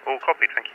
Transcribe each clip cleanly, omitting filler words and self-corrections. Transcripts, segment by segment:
All copied, thank you.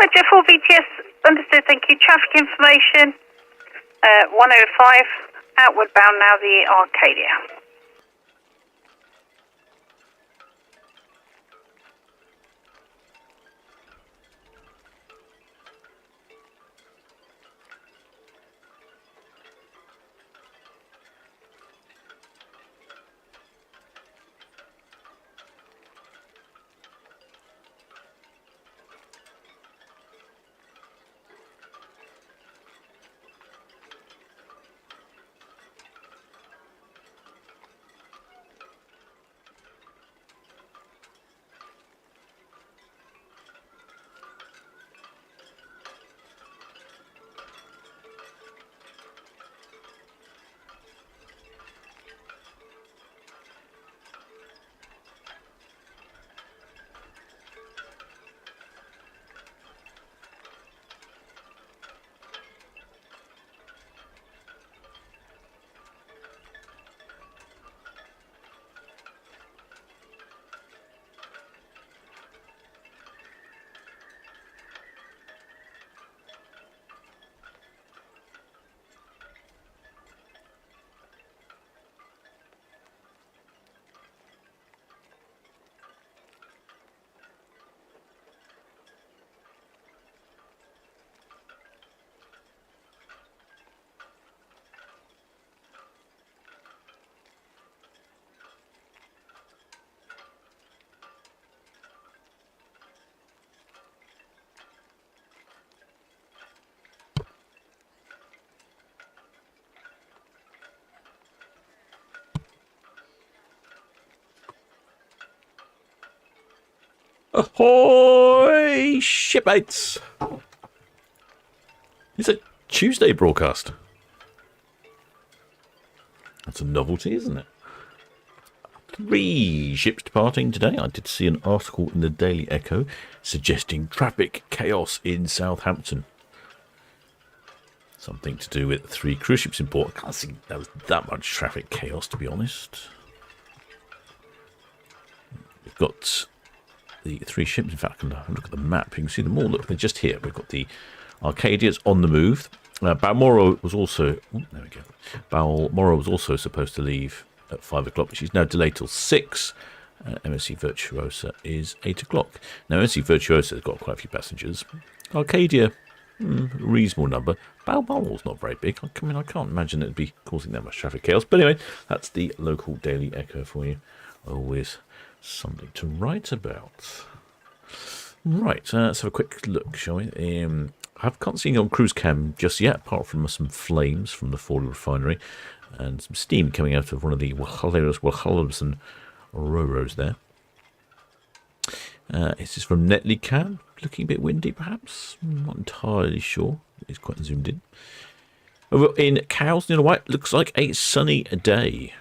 Roger, 4 BTS, understood, thank you. Traffic information, 105, outward bound now, the Arcadia. Ahoy, shipmates! It's a Tuesday broadcast. That's a novelty, isn't it? 3 ships departing today. I did see an article in the Daily Echo suggesting traffic chaos in Southampton. Something to do with 3 cruise ships in port. I can't see there was that much traffic chaos, to be honest. We've got the 3 ships. In fact, I can have a look at the map. You can see them all. Look, they're just here. We've got the Arcadia's on the move. Balmoral was also... Oh, there we go. Balmoral was also supposed to leave at 5 o'clock, but she's now delayed till 6. MSC Virtuosa is 8 o'clock. Now, MSC Virtuosa has got quite a few passengers. Arcadia, reasonable number. Balmoral's not very big. I mean, I can't imagine it'd be causing that much traffic chaos. But anyway, that's the local Daily Echo for you. Always something to write about. Right, let's have a quick look, shall we? I can't see any on cruise cam just yet, apart from some flames from the fallen refinery and some steam coming out of one of the Wilhelmsen Roros there. This is from Netley Cam, looking a bit windy perhaps, not entirely sure, it's quite zoomed in. Over in Cowes near the White, looks like a sunny day.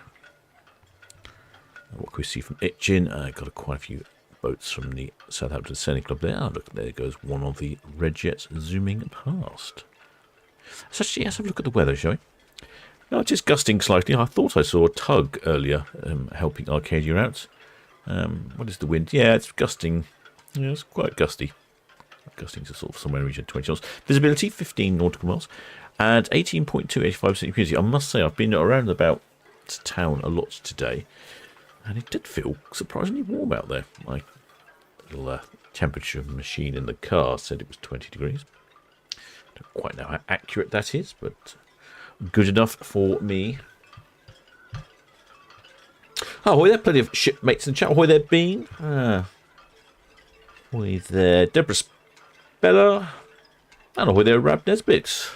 What can we see from Itchin? Got quite a few boats from the Southampton Sailing Club there. Oh, look, there goes one of the red jets zooming past. So actually, let's have a look at the weather, shall we? No, it's just gusting slightly. I thought I saw a tug earlier helping Arcadia out. What is the wind? Yeah, it's gusting. Yeah, it's quite gusty. Gusting to sort of somewhere in the region of 20 knots. Visibility, 15 nautical miles. And 18.2, 85% humidity. I must say, I've been around about town a lot today. And it did feel surprisingly warm out there. My little temperature machine in the car said it was 20 degrees. Don't quite know how accurate that is, but good enough for me. Oh, ahoy there, plenty of shipmates in the chat. Ahoy there, Bean. Ahoy there, Deborah Speller. And ahoy there, Rab Nesbit.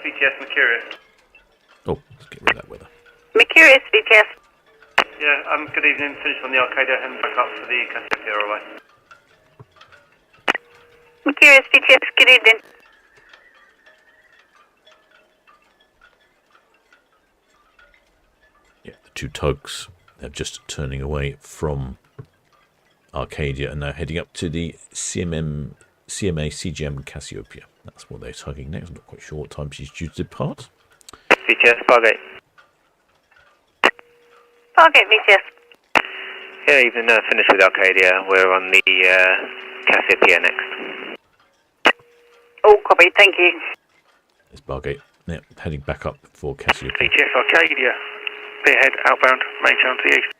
VTS Mercurius. Oh, let's get rid of that weather. Mercurius, VTS. Yeah, good evening. Finished on the Arcadia and back up for the Cassiopeia away. Mercurius, VTS, good evening. Yeah, the two tugs, they're just turning away from Arcadia and now heading up to the CMA CGM Cassiopeia. That's what they're tugging next. I'm not quite sure what time she's due to depart. VTS, Fargate. Target, VTS. Yeah, evening. Finished with Arcadia. We're on the Cassiopeia next. All copied, thank you. There's Bargate. Yeah, heading back up for Cassiopeia. VTS Arcadia. Spearhead outbound, main channel to the east.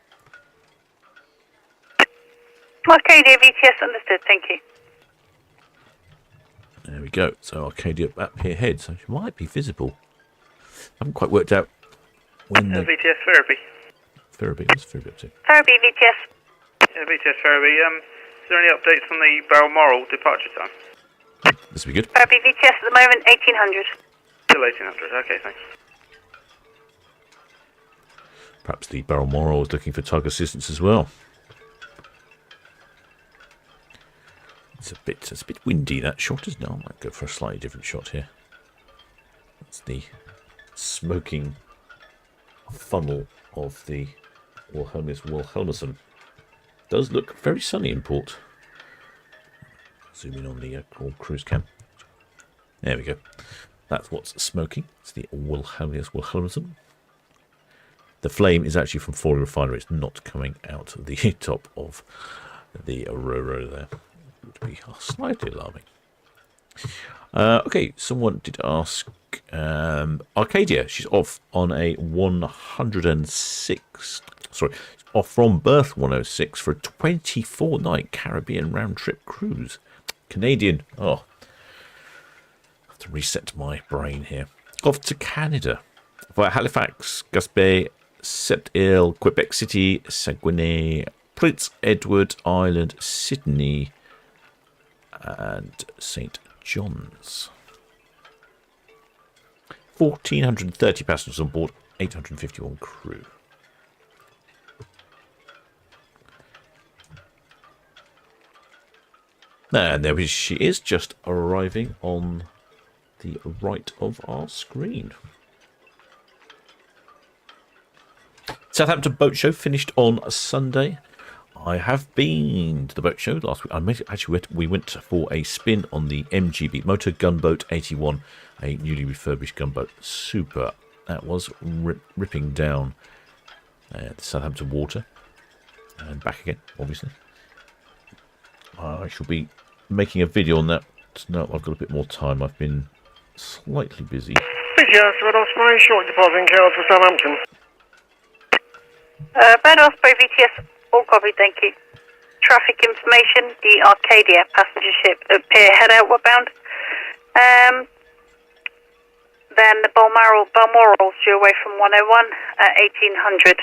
Arcadia, VTS, understood, thank you. There we go. So Arcadia up here ahead. So she might be visible. I haven't quite worked out when the... VTS Ferriby. Ferriby. What's Ferriby up to? Ferriby, VTS. Yeah, VTS Ferriby. Is there any updates on the Balmoral departure time? This will be good. Ferriby, VTS at the moment, 1800. Still 1800. Okay, thanks. Perhaps the Balmoral is looking for tug assistance as well. It's a bit windy, that shot, isn't it? I might go for a slightly different shot here. That's the smoking funnel of the Wilhelmsen. Does look very sunny in port. Zoom in on the cruise cam. There we go. That's what's smoking. It's the Wilhelmsen. The flame is actually from Fawley Refinery. It's not coming out of the top of the Aurora there. It would be slightly alarming. Okay, someone did ask Arcadia. She's off on a 106. Sorry, off from berth 106 for a 24-night Caribbean round-trip cruise. Canadian. Oh, I have to reset my brain here. Off to Canada via Halifax, Gaspé, Sept-Îles, Quebec City, Saguenay, Prince Edward Island, Sydney, and St. John's. 1,430 passengers on board, 851 crew. And there she is, just arriving on the right of our screen. Southampton Boat Show finished on a Sunday. I have been to the boat show last week. We went for a spin on the MGB Motor Gunboat 81, a newly refurbished gunboat. Super. That was ripping down the Southampton water and back again, obviously. I shall be making a video on that. Now I've got a bit more time. I've been slightly busy. Yes, Red Osprey, short departing Carol for Southampton. Red Osprey, VTS. All copied, thank you. Traffic information, the Arcadia passenger ship at pier head outward bound. Then the Balmoral's due away from 101 at 1800.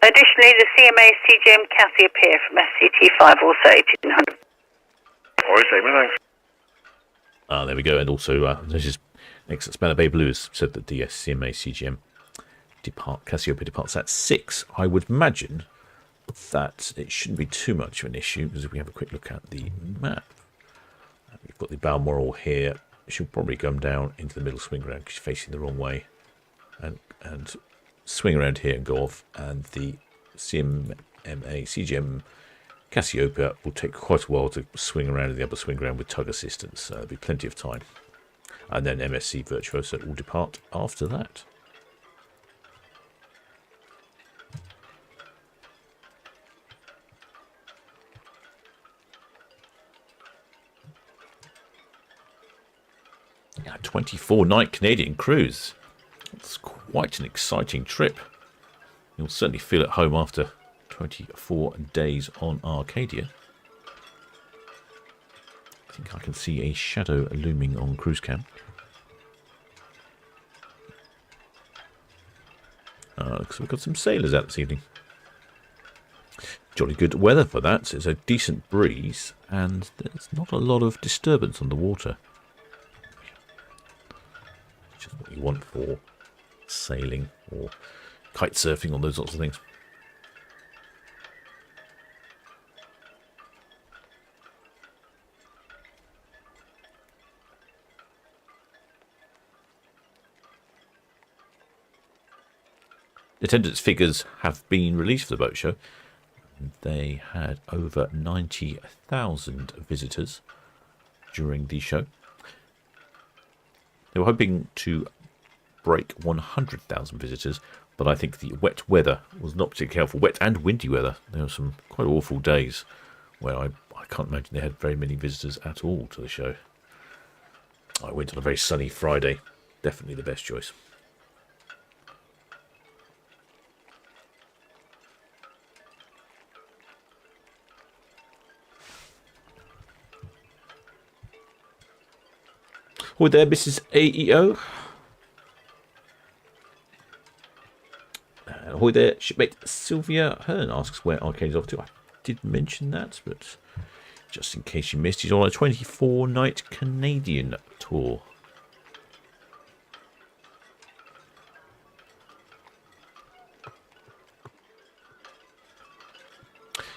Additionally, the CMA CGM Cassiopeia from SCT5 also 1800. Alright, thanks. There we go. And also, this is next Spanner Bay Blues said that the CMA CGM Cassiopeia departs at 6. I would imagine that it shouldn't be too much of an issue, because if we have a quick look at the map, we've got the Balmoral here. She'll probably come down into the middle swing around because she's facing the wrong way, and swing around here and go off. And the CGM Cassiopeia will take quite a while to swing around in the upper swing ground with tug assistance, so there'll be plenty of time. And then MSC Virtuosa will depart after that. Yeah, 24-night Canadian cruise. That's quite an exciting trip. You'll certainly feel at home after 24 days on Arcadia. I think I can see a shadow looming on cruise cam. Looks like we've got some sailors out this evening. Jolly good weather for that. It's a decent breeze and there's not a lot of disturbance on the water. Which is what you want for sailing or kite surfing or those sorts of things. Attendance figures have been released for the boat show. They had over 90,000 visitors during the show. They were hoping to break 100,000 visitors, but I think the wet weather was not particularly helpful. Wet and windy weather. There were some quite awful days where I can't imagine they had very many visitors at all to the show. I went on a very sunny Friday. Definitely the best choice. Hi there, Mrs. AEO. Hi there, shipmate Sylvia Hearn asks where Arcadia's off to. I did mention that, but just in case you missed, he's on a 24-night Canadian tour.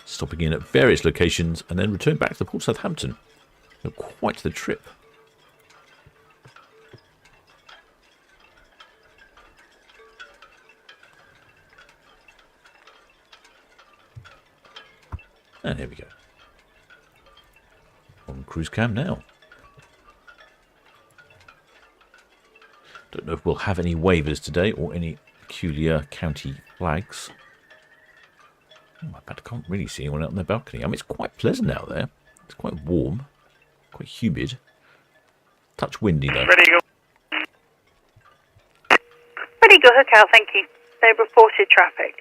Stopping in at various locations and then return back to Port Southampton. Quite the trip. And here we go. On cruise cam now. Don't know if we'll have any waivers today or any peculiar county flags. Oh, I can't really see anyone out on their balcony. I mean, it's quite pleasant out there. It's quite warm, quite humid. Touch windy though. Ready to go. Ready to go, Hook, thank you. They reported traffic.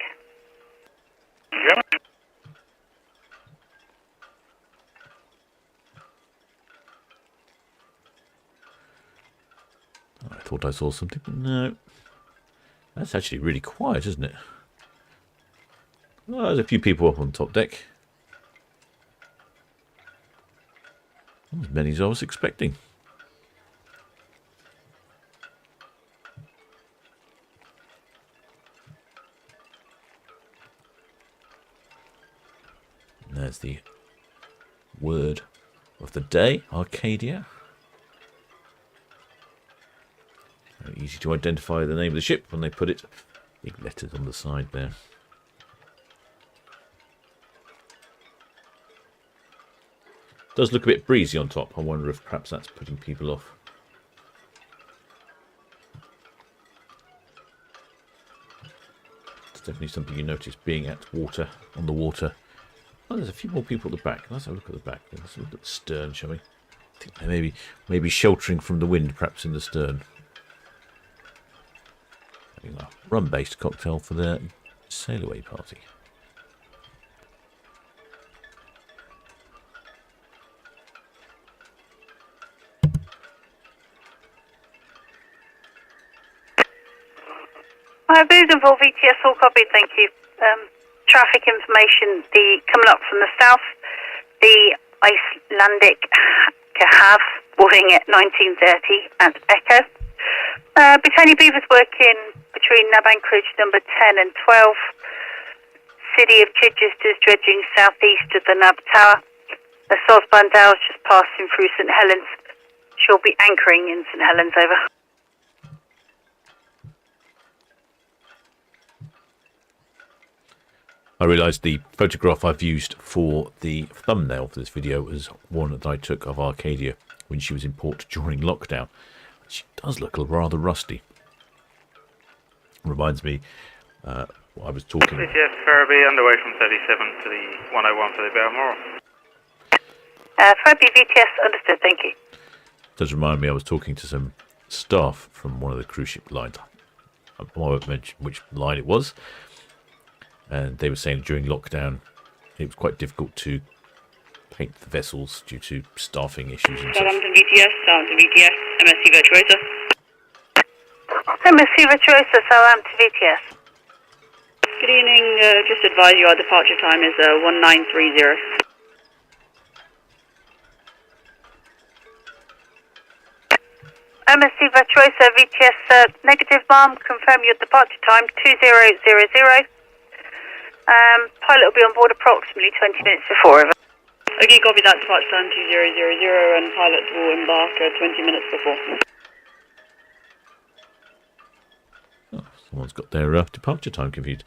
Yep. I thought I saw something, but no. That's actually really quiet, isn't it? Well, there's a few people up on top deck. Not as many as I was expecting. And there's the word of the day, Arcadia. Very easy to identify the name of the ship when they put it. Big letters on the side there. Does look a bit breezy on top. I wonder if perhaps that's putting people off. It's definitely something you notice being at water, on the water. Oh, there's a few more people at the back. Let's have a look at the back. Let's look at the stern, shall we? I think they may be sheltering from the wind, perhaps in the stern. Having a rum-based cocktail for their sail-away party. Bougainville VTS, all copied, thank you. Traffic information, coming up from the south, the Icelandic Cahav, boarding at 19:30 at Echo. Britannia Beavers working between Nab Anchorage number 10 and 12. City of Chichester's dredging southeast of the Nab Tower. The Southbound Dow's just passing through St Helens. She'll be anchoring in St Helens, over. I realised the photograph I've used for the thumbnail for this video was one that I took of Arcadia when she was in port during lockdown. She does look rather rusty. Reminds me, I was talking... Busiest Ferriby underway from 37 to the 101 for the Balmoral. Ferriby VTS, understood, thank you. Does remind me, I was talking to some staff from one of the cruise ship lines. I won't mention which line it was. And they were saying during lockdown, it was quite difficult to paint the vessels due to staffing issues and such. Southampton VTS, MSC Virtuosa. MSC Virtuosa, Southampton VTS. Good evening, just advise you our departure time is 1930. MSC Virtuosa VTS, negative ma'am, confirm your departure time 2000. Pilot will be on board approximately 20 minutes before. Okay, copy that, departure time 2000 and pilot will embark 20 minutes before. Oh, someone's got their departure time confused.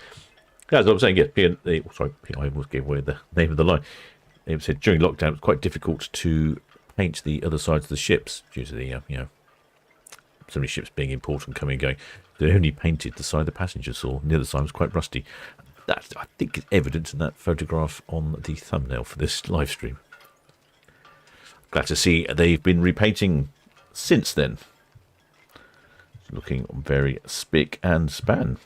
As I was saying, yes, I almost gave away the name of the line. It said during lockdown it was quite difficult to paint the other sides of the ships due to the, so many ships being in port and coming and going. They only painted the side the passengers saw, and the other side was quite rusty. That, I think, is evident in that photograph on the thumbnail for this live stream. Glad to see they've been repainting since then. Looking very spick and span.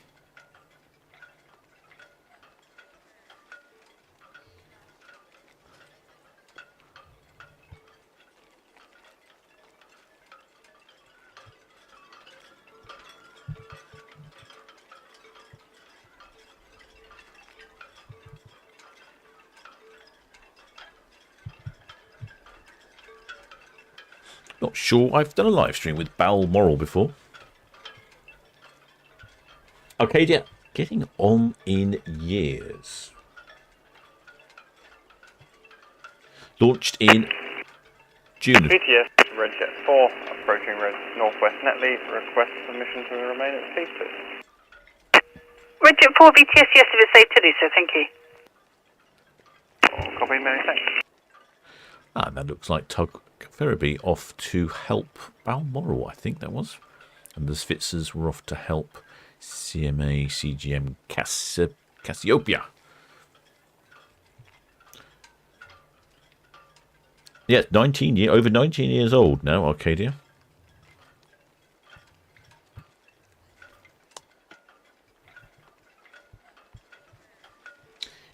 Not sure I've done a live stream with Balmoral before. Arcadia getting on in years. Launched in June. BTS, Redjet 4, approaching red northwest net lead. Request permission to remain at speed, please. Redjet 4 VTS, yes, if it's safe to do so, thank you. Oh, copy, many thanks. Ah, that looks like Tug Ferriby off to help Balmoral, I think that was. And the Svitzers were off to help CMA, CGM, Cassiopeia. Yes, over 19 years old now, Arcadia.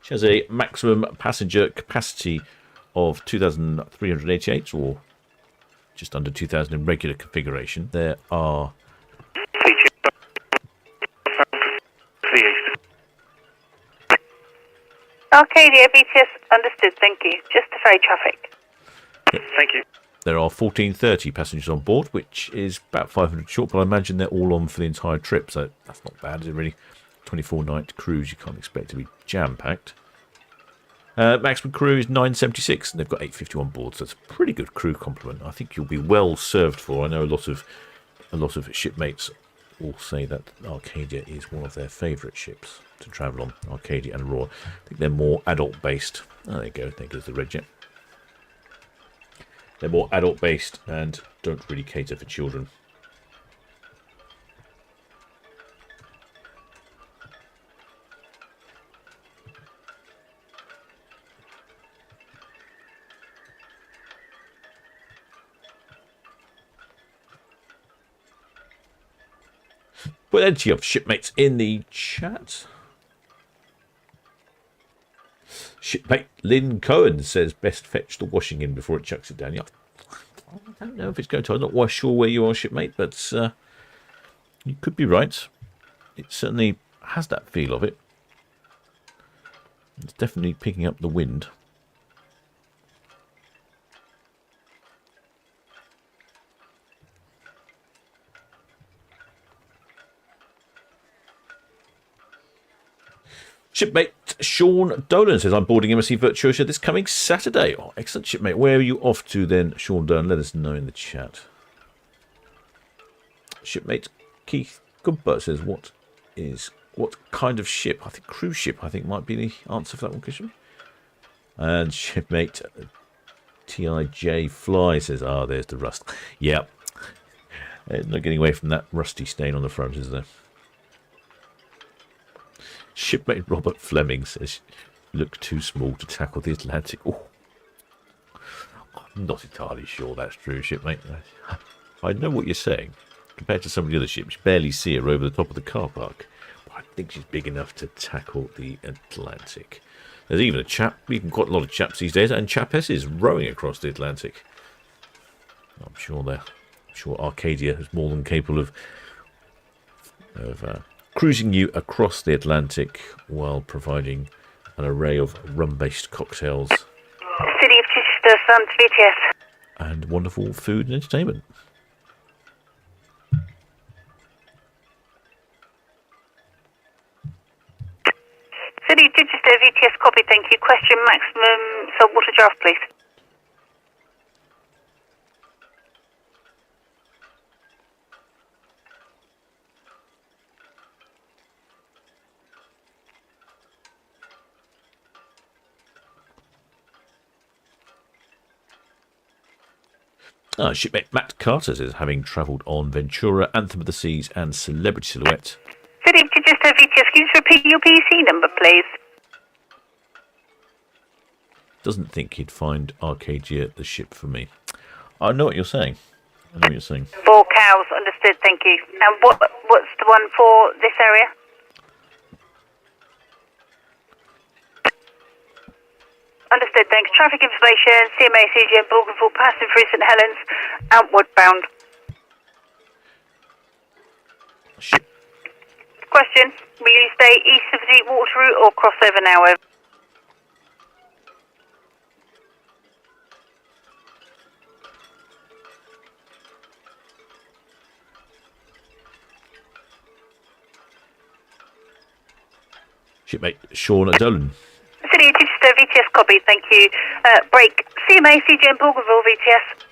She has a maximum passenger capacity of 2,388, or just under 2,000 in regular configuration. There are... Arcadia, BTS, understood, thank you. Just the ferry traffic. Thank you. There are 1,430 passengers on board, which is about 500 short, but I imagine they're all on for the entire trip, so that's not bad, is it really? 24-night cruise, you can't expect to be jam-packed. Maximum crew is 976, and they've got 850 on board, so it's a pretty good crew complement. I think you'll be well served for. I know a lot of shipmates will say that Arcadia is one of their favourite ships to travel on. Arcadia and Royal. I think they're more adult-based. Oh, there you go. There goes the red jet. They're more adult-based and don't really cater for children. Plenty of shipmates in the chat. Shipmate Lynn Cohen says best fetch the washing in before it chucks it down. Yeah, I don't know if it's going to. I'm not sure where you are, shipmate, but you could be right. It certainly has that feel of it. It's definitely picking up the wind. Shipmate Sean Dolan says, I'm boarding MSC Virtuosa this coming Saturday. Oh, excellent, shipmate. Where are you off to then, Sean Dolan? Let us know in the chat. Shipmate Keith Gumper says, what is what kind of ship? I think cruise ship, I think, might be the answer for that one question. And shipmate TIJ Fly says, there's the rust. Yeah. Not getting away from that rusty stain on the front, is there? Shipmate Robert Fleming says, look too small to tackle the Atlantic. Oh, I'm not entirely sure that's true, shipmate. I know what you're saying. Compared to some of the other ships, you barely see her over the top of the car park. But I think she's big enough to tackle the Atlantic. There's even a chap, even quite a lot of chaps these days, and chapesses rowing across the Atlantic. I'm sure Arcadia is more than capable of cruising you across the Atlantic while providing an array of rum-based cocktails. City of Chichester, Sons VTS. And wonderful food and entertainment. City of Chichester, VTS, copy, thank you. Question, maximum saltwater draft, please. Shipmate Matt Carter says, having travelled on Ventura, Anthem of the Seas and Celebrity Silhouette. City of Chichester, VTS, can you just repeat your PC number, please? Doesn't think he'd find Arcadia the ship for me. I know what you're saying. 4 cows, understood, thank you. And what's the one for this area? Understood, thanks. Traffic information, CMA, CGM, Bougainville, passing through St Helens, outward bound. Ship. Question, will you stay east of the deep water route or cross over now? Over? Shipmate Sean Dolan. City of Chichester, VTS, copy, thank you. Break, CMA, CGM, Bougainville, VTS.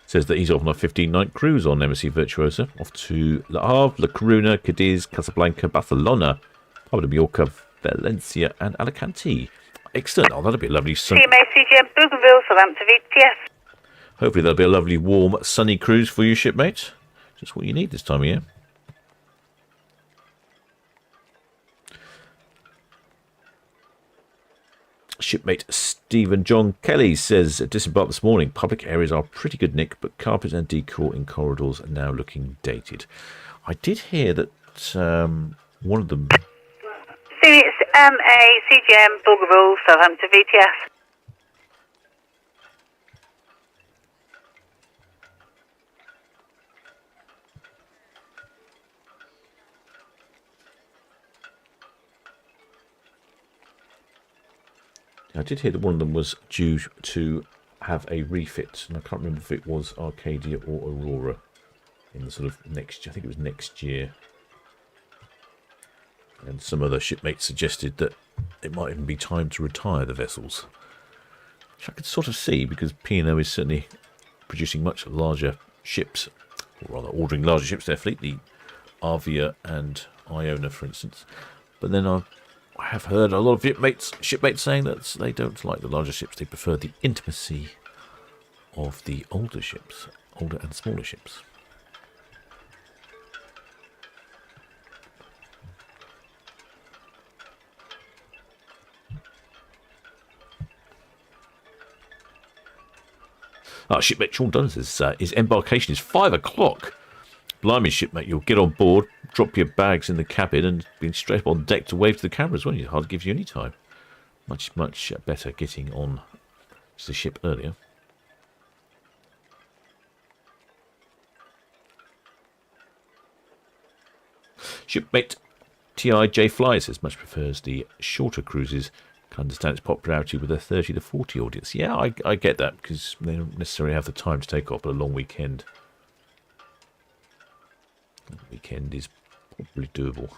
Says that he's off on a 15-night cruise on MSC Virtuosa, off to Le Havre, La Coruna, Cadiz, Casablanca, Barcelona, Palma de Mallorca, Valencia, and Alicante. Excellent. That'll be a lovely CMA, CGM, Bougainville, Southampton, VTS. Hopefully that'll be a lovely, warm, sunny cruise for you, shipmate. Just what you need this time of year. Shipmate Stephen John Kelly says, disembarked this morning. Public areas are pretty good nick, but carpet and decor in corridors are now looking dated. I did hear that one of them... It's MA, CGM, Bougainville, Southampton, VTS. I did hear that one of them was due to have a refit, and I can't remember if it was Arcadia or Aurora in the sort of next, I think it was next year. And some other shipmates suggested that it might even be time to retire the vessels, which I could sort of see, because P&O is certainly producing much larger ships, or rather ordering larger ships to their fleet, the Arvia and Iona, for instance. But then I have heard a lot of shipmates saying that they don't like the larger ships. They prefer the intimacy of the older ships, older and smaller ships. Shipmate Sean Dunn says his embarkation is 5 o'clock. Blimey, shipmate, you'll get on board, drop your bags in the cabin, and be straight up on deck to wave to the cameras, won't you? Hardly gives you any time. Much better getting on to the ship earlier. Shipmate TIJ Fly says much prefers the shorter cruises. Can understand its popularity with a 30 to 40 audience. Yeah, I get that, because they don't necessarily have the time to take off, but a long weekend. The weekend is probably doable.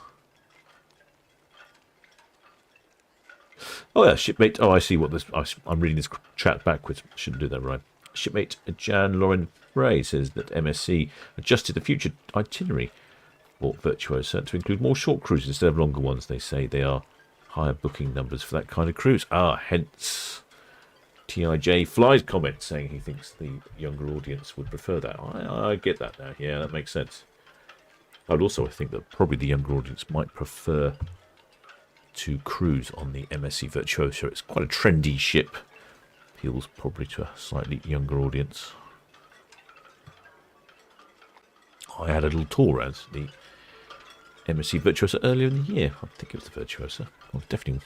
Oh yeah, shipmate. Oh, I see what this. I'm reading this chat backwards. Shouldn't do that, right? Shipmate Jan Lauren Ray says that MSC adjusted the future itinerary for Virtuosa to include more short cruises instead of longer ones. They say they are higher booking numbers for that kind of cruise. Hence TIJ Fly's comment saying he thinks the younger audience would prefer that. I get that now. Yeah, that makes sense. I'd also think that probably the younger audience might prefer to cruise on the MSC Virtuosa. It's quite a trendy ship. Appeals probably to a slightly younger audience. I had a little tour around the MSC Virtuosa earlier in the year. I think it was the Virtuosa. Well, definitely.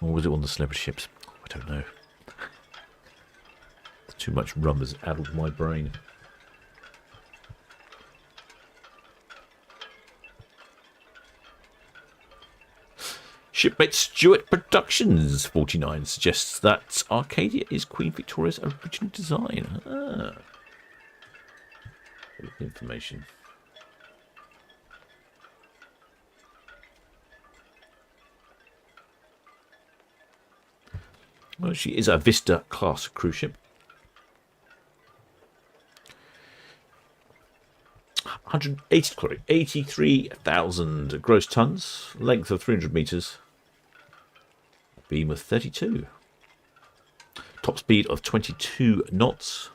Or was it one of the celebrity ships? I don't know. Too much rum has addled my brain. Shipmate Stewart Productions 49 suggests that Arcadia is Queen Victoria's original design. Information. Well, she is a Vista class cruise ship. 83,000 gross tons, length of 300 metres, beam of 32, top speed of 22 knots.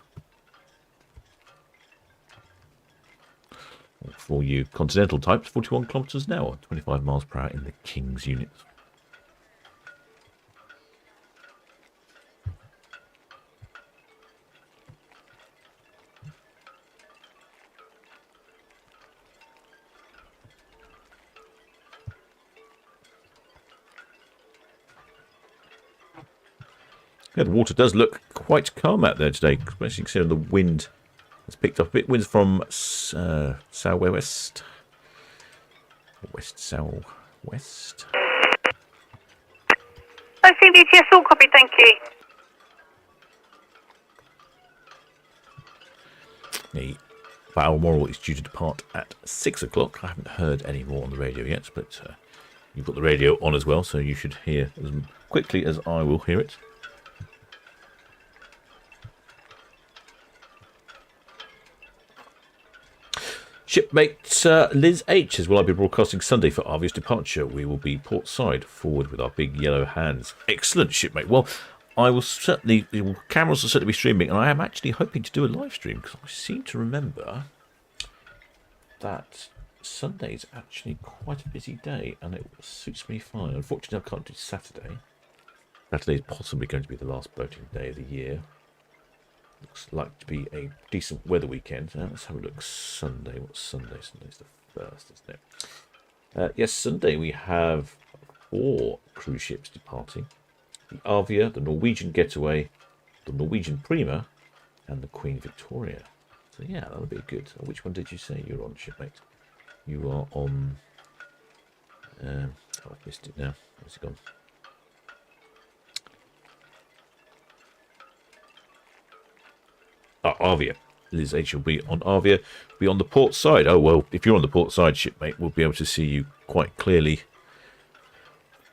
For you continental types, 41 kilometres an hour, 25 miles per hour in the King's unit. Yeah, the water does look quite calm out there today, especially considering the wind has picked up a bit. Winds from southwest, west-southwest. CVTS, all copy, thank you. The Balmoral is due to depart at 6 o'clock. I haven't heard any more on the radio yet, but you've got the radio on as well, so you should hear as quickly as I will hear it. Shipmate Liz H says, will I be broadcasting Sunday for Arvia's departure? We will be port side forward with our big yellow hands. Excellent, shipmate. Well, I will certainly, cameras will certainly be streaming, and I am actually hoping to do a live stream because I seem to remember that Sunday is actually quite a busy day and it suits me fine. Unfortunately, I can't do Saturday. Saturday is possibly going to be the last boating day of the year. Looks like to be a decent weather weekend. Let's have a look. Sunday. What's Sunday? Sunday's the 1st, isn't it? Yes, Sunday we have 4 cruise ships departing. The Arvia, the Norwegian Getaway, the Norwegian Prima, and the Queen Victoria. So yeah, that'll be good. Which one did you say you're on, shipmate? You are on... I've missed it now. Where's it gone? Arvia. Liz H will be on Arvia. Be on the port side. Oh, well, if you're on the port side, shipmate, we'll be able to see you quite clearly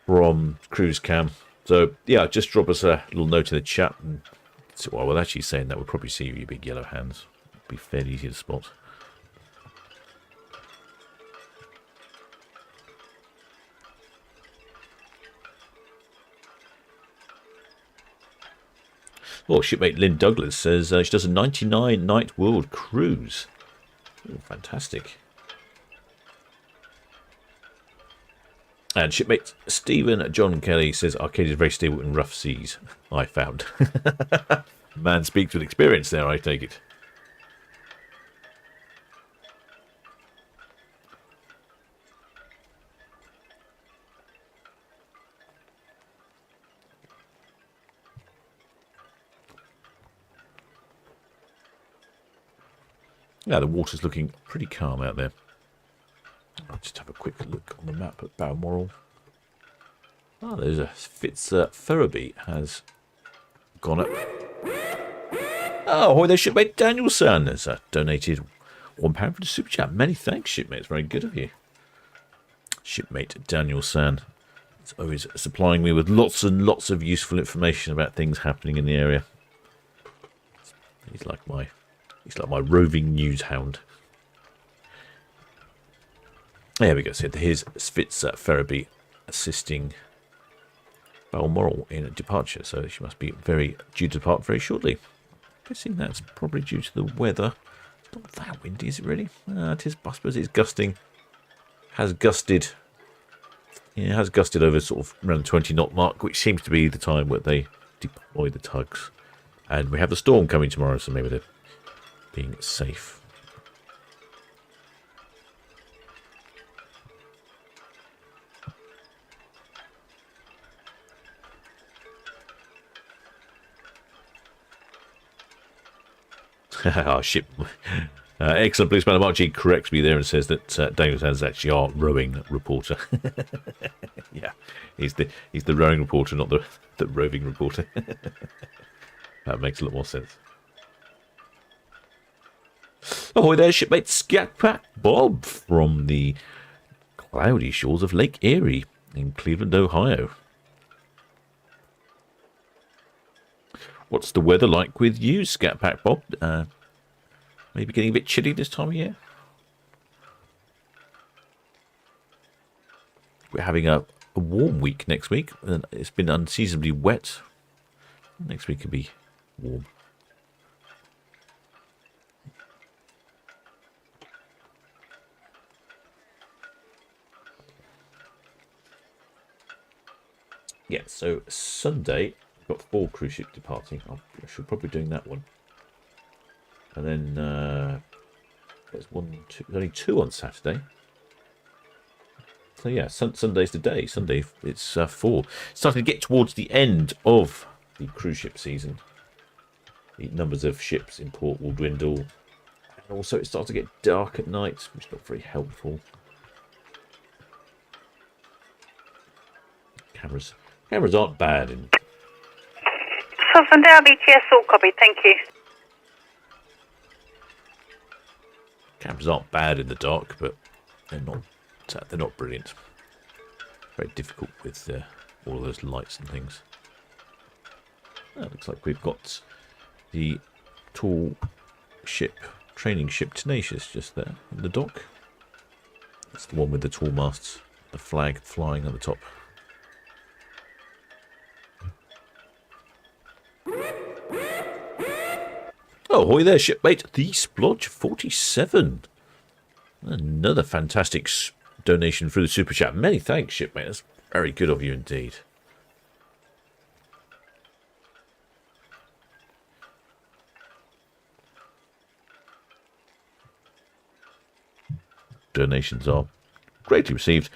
from cruise cam. So, yeah, just drop us a little note in the chat. And so, well, actually saying that, we'll probably see you, big yellow hands. It'll be fairly easy to spot. Well, shipmate Lynn Douglas says she does a 99-night world cruise. Ooh, fantastic. And shipmate Stephen John Kelly says Arcadia is very stable in rough seas. I found. Man speaks with experience there, I take it. Yeah, the water's looking pretty calm out there. I'll just have a quick look on the map at Balmoral. Ah, there's a Ferriby has gone up. Oh, there's shipmate Danielson has donated £1 for the super chat. Many thanks, shipmate. It's very good of you. Shipmate Danielson is always supplying me with lots and lots of useful information about things happening in the area. He's like my roving news hound. There we go. So here's Svitzer Ferriby assisting Balmoral in a departure. So she must be due to depart very shortly. Guessing that's probably due to the weather. It's not that windy, is it really? It is. I suppose it's gusting. Has gusted. Yeah, it has gusted over sort of around the 20 knot mark, which seems to be the time where they deploy the tugs. And we have the storm coming tomorrow, so maybe they're being safe. Our ship. Excellent. Blue Spanner Margie corrects me there and says that Daniel Sands is actually our rowing reporter. Yeah, he's the rowing reporter, not the roving reporter. That makes a lot more sense. Ahoy there, shipmate Scatpack Bob from the cloudy shores of Lake Erie in Cleveland, Ohio. What's the weather like with you, Scatpack Bob? Maybe getting a bit chilly this time of year? We're having a warm week next week. It's been unseasonably wet. Next week could be warm. Yeah, so Sunday, we've got 4 cruise ships departing. I should probably be doing that one. And then there's only 2 on Saturday. So yeah, Sunday's the day. Sunday, it's 4. Starting to get towards the end of the cruise ship season. The numbers of ships in port will dwindle. And also it starts to get dark at night, which is not very helpful. Cameras aren't bad. Southern Derby, TS, all copy, thank you. Cameras aren't bad in the dark, but they're not brilliant. Very difficult with all of those lights and things. Looks like we've got the tall ship, training ship Tenacious, just there in the dock. That's the one with the tall masts, the flag flying at the top. Oh, ahoy there, shipmate. The Splodge 47. Another fantastic donation through the Super Chat. Many thanks, shipmate. That's very good of you indeed. Donations are greatly received.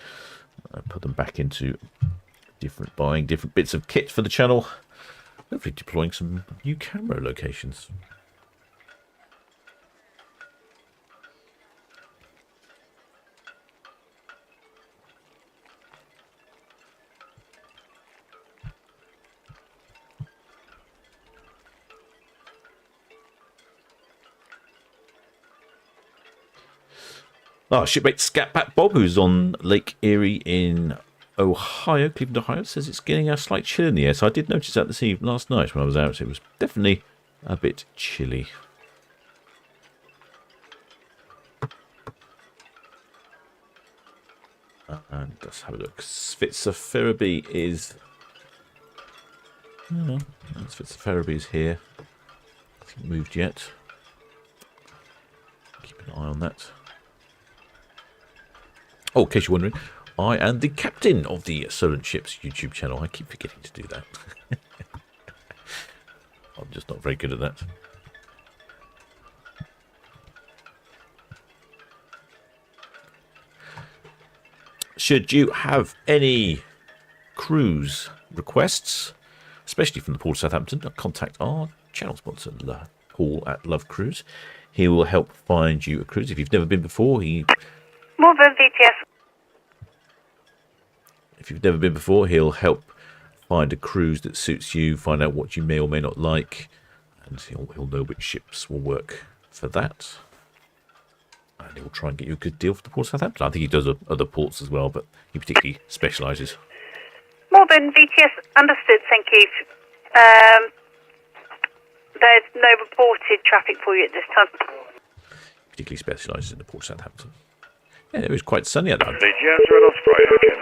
I put them back into buying different bits of kit for the channel. Hopefully deploying some new camera locations. Shipmate Scatpat Bob, who's on Lake Erie in Ohio, Cleveland, Ohio, says it's getting a slight chill in the air. So I did notice that last night when I was out. It was definitely a bit chilly. And let's have a look. Svitzer Ferriby is... Svitzer Ferriby is here. Hasn't moved yet. Keep an eye on that. Oh, in case you're wondering, I am the captain of the Solent Ships YouTube channel. I keep forgetting to do that. I'm just not very good at that. Should you have any cruise requests, especially from the Port of Southampton, contact our channel sponsor, Paul at Love Cruise. He will help find you a cruise. If you've never been before, More than VTS. If you've never been before, he'll help find a cruise that suits you, find out what you may or may not like, and he'll know which ships will work for that. And he'll try and get you a good deal for the Port of Southampton. I think he does other ports as well, but he particularly specialises. More than VTS, understood, thank you. There's no reported traffic for you at this time. He particularly specialises in the Port of Southampton. Yeah, it was quite sunny at that. VTS, Red Osprey, okay.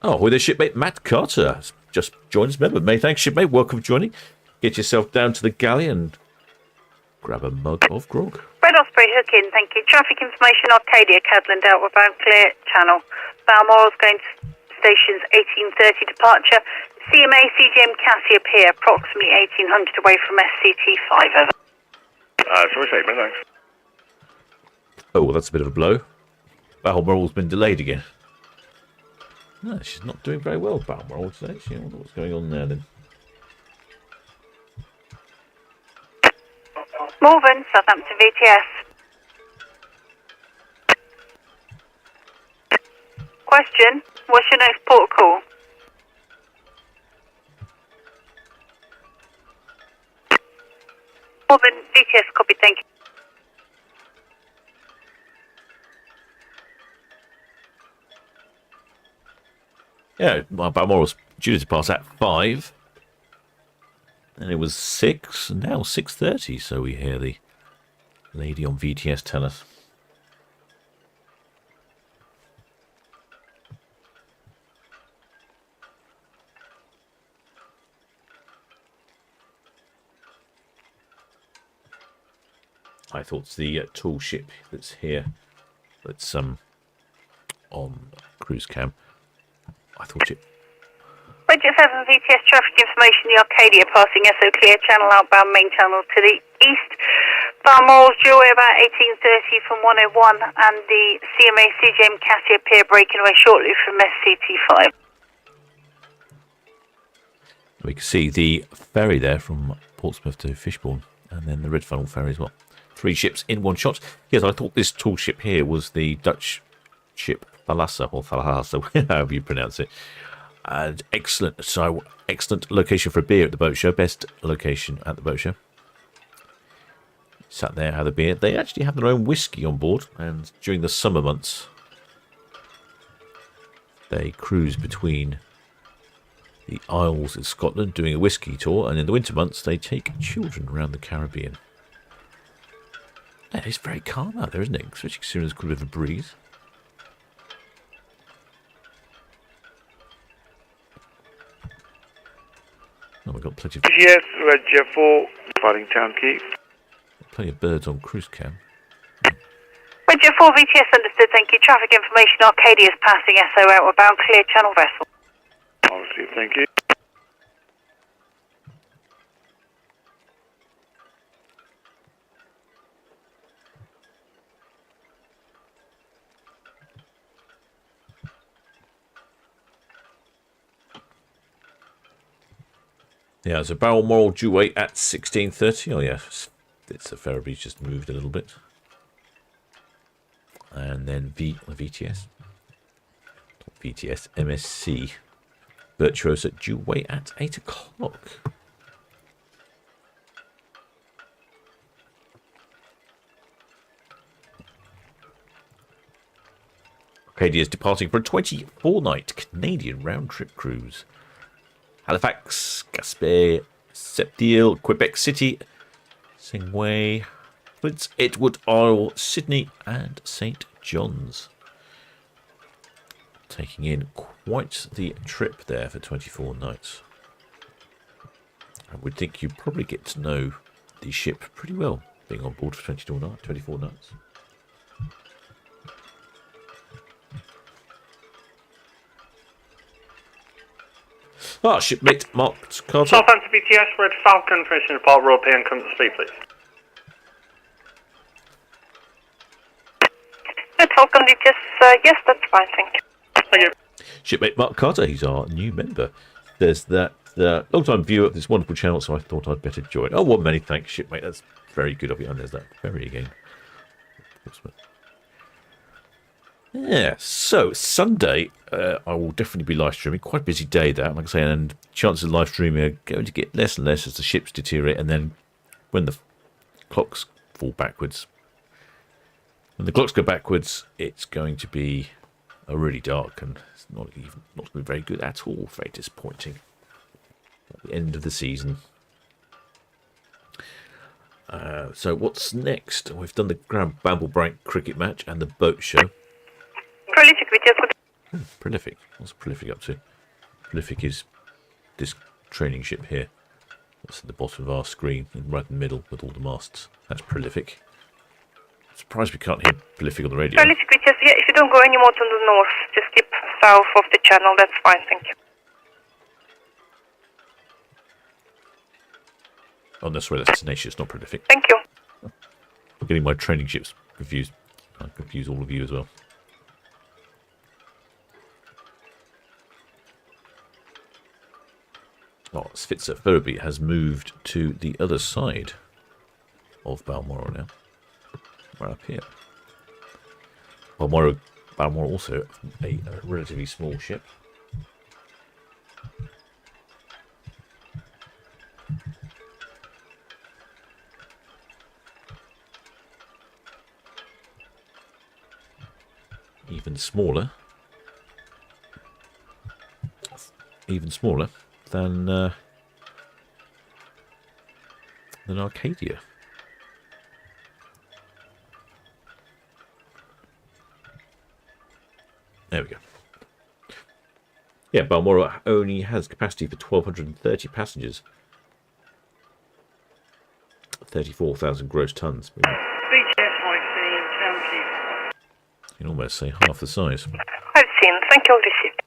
Oh, with their shipmate Matt Carter has just joined us. Member, many thanks, shipmate. Welcome for joining. Get yourself down to the galley and grab a mug of grog. Red Osprey, hook in, thank you. Traffic information, Arcadia, Cadland, outbound, clear, channel. Balmoral's going to stations 1830 departure. CMA, CGM, Cassia Pier, approximately 1800 away from SCT5, over. Sorry, statement, thanks. Oh, well, that's a bit of a blow. Balmoral's been delayed again. No, she's not doing very well, Balmoral, today. I wonder what's going on there, then. Morven, Southampton VTS. Question, what's your next port call? Morven, VTS, copy, thank you. Yeah, well, Balmoral's due to pass at 5. And it was 6, and now 6:30, so we hear the lady on VTS tell us. I thought it's the tall ship that's here, that's on cruise cam. I thought it. Bridget 7 VTS traffic information, the Arcadia passing SO clear, channel outbound, main channel to the east. Balmoral's due away about 1830 from 101, and the CMA CGM Cassia Pier breaking away shortly from SCT5. We can see the ferry there from Portsmouth to Fishbourne, and then the Red Funnel ferry as well. 3 ships in one shot. Yes, I thought this tall ship here was the Dutch ship Thalassa, or Thalassa, however you pronounce it. And excellent location for a beer at the boat show. Best location at the boat show. Sat there, had a beer. They actually have their own whiskey on board, and during the summer months, they cruise between the Isles of Scotland doing a whiskey tour, and in the winter months, they take children around the Caribbean. And it's very calm out there, isn't it? Especially considering there's a bit of a breeze. Oh, we've got plenty of... Yes, Red Jet 4, fighting Town Quay. Plenty of birds on cruise cam. Red Jet 4 VTS understood, thank you. Traffic information, Arcadia's passing SO outbound, clear channel vessel. Obviously, thank you. Yeah, so Balmoral due wait at 16:30. Oh, yeah, it's the ferry's just moved a little bit. And then VTS, MSC Virtuosa due wait at 8 o'clock. Arcadia is departing for a 24-night Canadian round-trip cruise. Halifax, Gaspé, Sept-Îles, Quebec City, Singway, Prince Edward Isle, Sydney, and St. John's. Taking in quite the trip there for 24 nights. I would think you probably get to know the ship pretty well, being on board for 24 nights. Ah, shipmate Mark Carter. Southampton BTS, Red Falcon, finishing report, Royal PN, come to speed, please. Red Falcon VTS, yes, that's fine, thank you. Thank you. Shipmate Mark Carter, he's our new member. There's that long-time viewer of this wonderful channel, so I thought I'd better join. Oh, well, many thanks, shipmate. That's very good of you. And there's that ferry again. Yeah, so Sunday, I will definitely be live streaming. Quite a busy day, that, like I say, and chances of live streaming are going to get less and less as the ships deteriorate, and then when the clocks fall backwards, when the clocks go backwards, it's going to be really dark, and it's not going to be very good at all. Very disappointing at the end of the season. So what's next? We've done the Grand Bamblebranch cricket match and the boat show. Prolific, Vitesse. Prolific. What's Prolific up to? Prolific is this training ship here. That's at the bottom of our screen, right in the middle with all the masts. That's Prolific. I'm surprised we can't hear Prolific on the radio. Prolific, Vitesse. Yeah, if you don't go any more to the north, just keep south of the channel. That's fine, thank you. Oh, no, sorry, that's Tenacious, not Prolific. Thank you. I'm getting my training ships confused. I confuse all of you as well. Oh, Svitzer Furby has moved to the other side of Balmoral now. Right up here. Balmoral also a relatively small ship. Even smaller than Arcadia. There we go. Yeah, Balmoral only has capacity for 1,230 passengers. 34,000 gross tons. You can almost say half the size. I've seen. Thank you, received.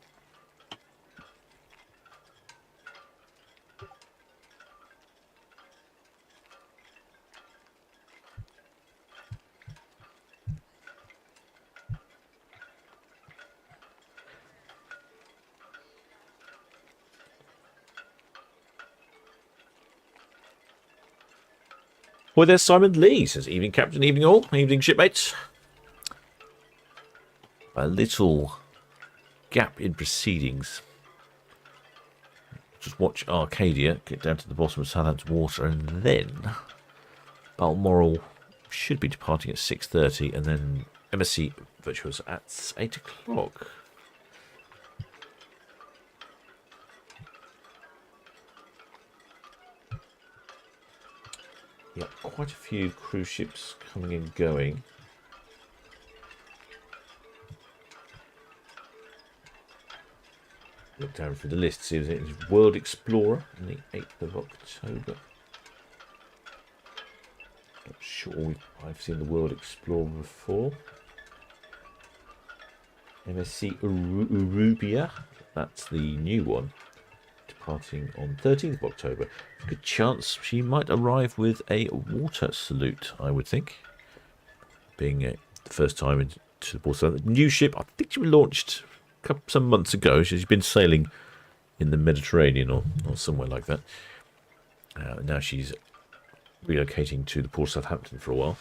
Well, there's Simon Lee. Says, evening, Captain, evening all, evening, shipmates. A little gap in proceedings. Just watch Arcadia get down to the bottom of Southampton water, and then Balmoral should be departing at 6:30, and then MSC Virtuosa at 8 o'clock. Yep, quite a few cruise ships coming and going. Look down through the list, see there's World Explorer on the 8th of October. Not sure I've seen the World Explorer before. MSC Arubia, that's the new one, departing on 13th of October. Good chance she might arrive with a water salute, I would think. Being the first time into the port. So the new ship, I think she was launched some months ago. She's been sailing in the Mediterranean or somewhere like that. Now she's relocating to the port of Southampton for a while.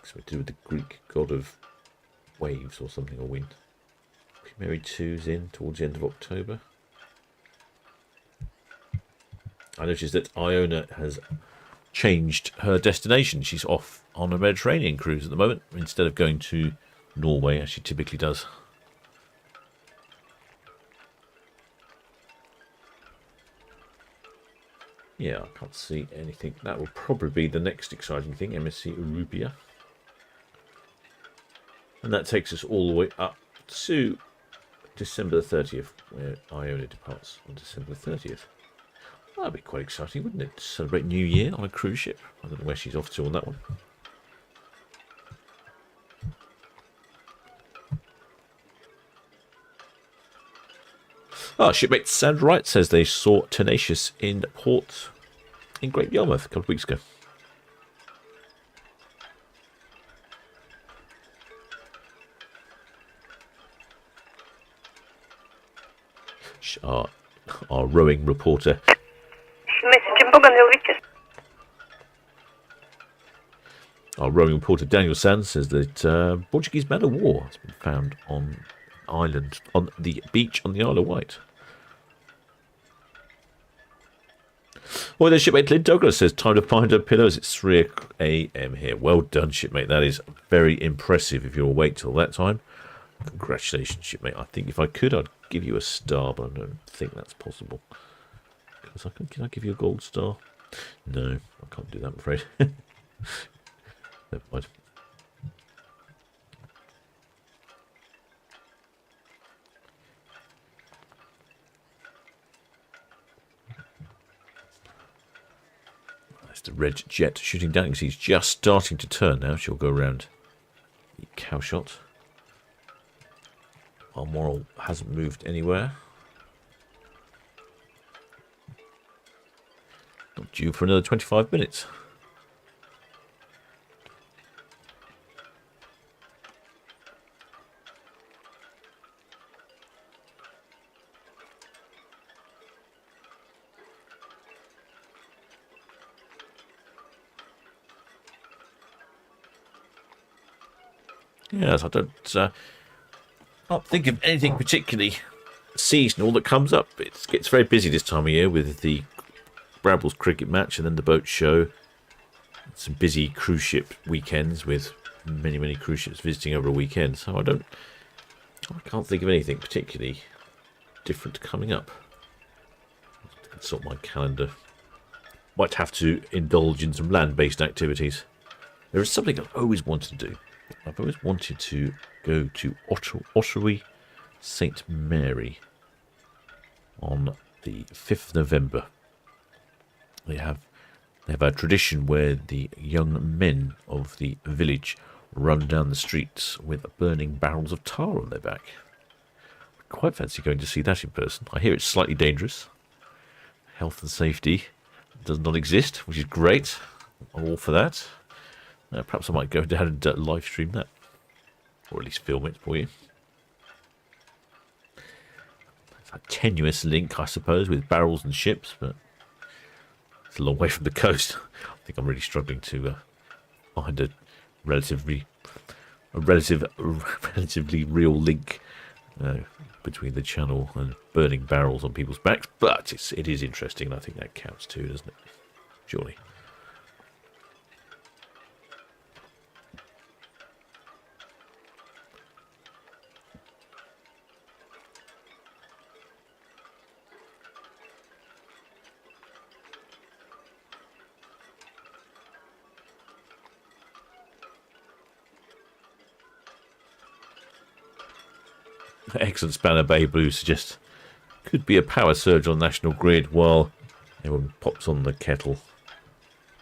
Something to do with the Greek god of waves or something, or wind. Mary 2's in towards the end of October. I noticed that Iona has changed her destination. She's off on a Mediterranean cruise at the moment instead of going to Norway as she typically does. Yeah, I can't see anything. That will probably be the next exciting thing, MSC Arubia. And that takes us all the way up to December the 30th, where Iona departs on December the 30th. Well, that'd be quite exciting, wouldn't it? To celebrate New Year on a cruise ship. I don't know where she's off to on that one. Shipmate Sandra Wright says they saw Tenacious in port in Great Yarmouth a couple of weeks ago. Our rowing reporter. Our rowing reporter Daniel Sands says that Portuguese man of war has been found on the beach on the Isle of Wight. Well, the shipmate Clint Douglas says time to find her pillows. It's 3 a.m. here. Well done, shipmate. That is very impressive if you're awake till that time. Congratulations, shipmate. I think if I could, I'd give you a star, but I don't think that's possible. Can I give you a gold star? No, I can't do that, I'm afraid. Never mind. That's the red jet shooting down because he's just starting to turn now. She'll go around the cow shot. Balmoral hasn't moved anywhere. Not due for another 25 minutes. Yes, I can't think of anything particularly seasonal that comes up. It gets very busy this time of year with the Brambles cricket match and then the boat show. Some busy cruise ship weekends with many cruise ships visiting over a weekend. So I can't think of anything particularly different coming up. I can sort my calendar. Might have to indulge in some land-based activities. There is something I've always wanted to do. I've always wanted to go to Ottery St Mary on the 5th of November. They have a tradition where the young men of the village run down the streets with burning barrels of tar on their back. I quite fancy going to see that in person. I hear it's slightly dangerous. Health and safety does not exist, which is great. I'm all for that. Perhaps I might go down and live stream that. Or at least film it for you. It's a tenuous link, I suppose, with barrels and ships, but it's a long way from the coast. I think I'm really struggling to find a relatively real link between the channel and burning barrels on people's backs. But it is interesting, and I think that counts too, doesn't it? Surely. Excellent Spanner Bay Blue suggests could be a power surge on National Grid while everyone pops on the kettle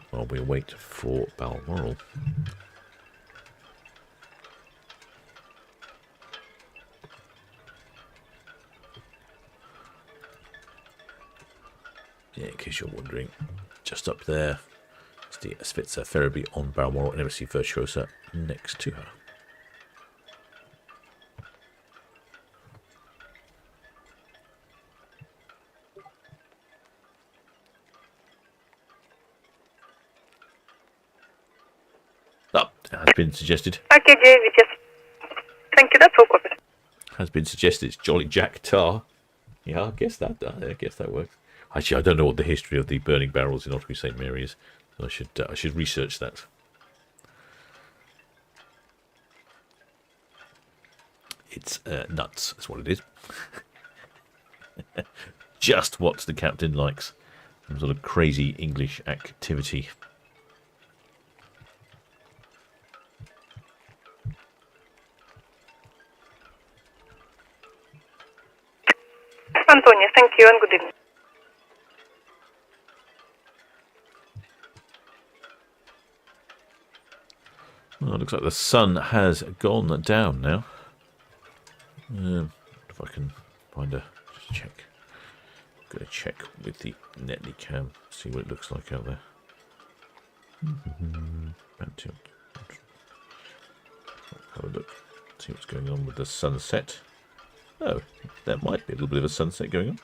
while we wait for Balmoral. Yeah, in case you're wondering, just up there is the Spitzer Ferriby on Balmoral and MSC Virtuosa next to her. Has been suggested. Okay, David, just thank you. That's all covered. Has been suggested it's Jolly Jack Tar. Yeah, I guess that works. Actually, I don't know what the history of the burning barrels in Ottery St Mary is. So I should research that. It's nuts. That's what it is. Just what the captain likes. Some sort of crazy English activity. Antonia, thank you and good evening. Well, it looks like the sun has gone down now. If I can find just check. I'm going to check with the Netley cam, see what it looks like out there. Have a look, see what's going on with the sunset. Oh, there might be a little bit of a sunset going on.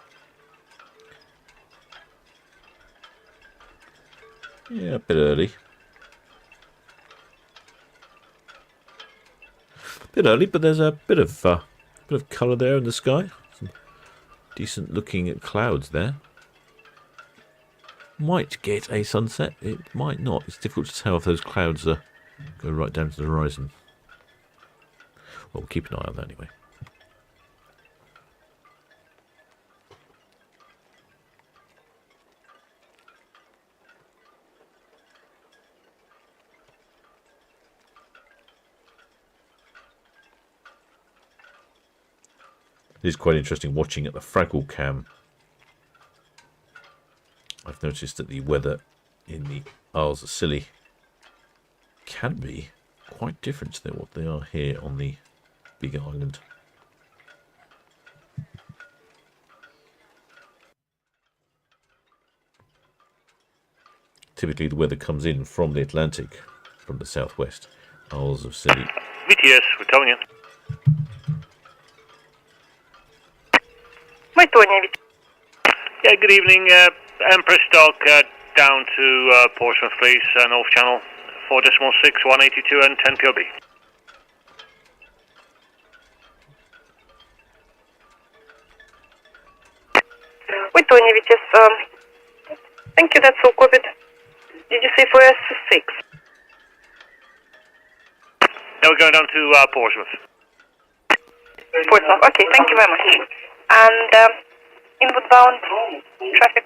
Yeah, a bit early. A bit early, but there's a bit of colour there in the sky. Some decent looking clouds there. Might get a sunset. It might not. It's difficult to tell if those clouds go right down to the horizon. Well, we'll keep an eye on that anyway. It is quite interesting watching at the Fraggle cam. I've noticed that the weather in the Isles of Scilly can be quite different to what they are here on the big island. Typically the weather comes in from the Atlantic, from the southwest. Isles of Scilly. VTS, Retonian. Yeah, good evening. Empress Dock down to Portsmouth, please. North Channel, 4.6, 182 and 10 POB. Tony, thank you, that's all copied. Did you say for S6? Now we're going down to Portsmouth. Portsmouth, okay, thank you very much. And inward-bound traffic,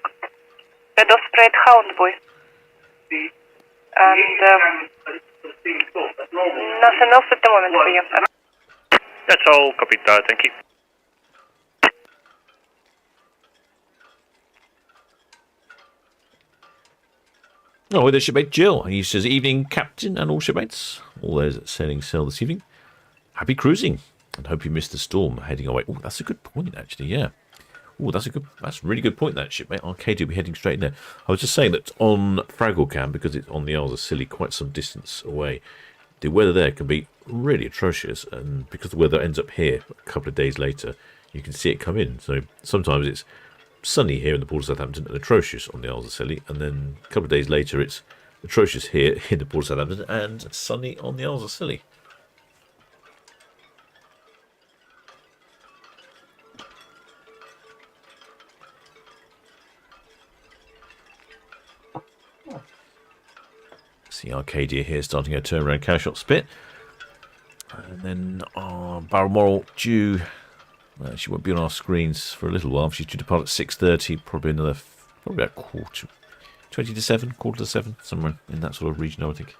Red Osprey at Hound Boy. And nothing else at the moment for you. That's all copied, thank you. Oh, there's shipmate Jill. He says, evening, Captain and all shipmates. All those sailing sail this evening. Happy cruising. And hope you missed the storm heading away. Oh, that's a good point, actually, yeah. Oh, that's a really good point, that shipmate. Arcadia will be heading straight in there. I was just saying that on Fraggle Cam, because it's on the Isles of Scilly, quite some distance away, the weather there can be really atrocious. And because the weather ends up here a couple of days later, you can see it come in. So sometimes it's sunny here in the port of Southampton and atrocious on the Isles of Scilly, and then a couple of days later it's atrocious here in the port of Southampton and sunny on the Isles of Scilly. See Arcadia here starting her turn around Cowshot Spit, and then Balmoral due. She won't be on our screens for a little while. She's due to depart at 6:30, probably about quarter to seven, somewhere in that sort of region, I would think.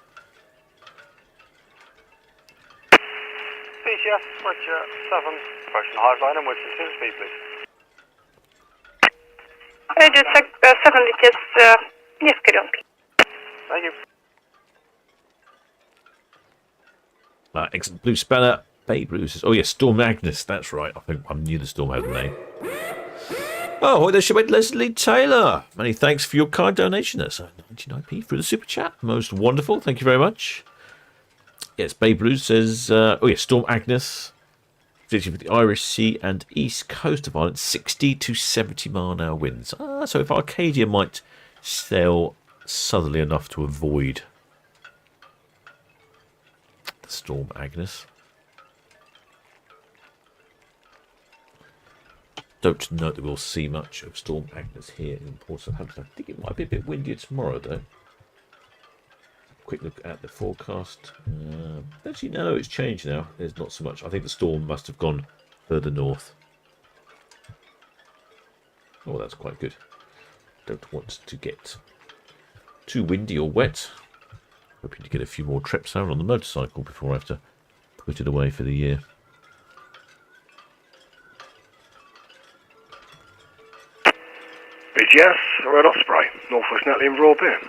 VTS, Roger 7, approaching the hive line and wishing to speed, please. Roger 7, VTS, yes, carry on. Thank you. Excellent blue spanner. Babe Ruth says, oh yes, Storm Agnes, that's right. I think I knew the storm had a name. Oh, there should be Leslie Taylor. Many thanks for your kind donation. That's 99p through the super chat. Most wonderful. Thank you very much. Yes, Babe Ruth says, oh yes, Storm Agnes. Predicted for the Irish Sea and east coast of Ireland, 60 to 70 mile an hour winds. So if Arcadia might sail southerly enough to avoid the Storm Agnes. Don't know that we'll see much of Storm Agnes here in Port Southampton. I think it might be a bit windier tomorrow, though. Quick look at the forecast. Actually, no, it's changed now. There's not so much. I think the storm must have gone further north. Oh, that's quite good. Don't want to get too windy or wet. Hoping to get a few more trips out on the motorcycle before I have to put it away for the year. BGS, Red Osprey, Northwest Netley and Raw Beer.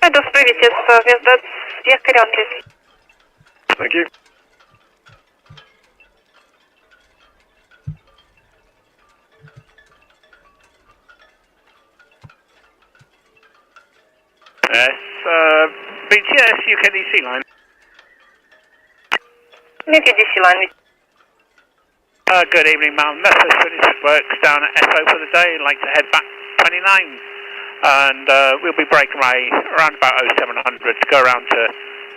Red Osprey, yes, that's, yes, carry on, please. Thank you. BTS, UKDC line. UKDC line. Good evening, ma'am. Memphis finished works down at SO for the day. I'd like to head back 29. And we'll be breaking away around about 0700 to go around to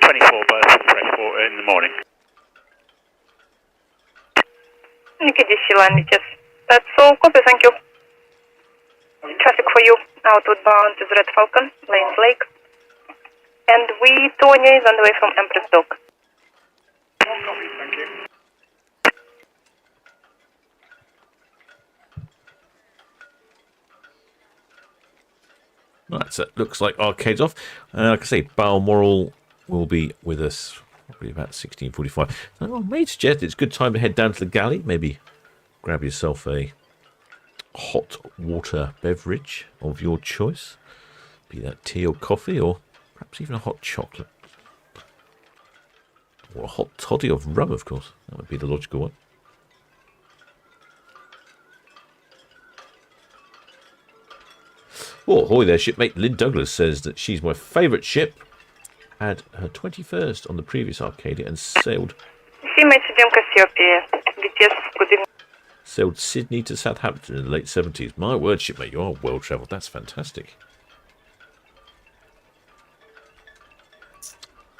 24 berths of freshwater in the morning. UKDC line, yes. That's all. Copy, thank you. Traffic for you. Outward bound is Red Falcon, Lanes Lake. And we, Tony, is on the way from Empress Dock. Copy, thank you. Right, so it looks like Arcade's off. Like I say, Balmoral will be with us probably about 16:45. So I may suggest it's a good time to head down to the galley. Maybe grab yourself a hot water beverage of your choice, be that tea or coffee, or perhaps even a hot chocolate, or a hot toddy of rum, of course. That would be the logical one. Oh, ahoy there, shipmate. Lynn Douglas says that she's my favourite ship. Had her 21st on the previous Arcadia and sailed Sydney to Southampton in the late 70s. My word, shipmate, you are well travelled. That's fantastic.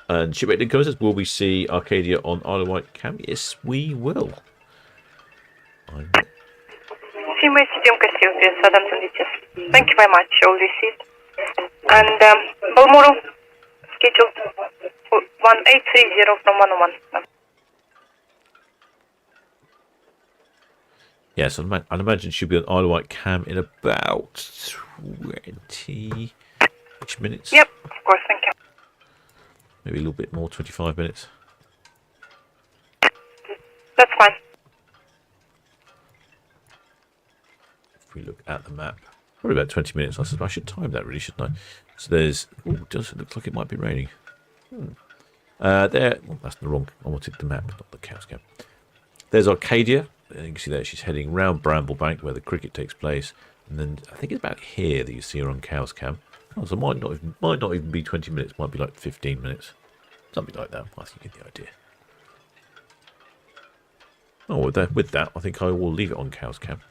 And shipmate Lincoln says, will we see Arcadia on Isle of Wight Cam? Yes, we will. Thank you very much, all received. And Balmoral, scheduled 1830 from 101. Yes, I'd imagine she'll be on Isle of Wight Cam in about 20 minutes. Yep, of course, thank you. Maybe a little bit more, 25 minutes. That's fine. If we look at the map, probably about 20 minutes. I should time that, really, shouldn't I? So there's... Oh, it does look like it might be raining. There... Oh, that's the wrong... I wanted the map, not the Cows Cam. There's Arcadia. You can see there she's heading round Bramblebank, where the cricket takes place. And then I think it's about here that you see her on Cows Cam. Oh, so it might not even be 20 minutes. Might be like 15 minutes. Something like that. I think you get the idea. Oh, with that, I think I will leave it on Cows Cam.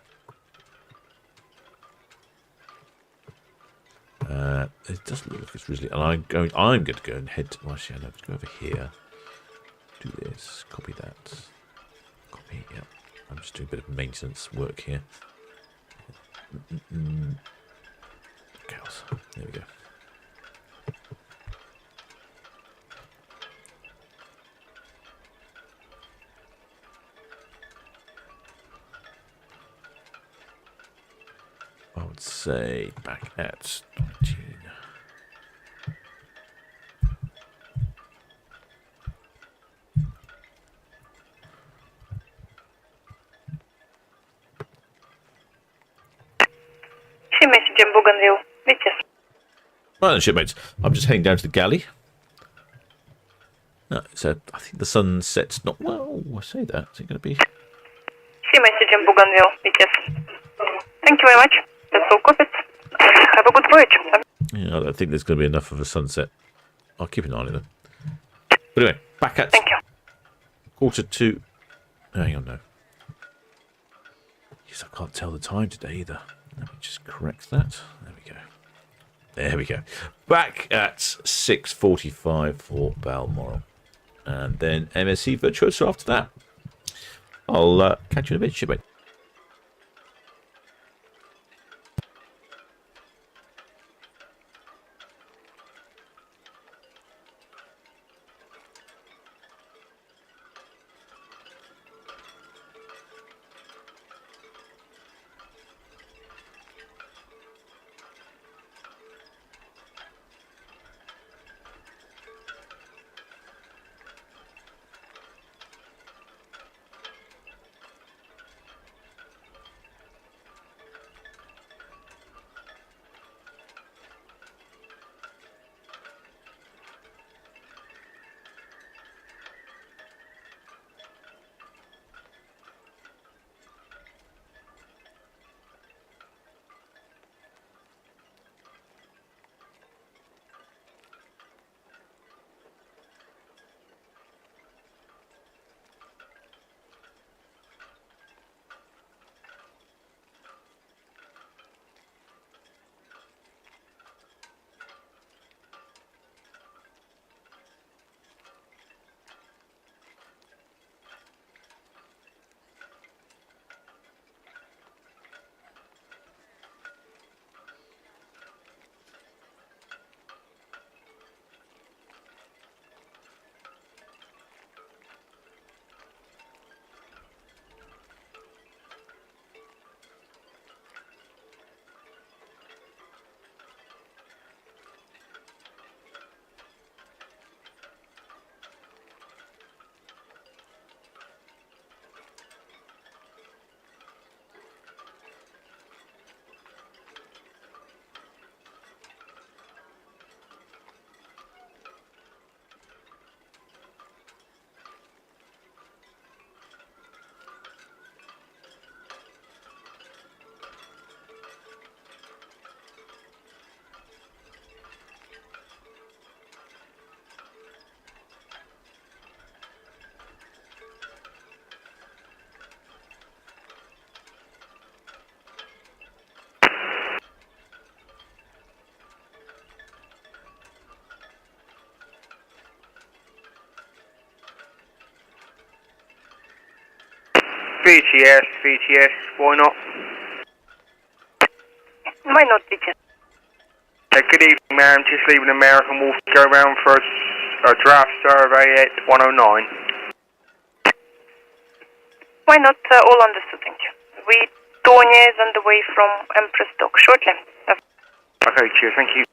It doesn't look like it's really... And I'm going to go and head... Well, actually, I know. Let's go over here. Do this. Copy that. Copy, yeah. I'm just doing a bit of maintenance work here. Cows. There we go. I would say back at 19. Right then, shipmates. I'm just heading down to the galley. No, so I think the sun sets not well. I say that. Is it going to be? Thank you very much. That's all copied. Have a good voyage. Yeah, I don't think there's going to be enough of a sunset. I'll keep an eye on it though. But anyway, back at Thank you. 1:45. Hang on, no. Yes, I can't tell the time today either. Let me just correct that. There we go. There we go. Back at 6:45 for Balmoral. And then MSC Virtuosa after that. I'll catch you in a bit, shipmate. VTS, why not? Why not, VTS? Good evening, ma'am. Just leaving American Wolf to go around for a draft survey at 109. Why not? All understood, thank you. Tonya is on the way from Empress Dock shortly. Okay, cheers, thank you.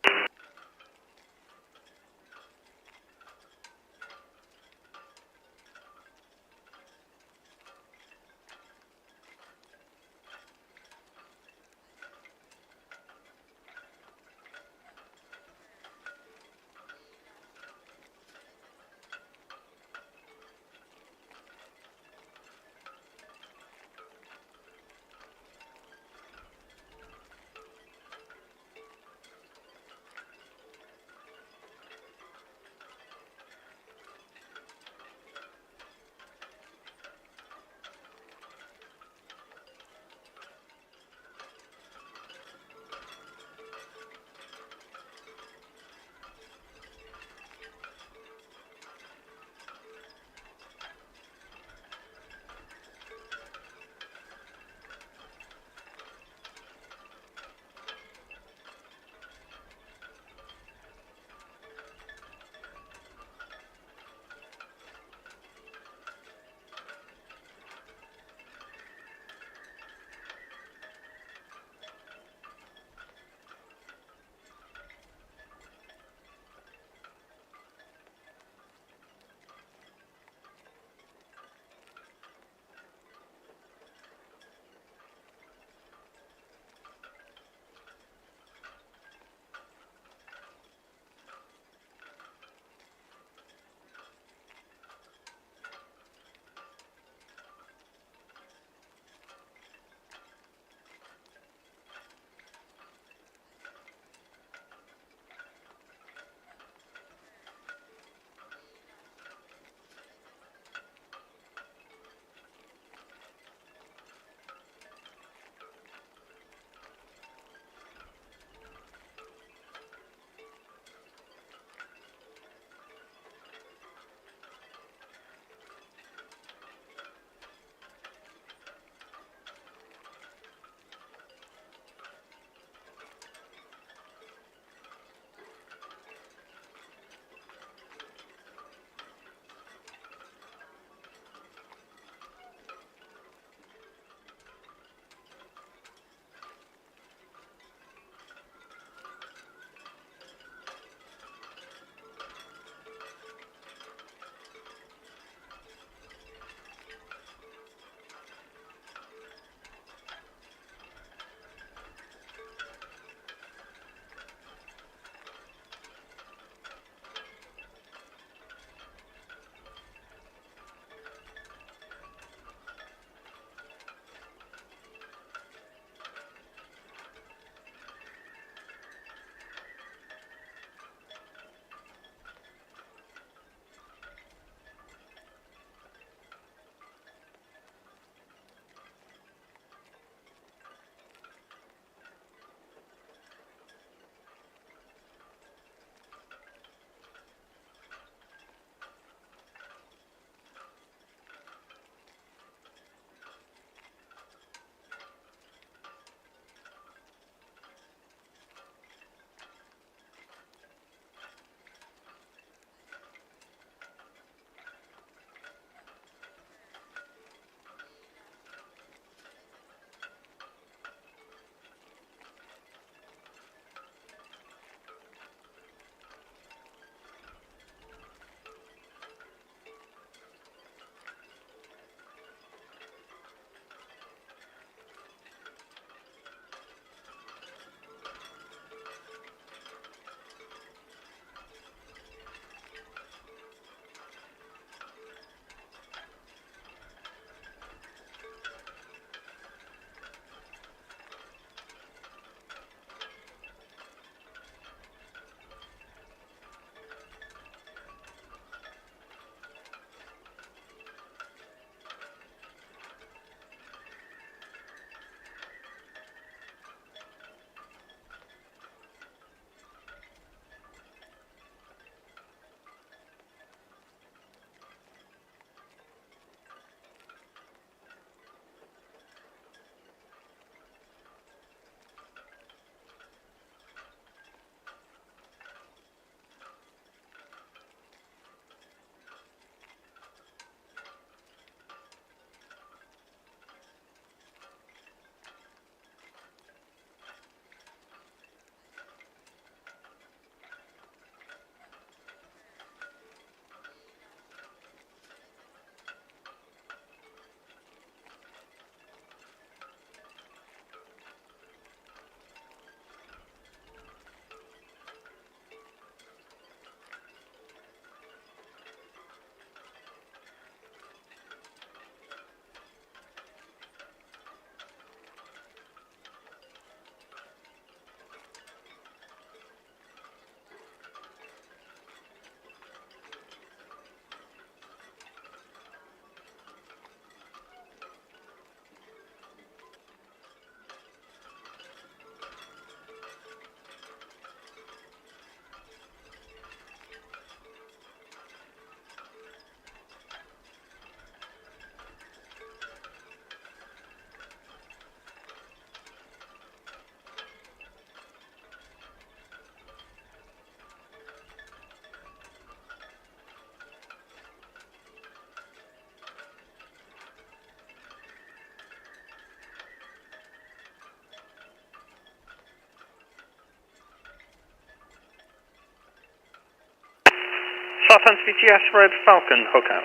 Southampton VTS Red Falcon, hook out.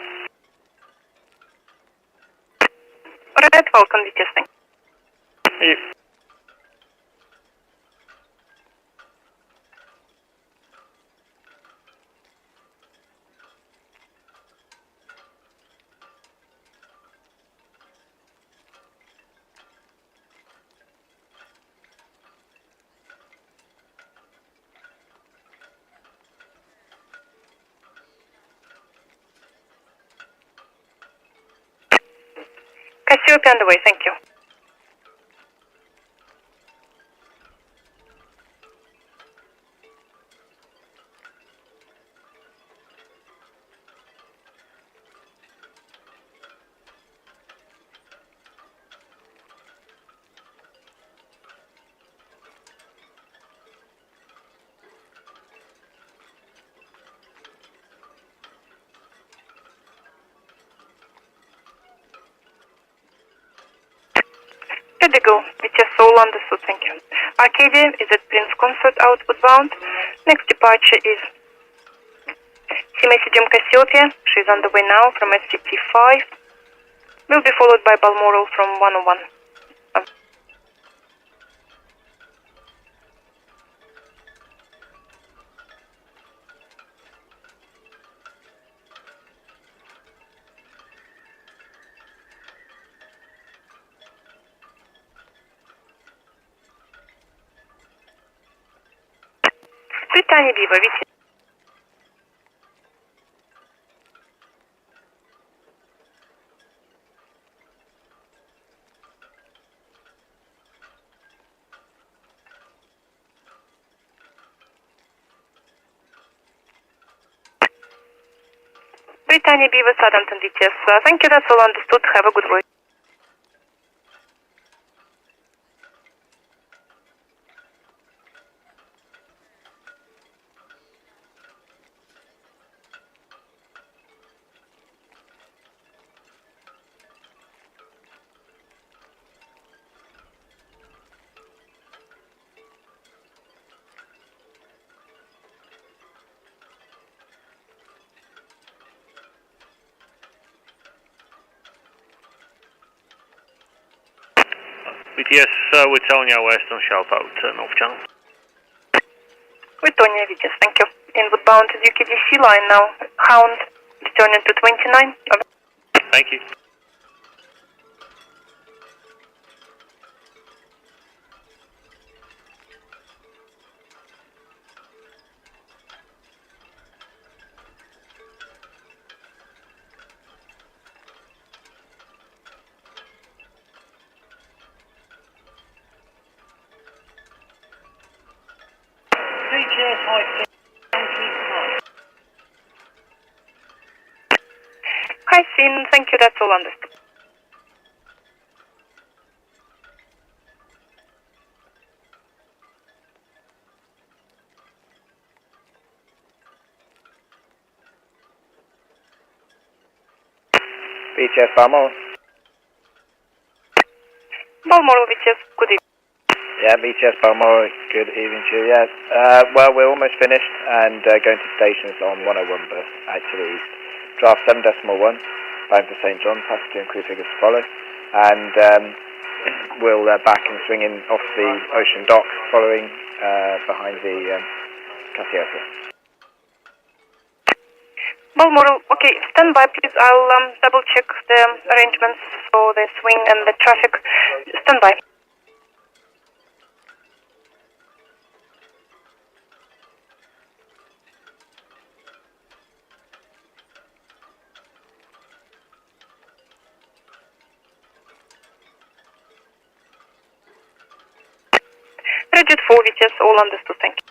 Red Falcon, VTS, thank you. Cassiopeia on the way, thank you. Good to go. VTS all understood, thank you. Arcadia is at Prince Consort outward bound. Next departure is MSC Cassiopeia. She's on the way now from SCT5. Will be followed by Balmoral from 101. Britannia Viva, VTS. Britannia Viva, Southampton VTS. Thank you, that's all understood. Have a good voyage. VTS with Tonya West on Shelbout, North Channel. With Tonya VTS, thank you. Inward bound to the UKDC line now. Hound, returning to 29. Thank you. Hi, Sin. Thank you. That's all understood. VTS Balmoral. Balmoral VTS, good evening. Yeah, VTS Balmoral, good evening to you. Yeah, well, we're almost finished and going to stations on 101 bus, actually east. Draft 7.1, bound for St John, passenger and crew figures to follow. And we'll back and swing in off the ocean dock, following behind the Cassiopeia. Balmoral, okay, stand by please. I'll double check the arrangements for the swing and the traffic. Stand by. Rigid 4 VTS, all understood, thank you.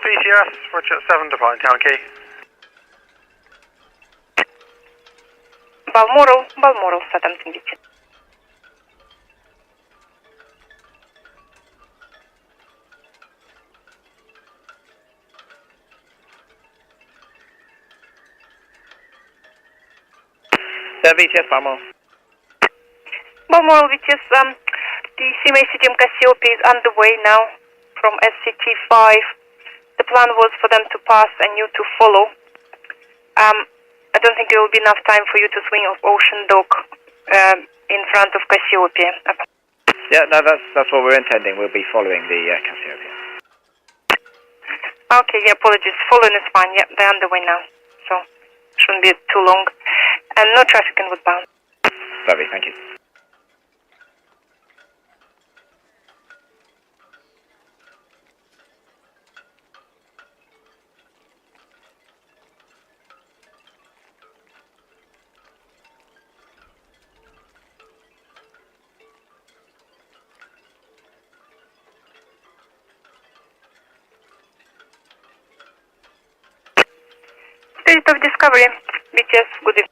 VTS, Richard 7, departing Town Quay. Balmoral, Southampton VTS. VTS Balmoral. Balmoral, VTS, the CMA-CGM Cassiope is underway now from SCT5. The plan was for them to pass and you to follow. I don't think there will be enough time for you to swing off Ocean Dock in front of Cassiope. Yeah, no, that's what we're intending. We'll be following the Cassiope. Okay, yeah, apologies. Following is fine. Yeah, they're underway now, so shouldn't be too long. And no traffic inward bound. Lovely, thank you. Spirit of Discovery, BTS, good evening.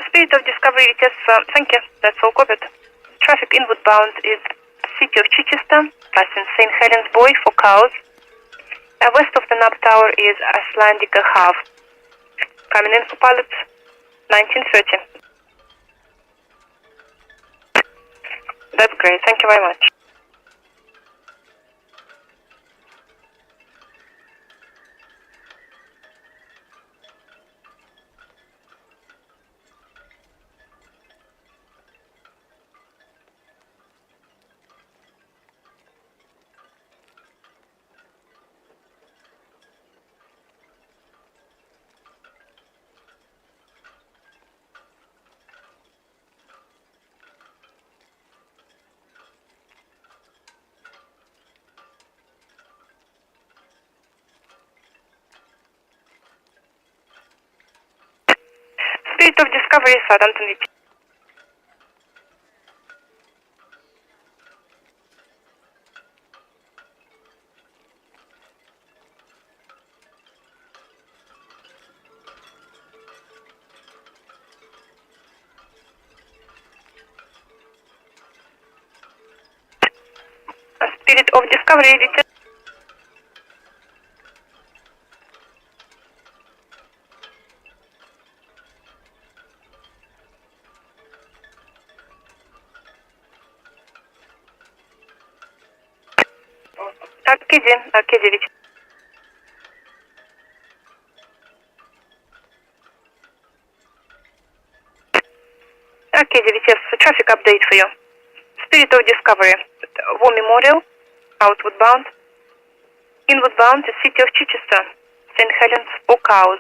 Spirit of Discovery, BTS, thank you, that's all covered. Traffic inward bound is City of Chichester, passing St. Helens Buoy for cows. West of the Nab Tower is Icelandic Half. Coming in for pilot 1930. That's great, thank you very much. Spirit of Discovery, Southampton. Spirit of Discovery, BTS. Arcadia, BTS. Arcadia, BTS, traffic update for you. Spirit of Discovery, War Memorial, outward bound. Inward bound is City of Chichester, St. Helens, or cows.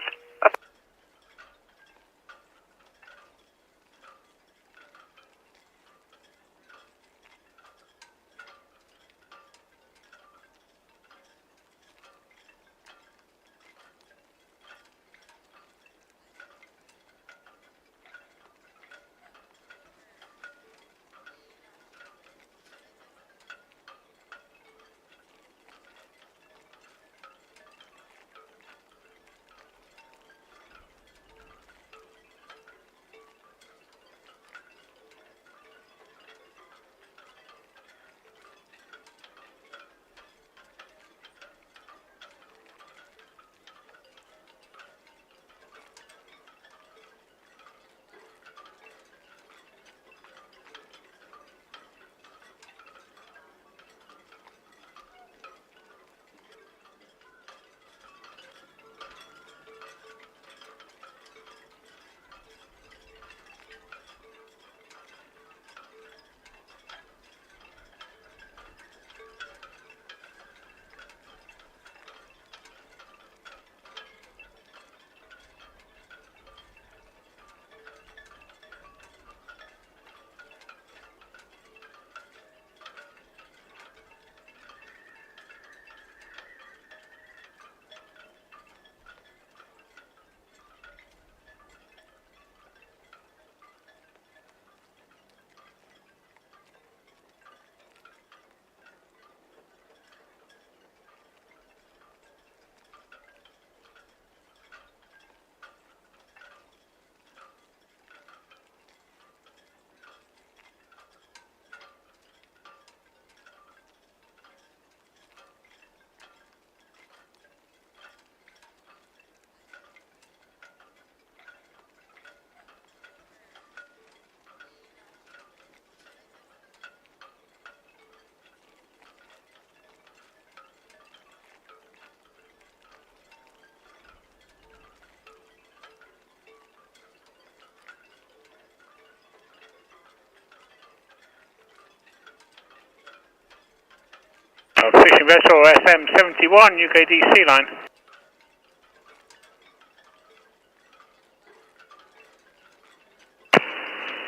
Fishing vessel SM71, UKDC line.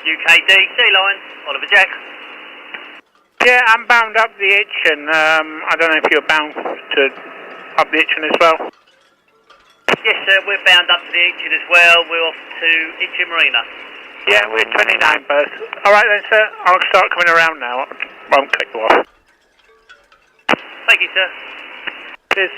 UKDC line, Oliver Jack. Yeah, I'm bound up the Itchen. I don't know if you're bound to up the Itchen as well. Yes, sir, we're bound up to the Itchen as well. We're off to Itchen Marina. Yeah, we're 29 both. Alright then, sir. I'll start coming around now. I won't cut you off. Thank you, sir. Cheers.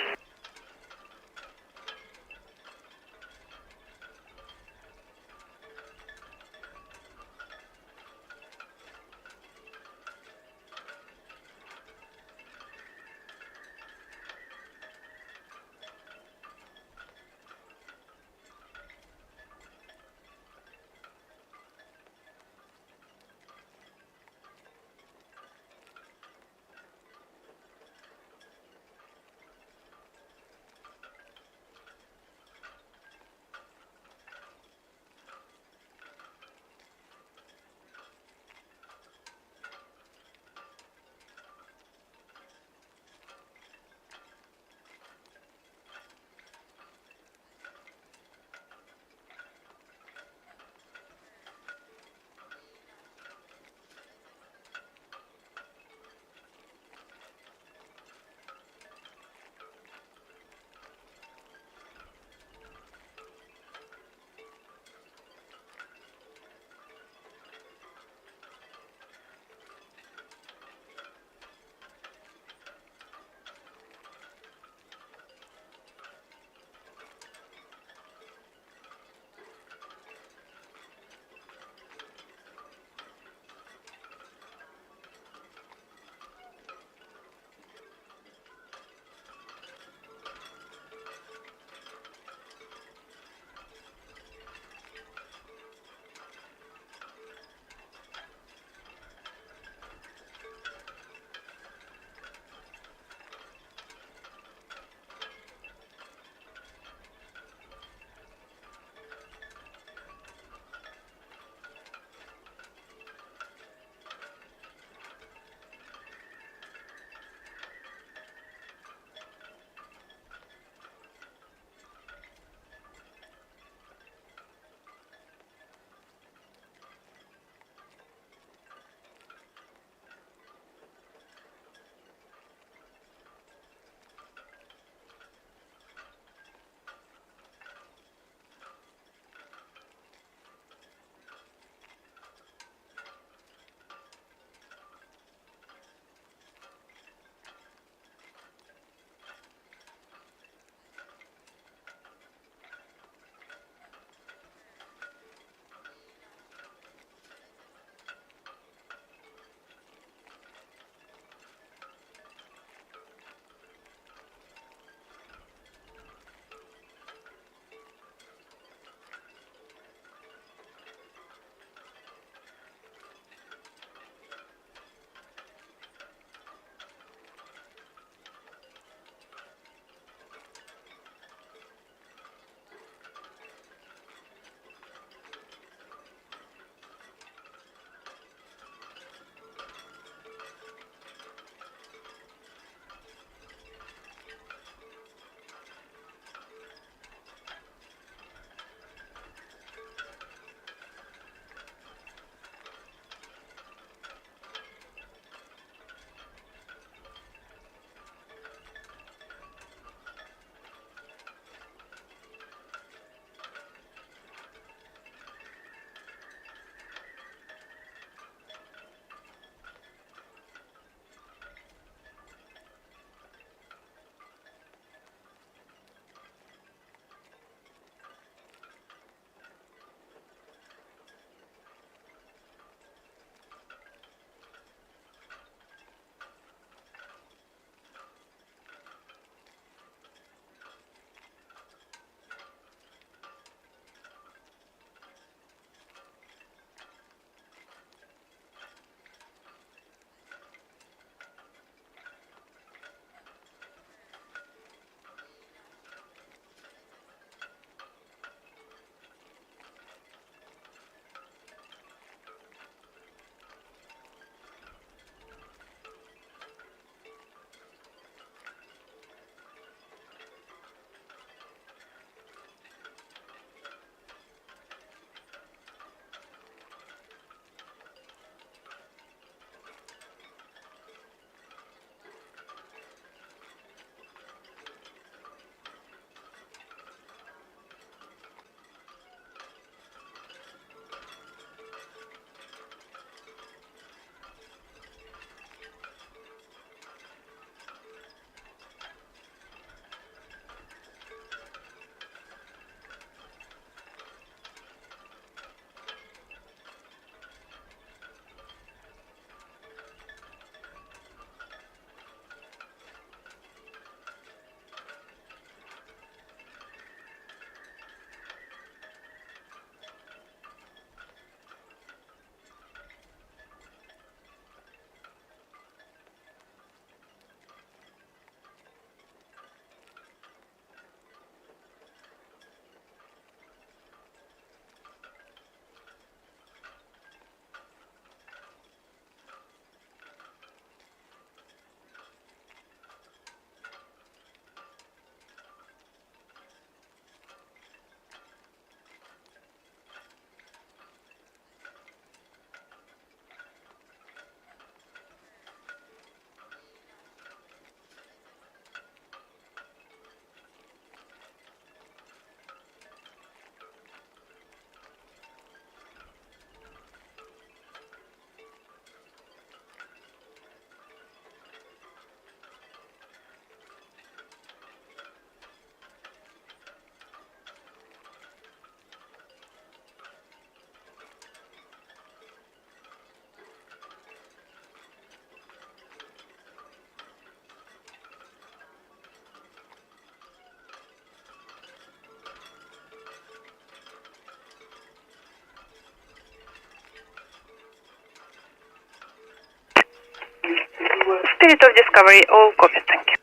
Spirit of Discovery, all copies, thank you.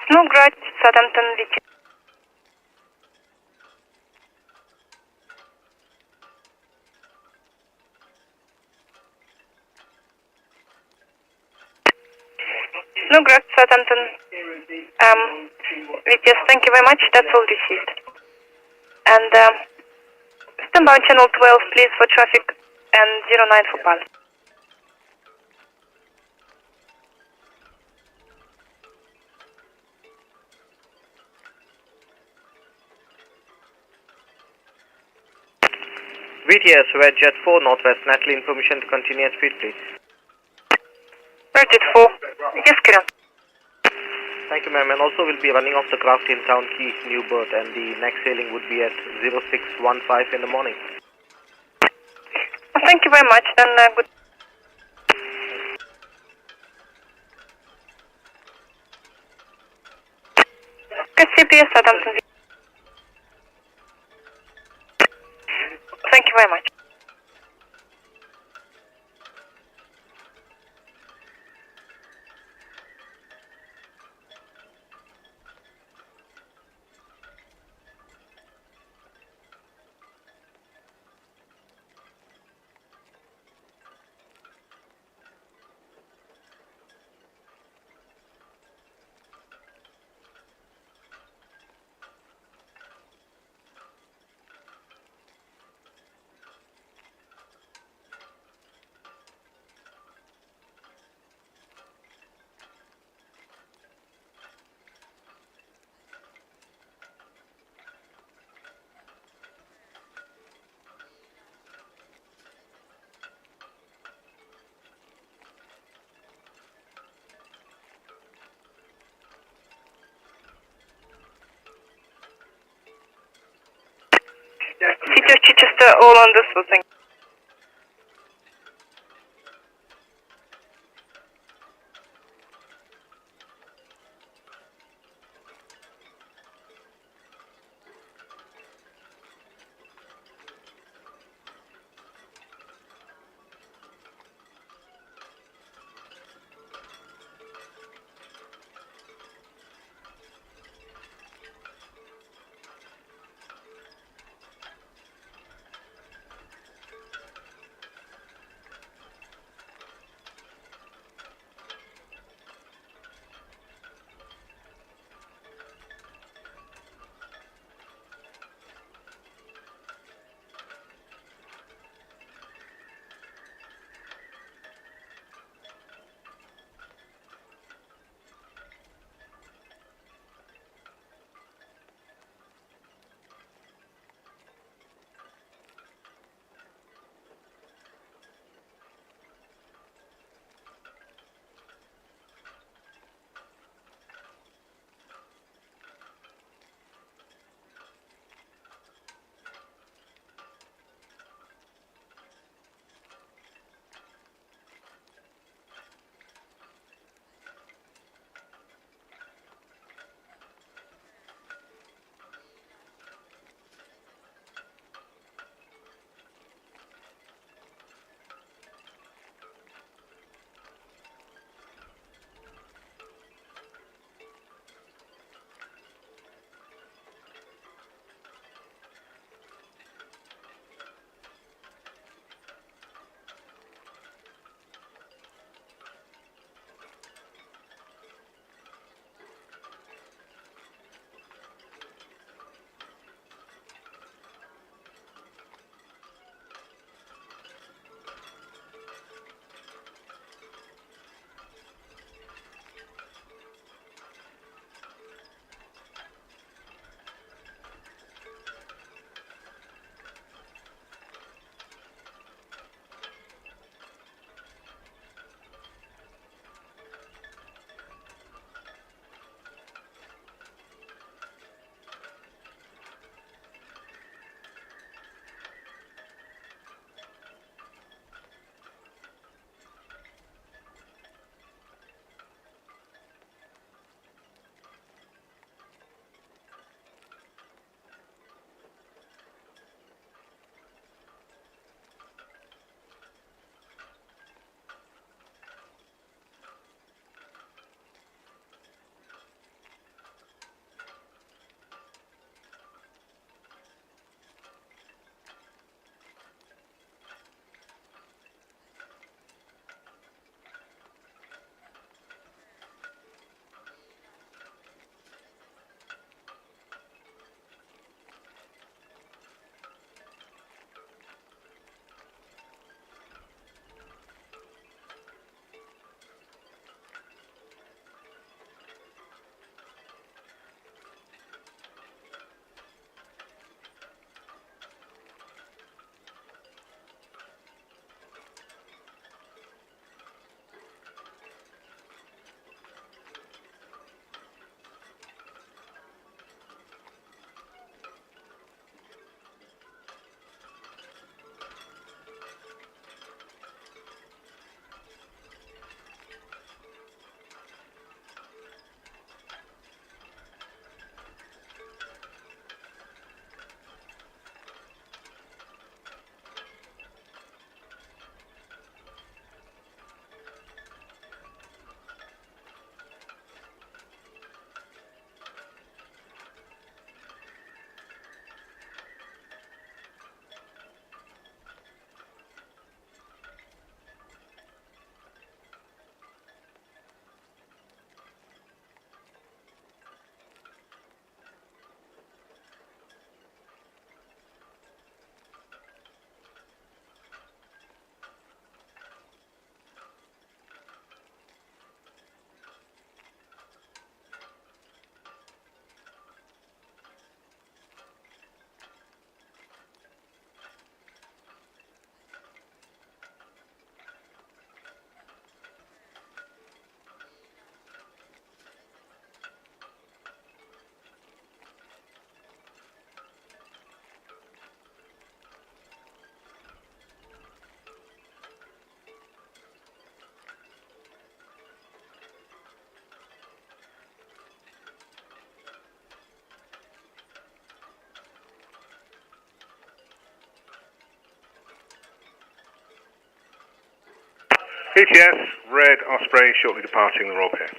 Snowgrad, Southampton, VT. Snowgrad, Southampton. VTS, thank you very much. That's all received. And stand by on channel 12, please, for traffic, and 09 for PAL. VTS, Jet 4 Northwest, Natalie, information to continue at speed, please. Jet 4, yes, carry on. Thank you, ma'am. And also, we'll be running off the craft in Town Quay, New Berth, and the next sailing would be at 0615 in the morning. Thank you very much, then good. CPS Southampton. Thank you very much. City of Chichester, all on this thing. VTS, Red Osprey, shortly departing the Royal Pier.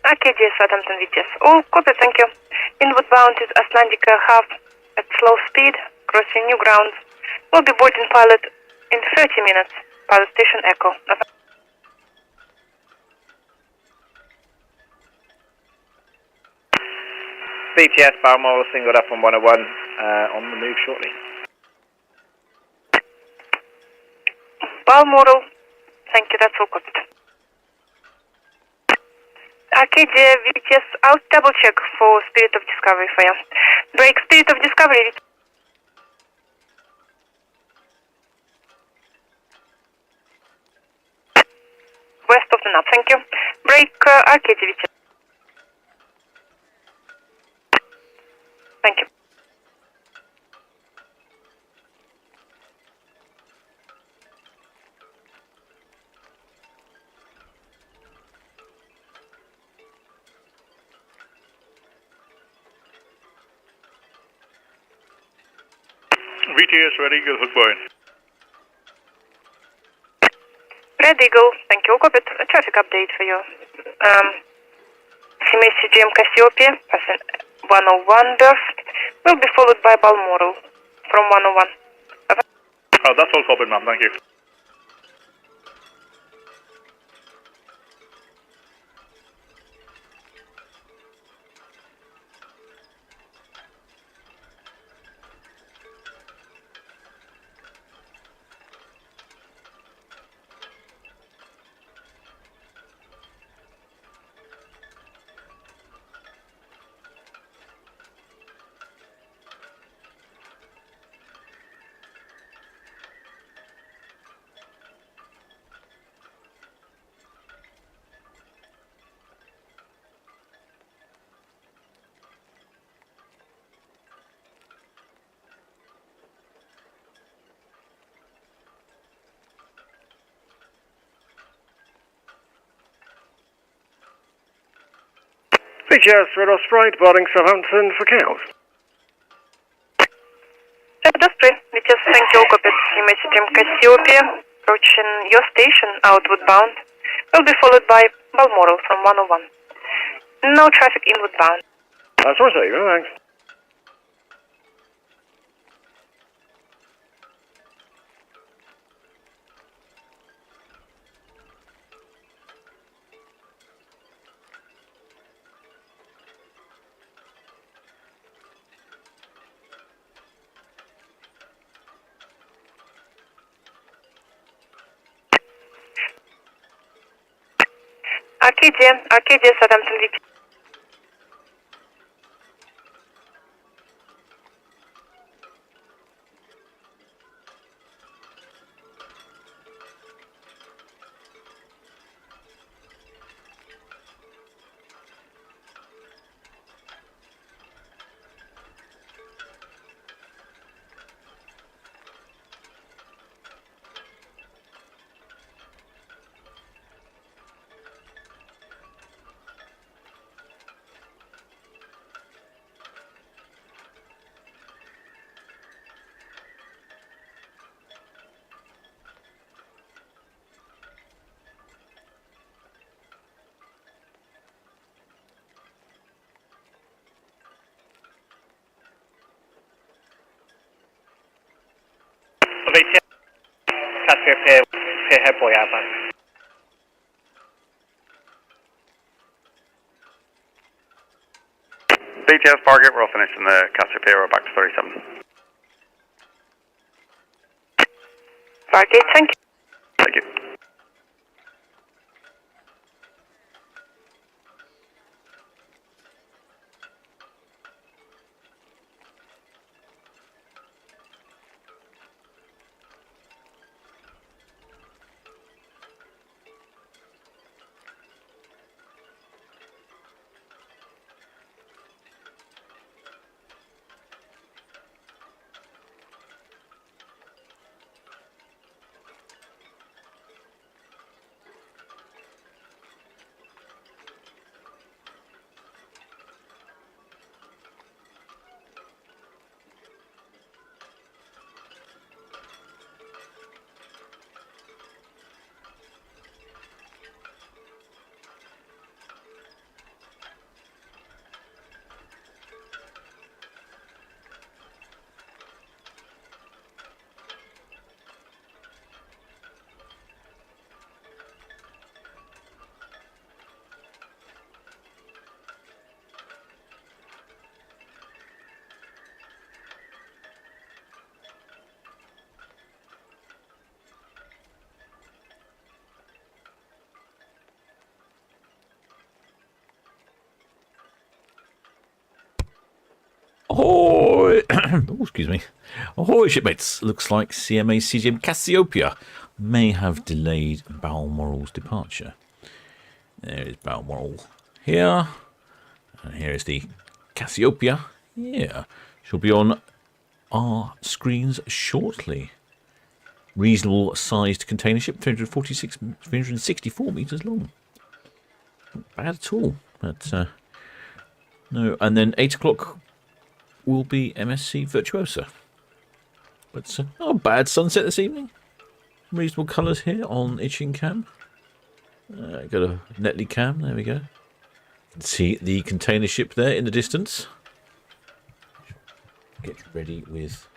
Arcadia, Southampton, VTS. All copy, thank you. Inward bound is Atlantica half at slow speed, crossing new ground. Will be boarding pilot in 30 minutes. Pilot station Echo. VTS, Balmoral singled up on 101, on the move shortly. Balmoral, thank you, that's all copied. Arcadia, VTS, I'll double check for Spirit of Discovery for you. Break Spirit of Discovery. West of the knob, thank you. Break Arcadia, VTS. Thank you. VTS ready, good hook point. Red Eagle, thank you. Copied. A traffic update for you. MSC Cassiopeia, passing 101 berth, will be followed by Balmoral from 101. Oh, that's all copied, ma'am, thank you. VTS, Red Osprey, departing Southampton for Cows. Red Osprey, VTS, thank you. Copied. MSC Cassiopeia, approaching your station, outward bound, will be followed by Balmoral from 101. No traffic inward bound. That's what I say, thanks. Arcadia, Southampton, VTS. VTS, Cassiopeia, Pier Head Boy outbound. VTS target, we're all finished in the Cassiopeia, we're back to 37. Target, thank you. Thank you. Ahoy! Oh, excuse me. Ahoy, shipmates. Looks like CMA CGM Cassiopeia may have delayed Balmoral's departure. There is Balmoral here. And here is the Cassiopeia here. She'll be on our screens shortly. Reasonable sized container ship, 364 metres long. Not bad at all. But no, and then 8 o'clock will be MSC Virtuosa. But not a bad sunset this evening. Reasonable colours here on Itching Cam. Got a Netley Cam, there we go. See the container ship there in the distance. Get ready with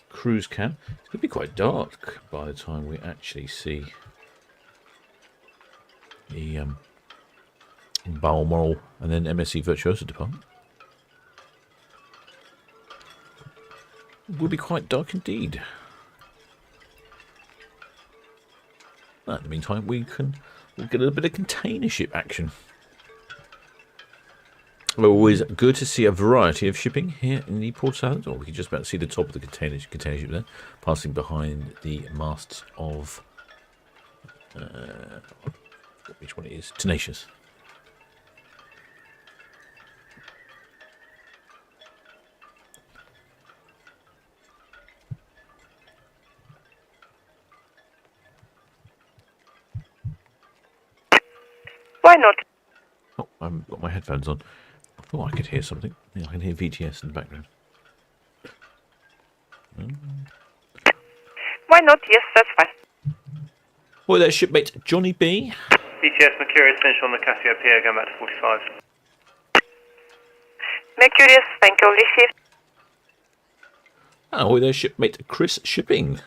cruise cam. It's going to be quite dark by the time we actually see the Balmoral and then MSC Virtuosa department. It will be quite dark indeed. But in the meantime, we'll get a little bit of container ship action. Always good to see a variety of shipping here in the Port of Southampton. Or we can just about see the top of the container ship there, passing behind the masts of which one it is? Tenacious. Why not? Oh, I've got my headphones on. I thought I could hear something. Yeah, I can hear VTS in the background. Why not? Yes, that's fine. Boy, there, shipmate Johnny B. BTS Mercurius finished on the Cassiopeia, going back to 45. Mercurius, thank you, received. Oh, there, shipmate Chris Shipping.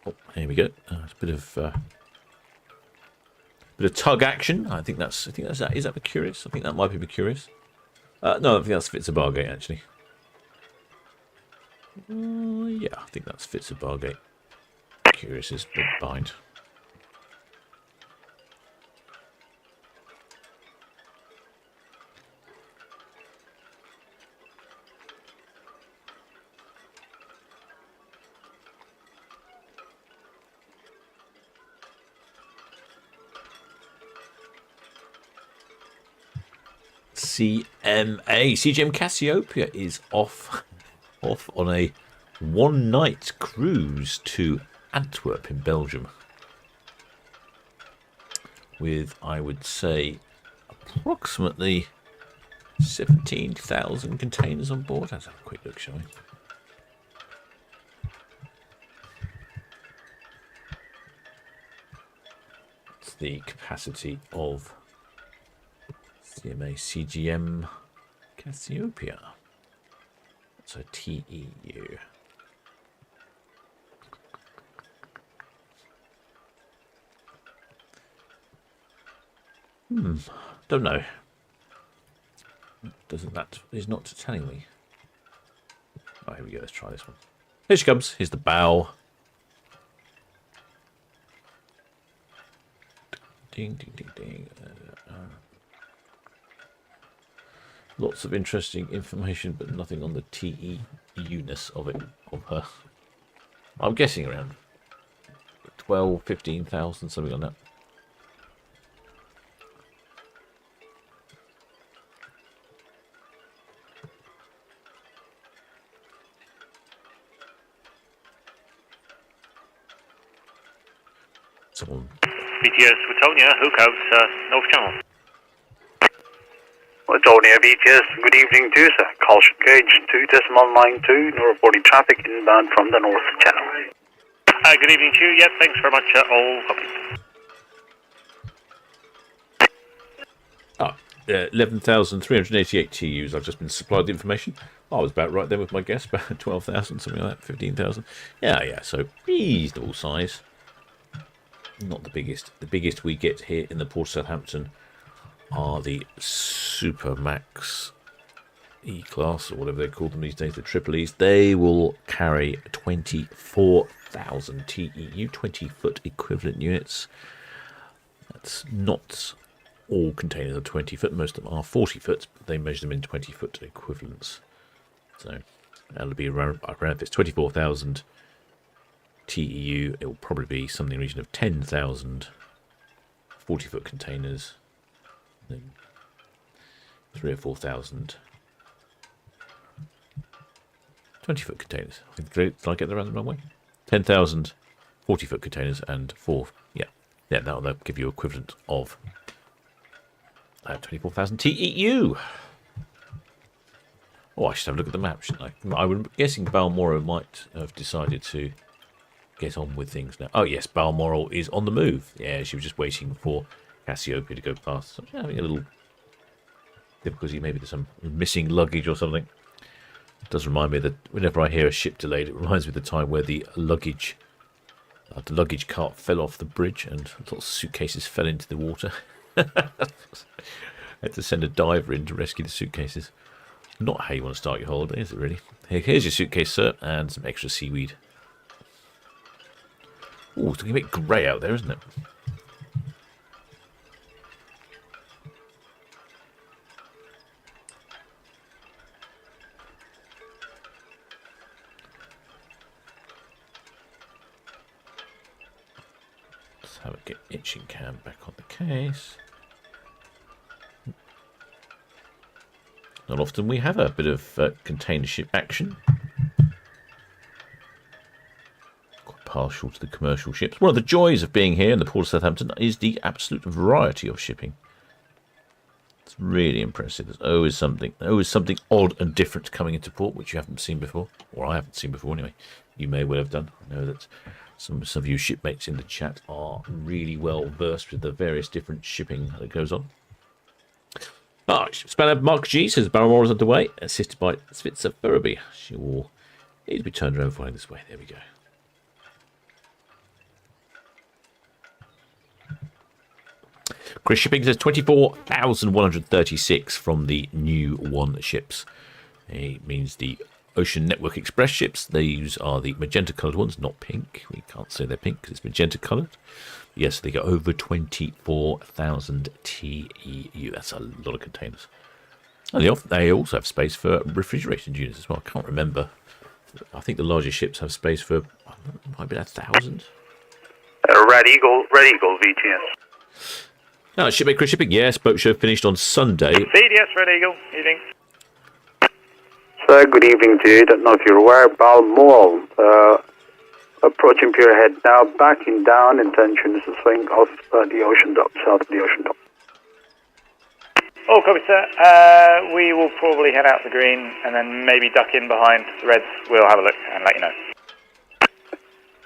Oh, here we go. It's a bit of tug action. I think that's that. Is that Mercurius? I think that might be Mercurius. No, I think that's Fitzabargate actually. Yeah, I think that's Fitzabargate. Mercurius is behind. CGM Cassiopeia is off on a one-night cruise to Antwerp in Belgium with, I would say, approximately 17,000 containers on board. Let's have a quick look, shall we? It's the capacity of CMA CGM Cassiopeia. So TEU. Don't know. That is not telling me. Oh, here we go. Let's try this one. Here she comes. Here's the bow. Ding, ding, ding, ding. Lots of interesting information, but nothing on the TEU-ness of her. I'm guessing around 12, 15,000, something like that. Someone. BTS Watonia, hook out, North Channel. Watonia BTS, good evening to you, sir. Caution gauge 2.92, no reporting traffic inbound from the North Channel. Good evening to you, yeah, thanks very much, all copied. 11,388 TUs. I've just been supplied the information. I was about right there with my guess, about 12,000, something like that, 15,000. Yeah, so reasonable size. Not the biggest. The biggest we get here in the Port of Southampton are the Supermax E-Class, or whatever they call them these days, the Triple E's. They will carry 24,000 TEU, 20-foot equivalent units. That's not all containers are 20 foot. Most of them are 40 foot. But they measure them in 20 foot equivalents. So that'll be around if it's 24,000 TEU, it will probably be something in the region of 10,000 40 foot containers. Then 3,000 or 4,000 20 foot containers. Did I get that around the wrong way? 10,000 40 foot containers and that'll give you equivalent of 24,000 TEU. Oh, I should have a look at the map, shouldn't I? I'm guessing Balmoral might have decided to get on with things now. Oh yes, Balmoral is on the move. Yeah, she was just waiting for Cassiopeia to go past. So having a little difficulty, maybe there's some missing luggage or something. It does remind me that whenever I hear a ship delayed, it reminds me of the time where the luggage cart fell off the bridge and little suitcases fell into the water. I had to send a diver in to rescue the suitcases. Not how you want to start your holiday, is it really? Here's your suitcase, sir, and some extra seaweed. Oh, it's looking a bit grey out there, isn't it? Let's have a get itching cam back on the case. Not often we have a bit of container ship action. Quite partial to the commercial ships. One of the joys of being here in the port of Southampton is the absolute variety of shipping. It's really impressive. There's always something odd and different coming into port which you haven't seen before, or I haven't seen before anyway. You may well have done. I know that some of you shipmates in the chat are really well versed with the various different shipping that goes on. Spanner Mark G says Balmoral is underway, assisted by Svitzer Furby. She will need to be turned around flying this way. There we go. Chris Shipping says 24,136 from the new one ships. It means the Ocean Network Express ships. These are the magenta coloured ones, not pink. We can't say they're pink because it's magenta coloured. Yes, they go over 24,000 TEU. That's a lot of containers. And they also have space for refrigeration units as well. I can't remember. I think the larger ships have space for, might be 1,000. Red Eagle, VTS. No, Shipmate Chris Shipping, yes. Boat show finished on Sunday. VDS, Red Eagle, evening. Sir, good evening to you. Don't know if you're aware, Balmoral. Approaching pier head now, backing down, intention is to swing off the ocean dock, south of the ocean dock. Oh, copy, sir. We will probably head out the green and then maybe duck in behind the reds. We'll have a look and let you know.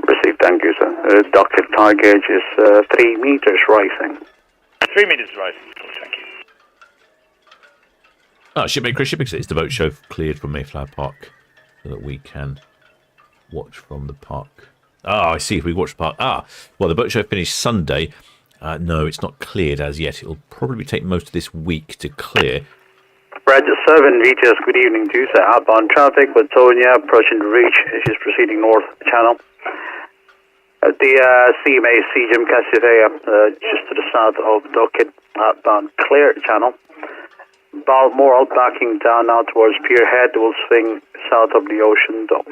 Received, thank you, sir. Docket tide gauge is 3 meters rising. 3 meters rising, thank you. Shipmate Chris Shipping says the boat show cleared from Mayflower Park so that we can watch from the park. I see. If we watch the park. Well, the boat show finished Sunday. No, it's not cleared as yet. It'll probably take most of this week to clear. Red 7 VTS, good evening to you, sir. Outbound traffic with Tonya approaching the reach. She's proceeding north channel. At the CMA Jim Cassiopeia, just to the south of Docket, outbound clear channel. Balmoral backing down now towards pier head will swing south of the ocean dock.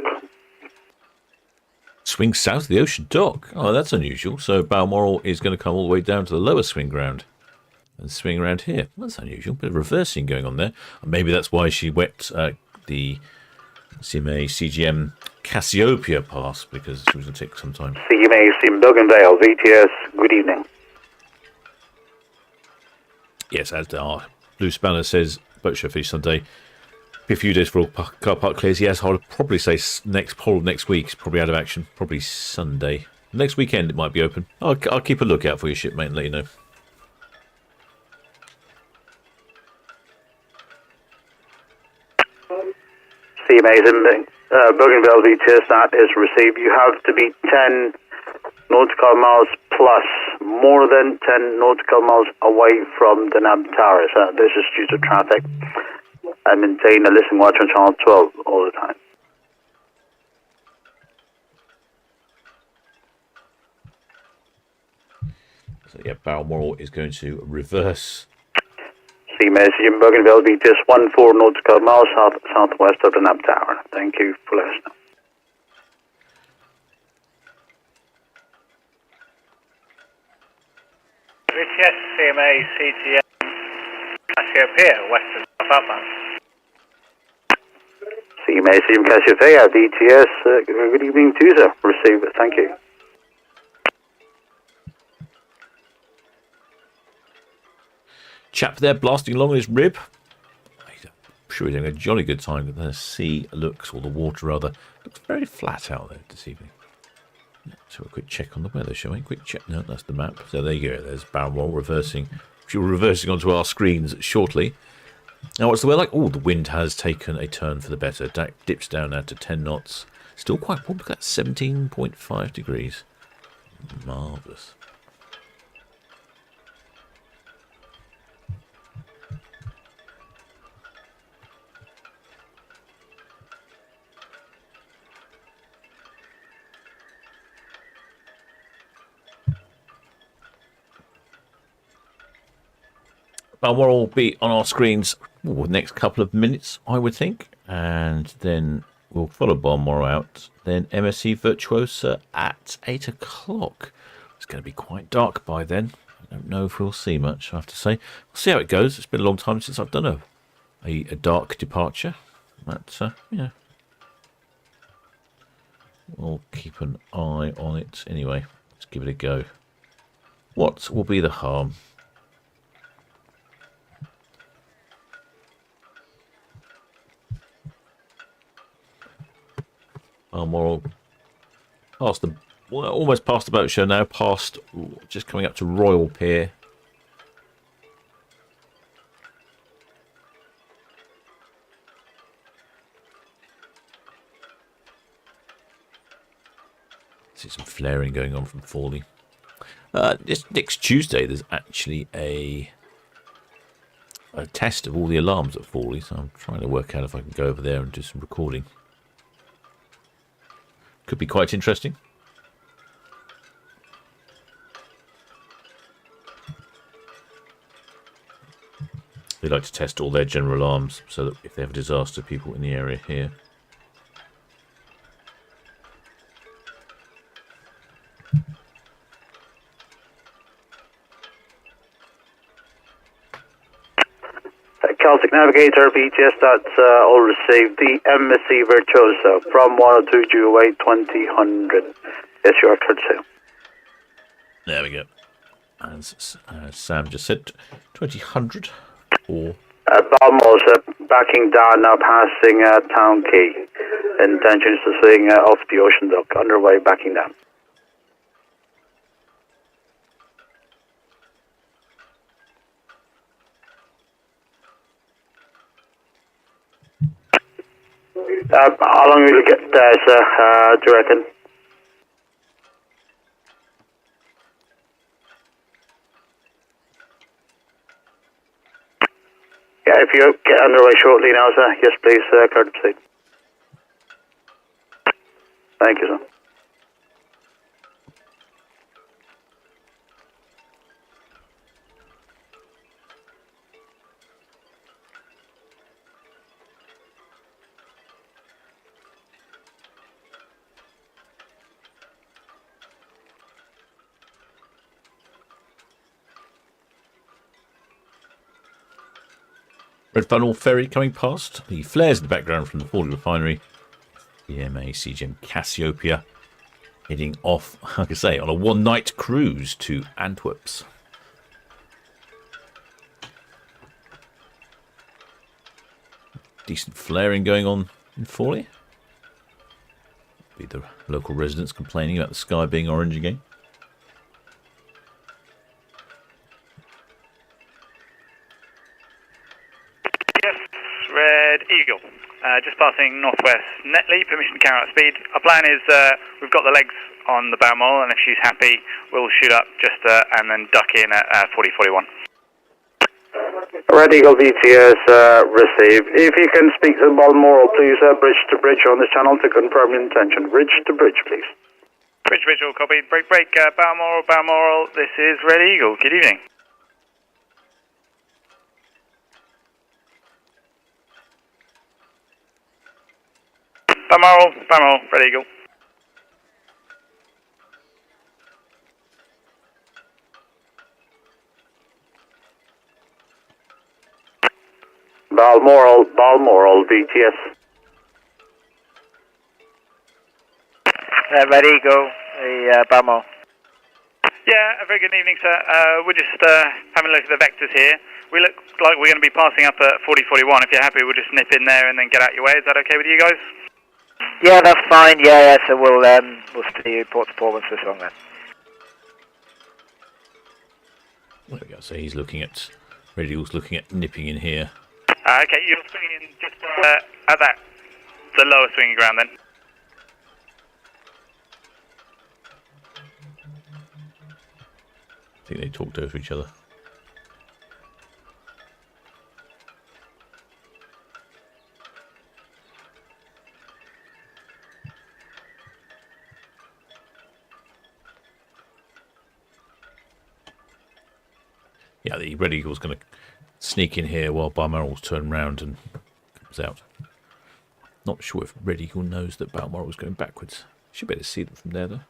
Swing south of the ocean dock? Oh, that's unusual. So Balmoral is going to come all the way down to the lower swing ground and swing around here. That's unusual. Bit of reversing going on there. Maybe that's why she wet the CMA CGM Cassiopeia pass, because it was going to take some time. CMA Sim Duggendale, VTS, good evening. Yes, as our Blue Spanner says, boat show finished Sunday. Be a few days for all car park clears. Yes, I would probably say next week. It's probably out of action. Probably Sunday. Next weekend it might be open. I'll keep a lookout for your ship, mate, and let you know. CMA's in Bougainville VTS, that is received. You have to be 10 nautical miles plus, more than 10 nautical miles away from the NAB towers. This is due to traffic. And maintain a listening watch on channel 12 all the time. So So yeah, Balmoral is going to reverse. Sea MSC Jim Bougainville, VTS 14 nautical miles southwest of the Nab Tower. Thank you for letting us know. VTS CMA CTM Cassiopeia, western southbound. Sea MSC Jim Cassiopeia, VTS, good evening to you, sir. Receive it, thank you. Chap there blasting along his rib. I'm sure he's having a jolly good time, but the sea looks, or the water rather, looks very flat out there this evening. Let's have a quick check on the weather, shall we? Quick check. No, that's the map. So there you go. There's Balmoral reversing. She'll be reversing onto our screens shortly. Now, what's the weather like? Oh, the wind has taken a turn for the better. Dips down now to 10 knots. Still quite warm. Look at that, 17.5 degrees. Marvellous. Balmoral will be on our screens the next couple of minutes, I would think, and then we'll follow Balmoral out. Then MSC Virtuosa at 8 o'clock. It's going to be quite dark by then. I don't know if we'll see much, I have to say. We'll see how it goes. It's been a long time since I've done a dark departure. But, we'll keep an eye on it anyway. Let's give it a go. What will be the harm? Balmoral past the almost past the boat show now, past just coming up to Royal Pier. See some flaring going on from Fawley. This next Tuesday there's actually a test of all the alarms at Fawley, so I'm trying to work out if I can go over there and do some recording. Could be quite interesting. They like to test all their general alarms so that if they have a disaster, people in the area hear. Celtic Navigator, VTS, that's all received. The MSC Virtuosa from 102 GOA 2000. Yes, you are cleared to. There we go. As Sam just said, 2000 or... Balmoral backing down now, passing Town Quay. Intention is to swing off the ocean dock. Underway, backing down. How long will you get there, sir, do you reckon? Yeah, if you get underway shortly now, sir. Yes, please, clear to proceed. Thank you, sir. Refinery ferry coming past. The flares in the background from the Fawley Refinery. The MSC Cassiopeia heading off, like I say, on a one-night cruise to Antwerps. Decent flaring going on in Fawley. Be the local residents complaining about the sky being orange again. Red Eagle, just passing northwest Netley, permission to carry out speed. Our plan is we've got the legs on the Balmoral, and if she's happy, we'll shoot up just and then duck in at 4041. Red Eagle VTS received. If you can speak to the Balmoral, please, bridge to bridge on this channel to confirm your intention. Bridge to bridge, please. Bridge visual, copy. Break, Balmoral, this is Red Eagle. Good evening. Balmoral, Red Eagle. Balmoral, VTS. Red Eagle, Balmoral. Yeah, a very good evening, sir. We're just having a look at the vectors here. We look like we're going to be passing up at 4041. If you're happy, we'll just nip in there and then get out your way. Is that okay with you guys? Yeah, that's fine. Yeah. So we'll stay port to port once we're along then. There we go. So he's looking at Red Eagle's looking at nipping in here. Okay, you're swinging in just at the lower swinging ground then. I think they talked over each other. Yeah, the Red Eagle's going to sneak in here while Balmoral's turned round and comes out. Not sure if Red Eagle knows that Balmoral's going backwards. Should be able to see them from there, though.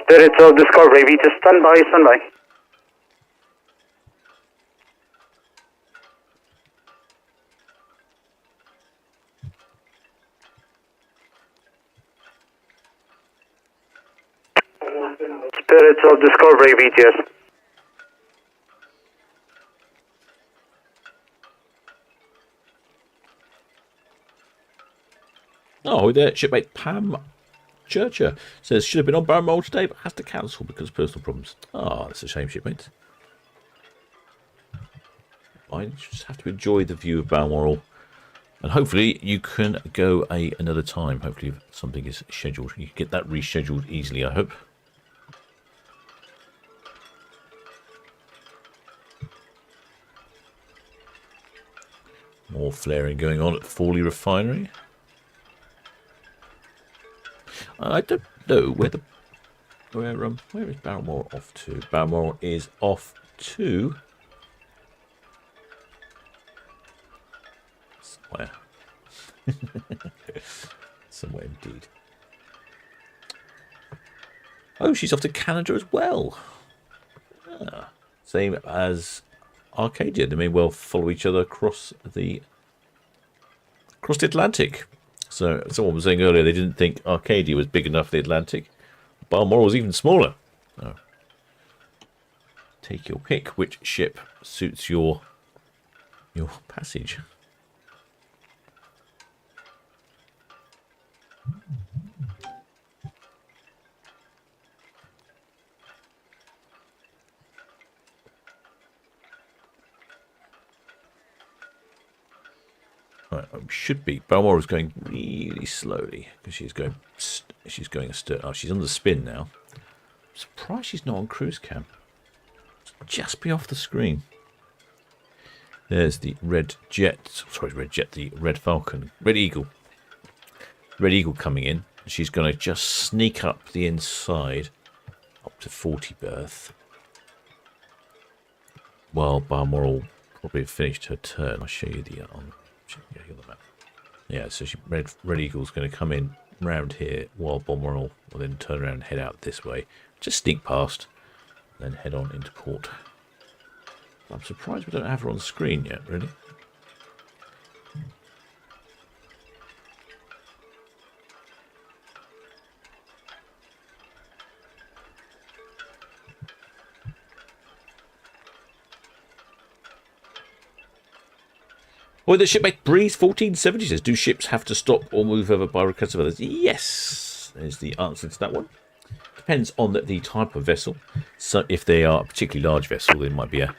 Spirits of Discovery, we just stand by. Spirits of Discovery, VTS. Oh, there, shipmate Pam Churcher says should have been on Balmoral today, but has to cancel because of personal problems. Oh, that's a shame, shipmate. I just have to enjoy the view of Balmoral, and hopefully you can go another time. Hopefully something is scheduled. You can get that rescheduled easily, I hope. More flaring going on at Fawley Refinery. I don't know where is Balmoral off to? Balmoral is off to somewhere. Somewhere indeed. Oh, she's off to Canada as well. Same as Arcadia. They may well follow each other across the Atlantic. So someone was saying earlier they didn't think Arcadia was big enough for the Atlantic. Balmoral was even smaller. So take your pick which ship suits your passage. Right, should be. Balmoral is going really slowly because she's going astern. Oh, she's on the spin now. I'm surprised she's not on cruise cam. Just be off the screen. There's the Red Jet. Sorry, Red Jet. The Red Falcon. Red Eagle. Red Eagle coming in. She's going to just sneak up the inside, up to 40 berth. While Balmoral probably finished her turn. I'll show you the yeah, so Red Eagle's going to come in round here while Balmoral will then turn around and head out this way. Just sneak past, then head on into port. I'm surprised we don't have her on the screen yet, really. Well, the shipmate Breeze 1470 says, do ships have to stop or move over by request of others? Yes, is the answer to that one. Depends on the type of vessel. So if they are a particularly large vessel, there might be a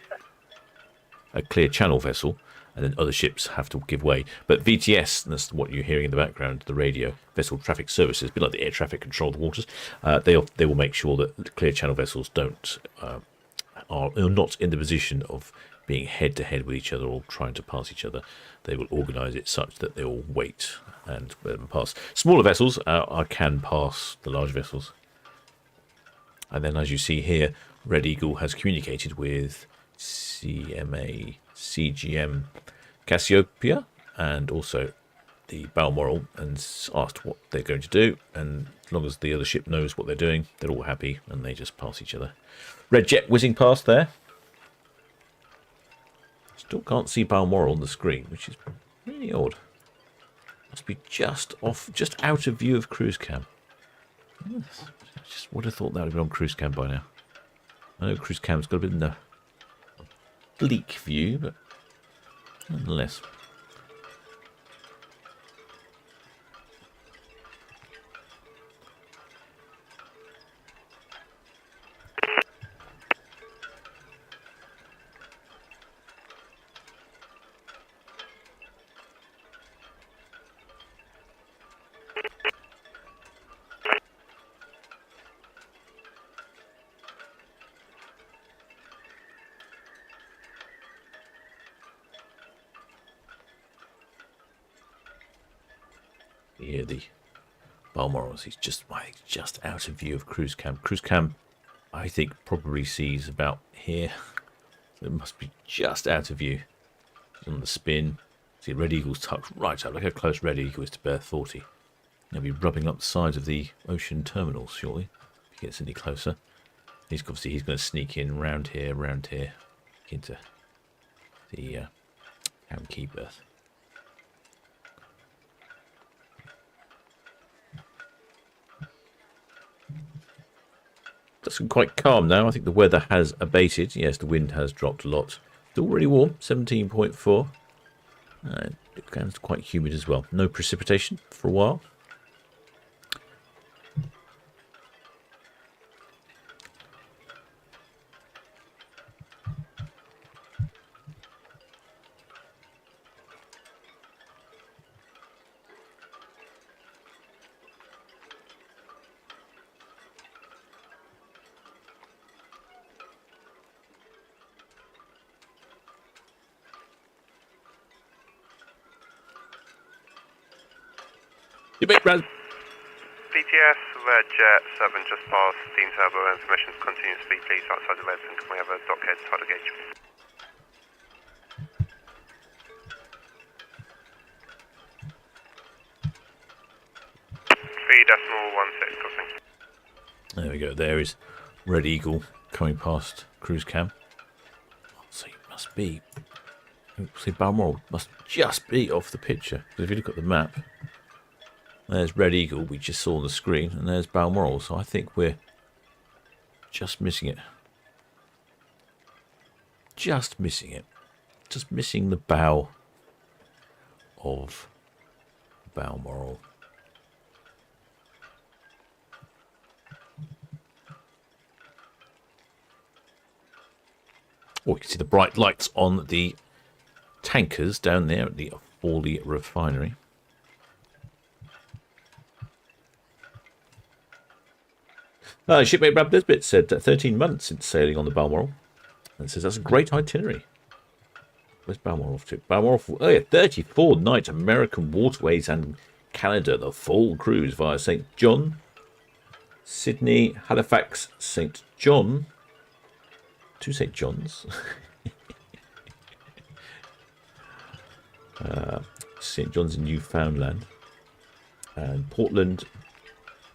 clear channel vessel, and then other ships have to give way. But VTS, and that's what you're hearing in the background, the radio, Vessel Traffic Services, a bit like the air traffic control of the waters, they will make sure that clear channel vessels are not in the position of being head-to-head with each other or trying to pass each other. They will organise it such that they all wait and pass. Smaller vessels can pass the large vessels. And then, as you see here, Red Eagle has communicated with CMA CGM Cassiopeia and also the Balmoral and asked what they're going to do. And as long as the other ship knows what they're doing, they're all happy and they just pass each other. Red Jet whizzing past there. Still can't see Balmoral on the screen, which is really odd. Must be just out of view of cruise cam. Just would have thought that would have been on cruise cam by now. I know cruise cam's got a bit of a bleak view, but nonetheless. Here the Balmoral, he's just out of view of cruise cam. Cruise cam, I think, probably sees about here. So it must be just out of view. On the spin, see Red Eagle's tucked right up. Look how close Red Eagle is to berth 40. He'll be rubbing up the sides of the ocean terminals shortly. If he gets any closer, he's going to sneak in round here, into the Town Quay berth. It's quite calm now. I think the weather has abated. Yes, the wind has dropped a lot. Still really warm, 17.4. It's quite humid as well. No precipitation for a while. You make Raz. BTS, Red Jet 7 just past steam turbo and permission to continue speed please outside the reds and can we have a dockhead tidal gauge? 3.16 crossing. There we go, there is Red Eagle coming past cruise cam. So it must be, see Balmoral must just be off the picture. Because if you look at the map, there's Red Eagle we just saw on the screen, and there's Balmoral, so I think we're just missing it. Just missing it. Just missing the bow of Balmoral. Oh, you can see the bright lights on the tankers down there at the Orly Refinery. Shipmate Brad Nisbet said 13 months since sailing on the Balmoral. And says that's a great itinerary. Where's Balmoral off to? Balmoral, 34 nights, American waterways and Canada, the full cruise via St. John, Sydney, Halifax, St. John. 2 St. John's. St. John's in Newfoundland. And Portland,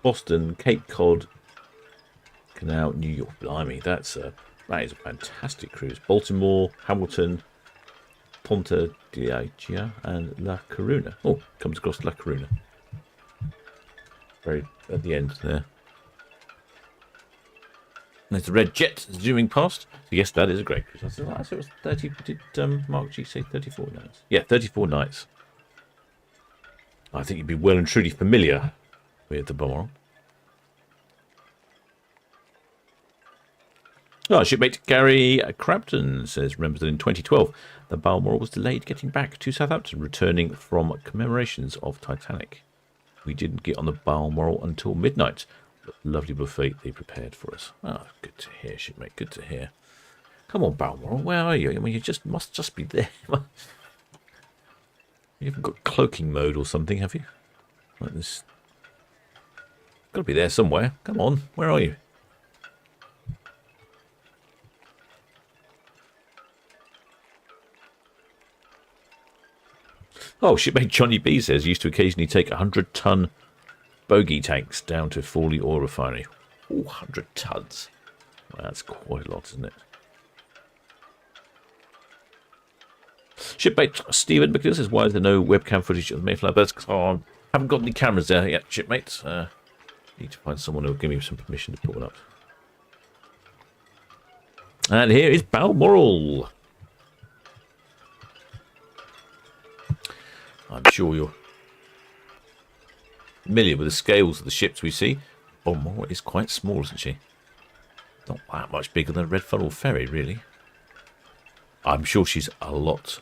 Boston, Cape Cod, Canal, New York. Blimey, that is a fantastic cruise. Baltimore, Hamilton, Ponta Diagea, and La Coruna. Oh, comes across La Coruna. Very at the end there. There's the Red Jet zooming past. So yes, that is a great cruise. I said it was 30. Did Mark G say 34 nights? Yeah, 34 nights. I think you'd be well and truly familiar with the Balmoral. Shipmate Gary Crabton says, remembers that in 2012, the Balmoral was delayed getting back to Southampton, returning from commemorations of Titanic. We didn't get on the Balmoral until midnight. But lovely buffet they prepared for us. Good to hear, shipmate, good to hear. Come on, Balmoral, where are you? I mean, you must just be there. You haven't got cloaking mode or something, have you? Like this. Got to be there somewhere. Come on, where are you? Oh, shipmate Johnny B says used to occasionally take 100-ton bogey tanks down to Fawley Oil Refinery. Oh, 100 tons. Well, that's quite a lot, isn't it? Shipmate Stephen McNeil says, why is there no webcam footage of the Mayflower birds? Because I haven't got any cameras there yet, shipmate. Need to find someone who will give me some permission to put one up. And here is Balmoral. I'm sure you're familiar with the scales of the ships we see. Balmoral is quite small, isn't she? Not that much bigger than a Red Funnel ferry, really. I'm sure she's a lot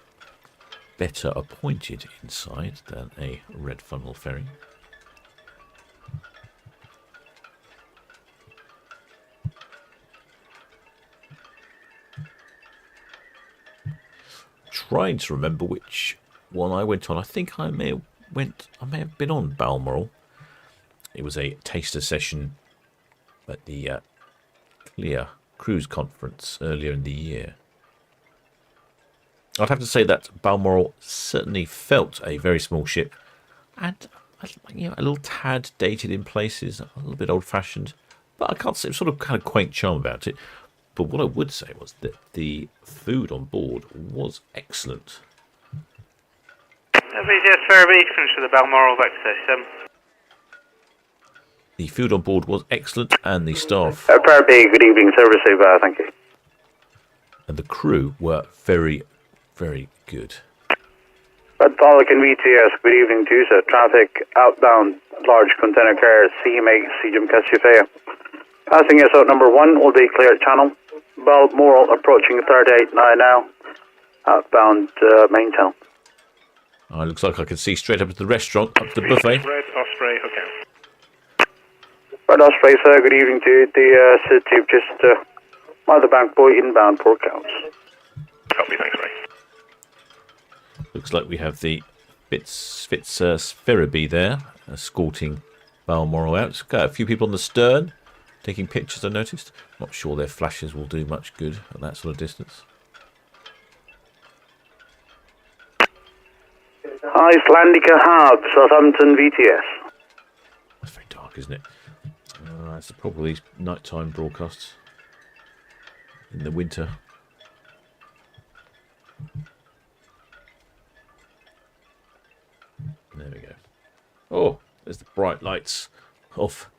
better appointed inside than a Red Funnel ferry. Trying to remember which one I went on. I think I may have been on Balmoral. It was a taster session at the Clear Cruise Conference earlier in the year. I'd have to say that Balmoral certainly felt a very small ship, and a little tad dated in places, a little bit old-fashioned, but I can't say sort of kind of quaint charm about it. But what I would say was that the food on board was excellent. VTS Ferry, finished with the Balmoral back to station. The food on board was excellent, and the staff... Ferry, good evening, service over, thank you. And the crew were very, very good. Red Pelican VTS, good evening to you, sir. Traffic outbound, large container car, CMA, Jim Cassiopeia. Passing us out number 1, will be clear channel. Balmoral approaching 389 now, outbound main channel. Oh, it looks like I can see straight up to the restaurant, up to the buffet. Red Osprey, okay. Red Osprey, sir, good evening to you. The city of just Mother Bank Boy inbound Port Counts. Copy, thanks, Ray. Looks like we have the Fitzferraby there, escorting Balmoral out. Got a few people on the stern, taking pictures, I noticed. Not sure their flashes will do much good at that sort of distance. Icelandica Hub, Southampton VTS. It's very dark, isn't it? That's the problem with these nighttime broadcasts in the winter. There we go. Oh, there's the bright lights of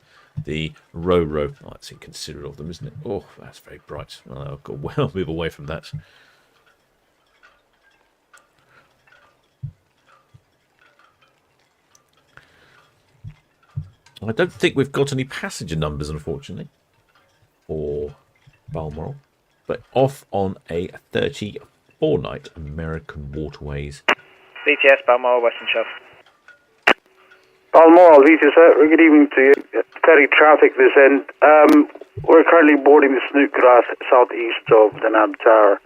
the Ro-Ro. Oh, that's inconsiderate of them, isn't it? Oh, that's very bright. Oh, I've got to well move away from that. I don't think we've got any passenger numbers, unfortunately, for Balmoral, but off on a 34-night American Waterways. VTS Balmoral, Western Shelf. Balmoral, VTS, good evening to you. Ferry traffic this end. We're currently boarding the Snoodgrass southeast of the Nab Tower.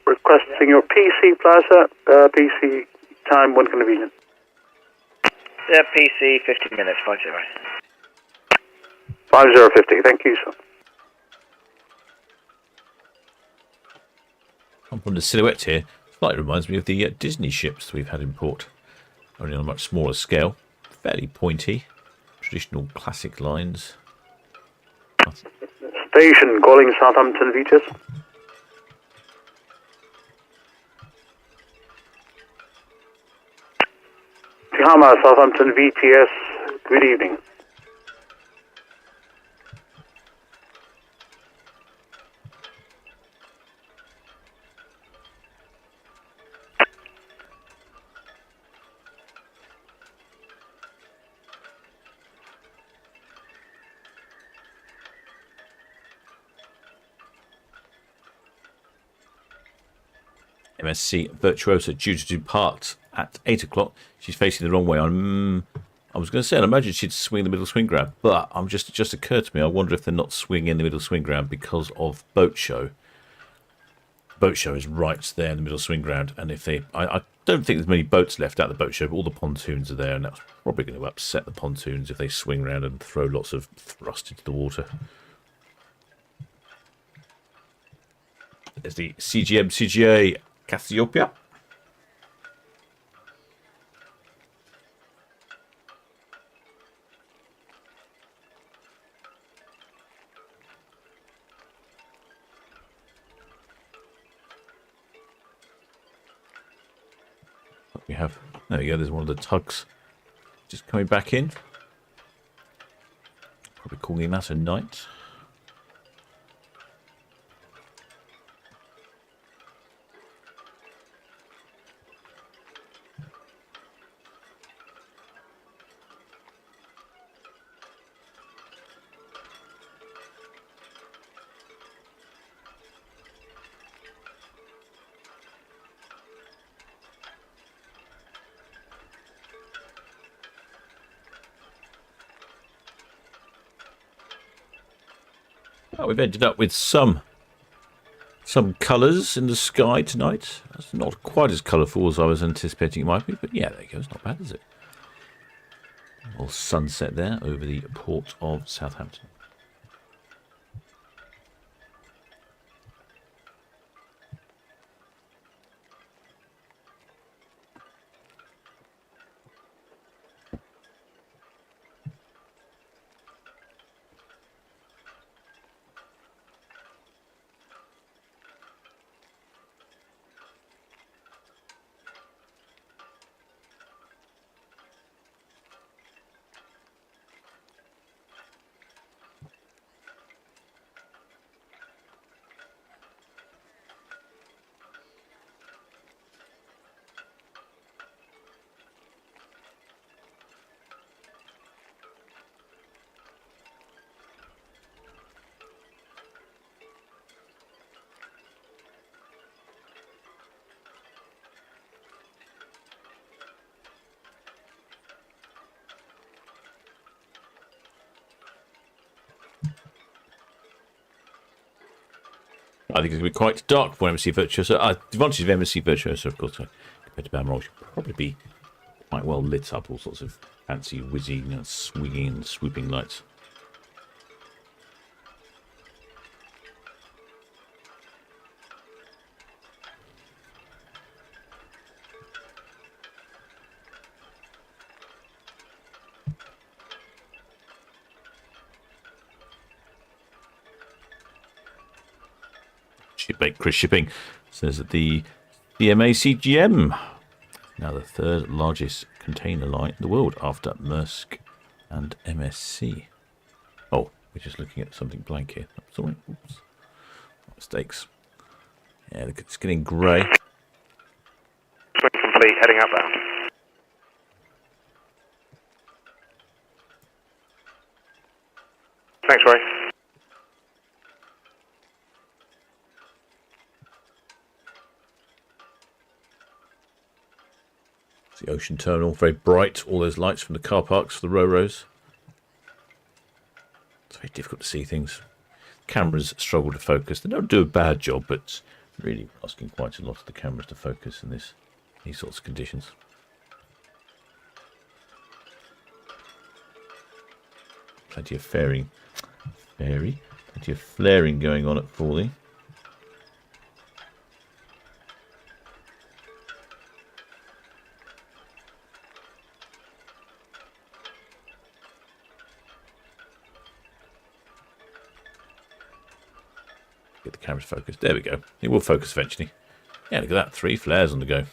Requesting your PC Plaza, PC time, when convenient. Yeah, PC, 15 minutes, 50. 5050, thank you, sir. I'm from the silhouette here. Slightly reminds me of the Disney ships we've had in port, only on a much smaller scale. Fairly pointy, traditional classic lines. Station calling Southampton VTS. Tihama, Southampton VTS, good evening. MSC Virtuosa due to depart at 8 o'clock. She's facing the wrong way. I was going to say, I imagine she'd swing the middle swing grab, but it just occurred to me, I wonder if they're not swinging the middle swing grab because of boat show. boat show is right there in the middle swing ground, and if I don't think there's many boats left at the boat show, but all the pontoons are there, and that's probably going to upset the pontoons if they swing around and throw lots of thrust into the water. There's the CGA Cassiopeia. We have, there we go, there's one of the tugs just coming back in. Probably calling that a night. Well, we've ended up with some colours in the sky tonight. It's not quite as colourful as I was anticipating it might be, but yeah, there you go. It's not bad, is it? A little sunset there over the port of Southampton. I think it's going to be quite dark for MSC Virtuosa. The advantage of MSC Virtuosa, of course, compared to Balmoral, should probably be quite well lit up. All sorts of fancy, whizzing, and swinging and swooping lights. Chris Shipping says that the CMA CGM, now the third largest container line in the world after Maersk and MSC. Oh, we're just looking at something blank here. Sorry, oops. Mistakes. Yeah, look, it's getting grey. Swing complete, heading outbound. Thanks, Ray. The ocean terminal, very bright. All those lights from the car parks for the Ro-Ros. It's very difficult to see things. Cameras struggle to focus. They don't do a bad job, but really asking quite a lot of the cameras to focus in these sorts of conditions. Plenty of flaring going on at Fawley. Get the cameras focused. There we go. It will focus eventually. Yeah, look at that. 3 flares on the go.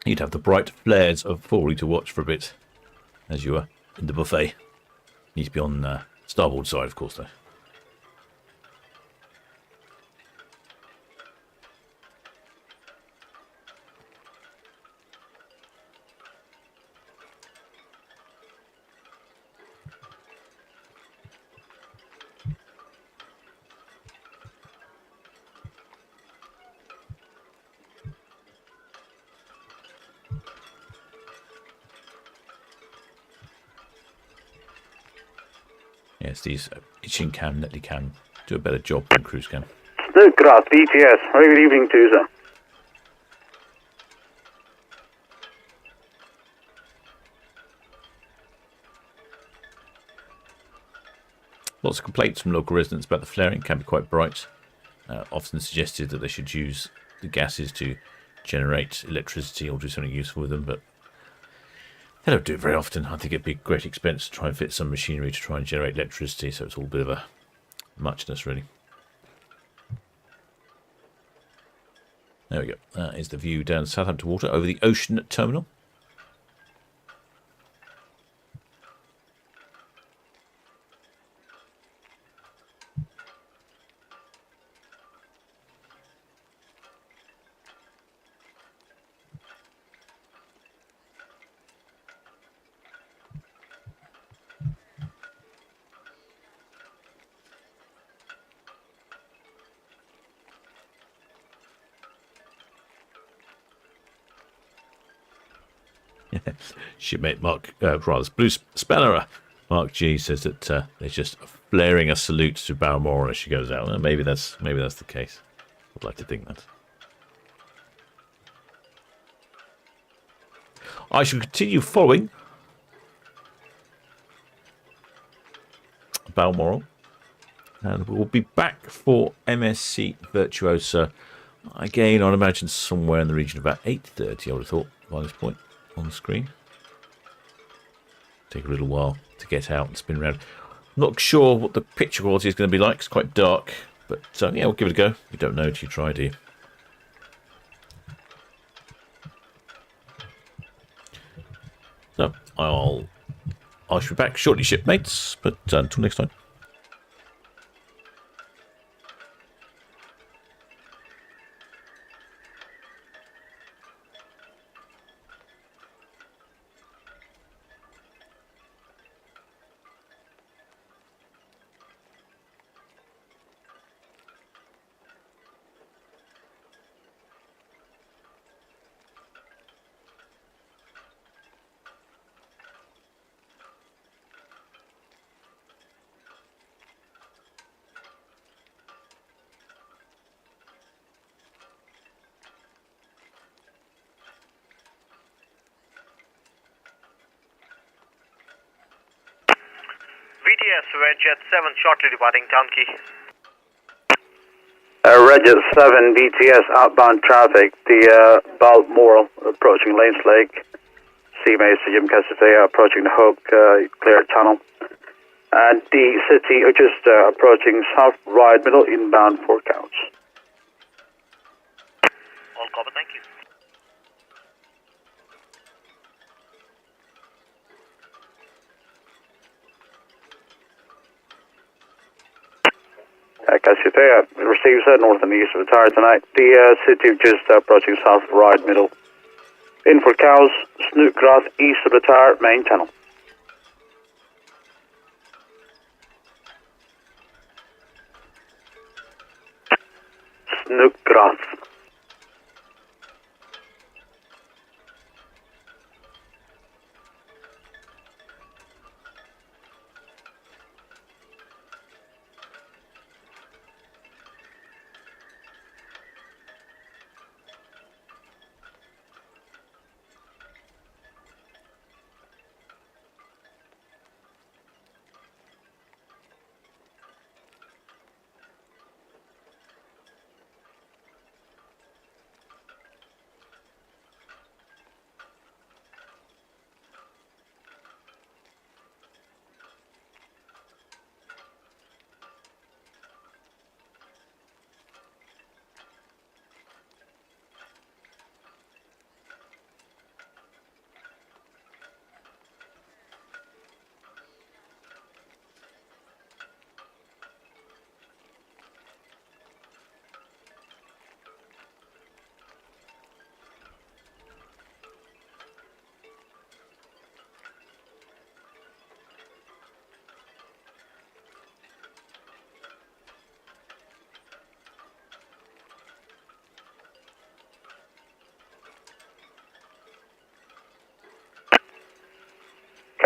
You'd have the bright flares of Fawley to watch for a bit as you were in the buffet. Need to be on starboard side, of course, though. Yes, these itching can, Netley can do a better job than cruise can. Snowcraft, BTS. Very good evening to you, sir. Lots of complaints from local residents about the flaring. It can be quite bright. Often suggested that they should use the gases to generate electricity or do something useful with them, but they don't do it very often. I think it'd be a great expense to try and fit some machinery to try and generate electricity, so it's all a bit of a muchness, really. There we go. That is the view down Southampton Water over the ocean terminal. Shipmate Mark, Blue Spannerer, Mark G says that they're just flaring a salute to Balmoral as she goes out. Well, maybe that's the case. I'd like to think that. I shall continue following Balmoral, and we'll be back for MSC Virtuosa again. I'd imagine somewhere in the region of about 8:30. I would have thought by this point on the screen. Take a little while to get out and spin around. Not sure what the picture quality is going to be like. It's quite dark, but yeah, we'll give it a go. You don't know till you try, do you? So I shall be back shortly, shipmates. But until next time. VTS, Redjet 7, shortly departing Town Quay. Redjet 7, BTS, outbound traffic. The Balmoral approaching Lanes Lake. MSC Jim Casafea approaching the Hook Clear Tunnel. And the city just approaching South Right Middle inbound for counts. All cover, thank you. Cassiopeia receives north and east of the tower tonight. The city just approaching South Right Middle. In for cows, Snookgrath east of the tower, main channel. Snookgrath.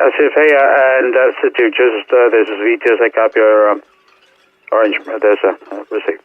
Cassiopeia and City, just this is VTS, I copy your orange, there's a receipt.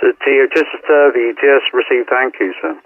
So, T, just VTS received, thank you, sir.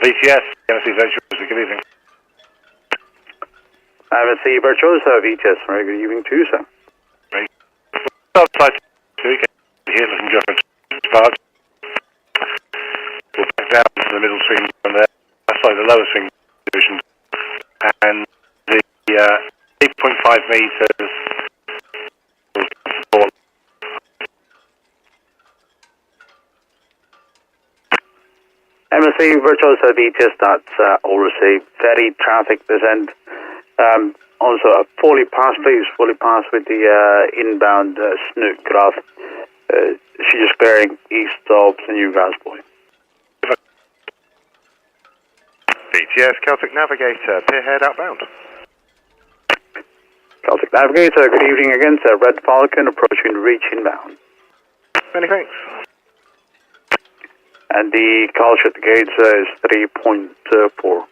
VTS, MSC Virtuosa, good evening. MSC Virtuosa, VTS, very good evening to you, sir. Great. Outside here, listen to start. We'll back down to the middle swing from there, the lower swing division, and the 8.5 metres will support. MSC Virtuosa VTS, that's all received. Ferry traffic descent. Also a fully pass, please. Fully pass with the inbound Snook craft. She's just bearing east of the New Grounds Point. VTS Celtic Navigator, Pierhead outbound. Celtic Navigator, good evening again, sir. Red Falcon approaching reach inbound. Many thanks. And the culture at the gates is 3.4.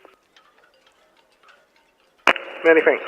Many thanks.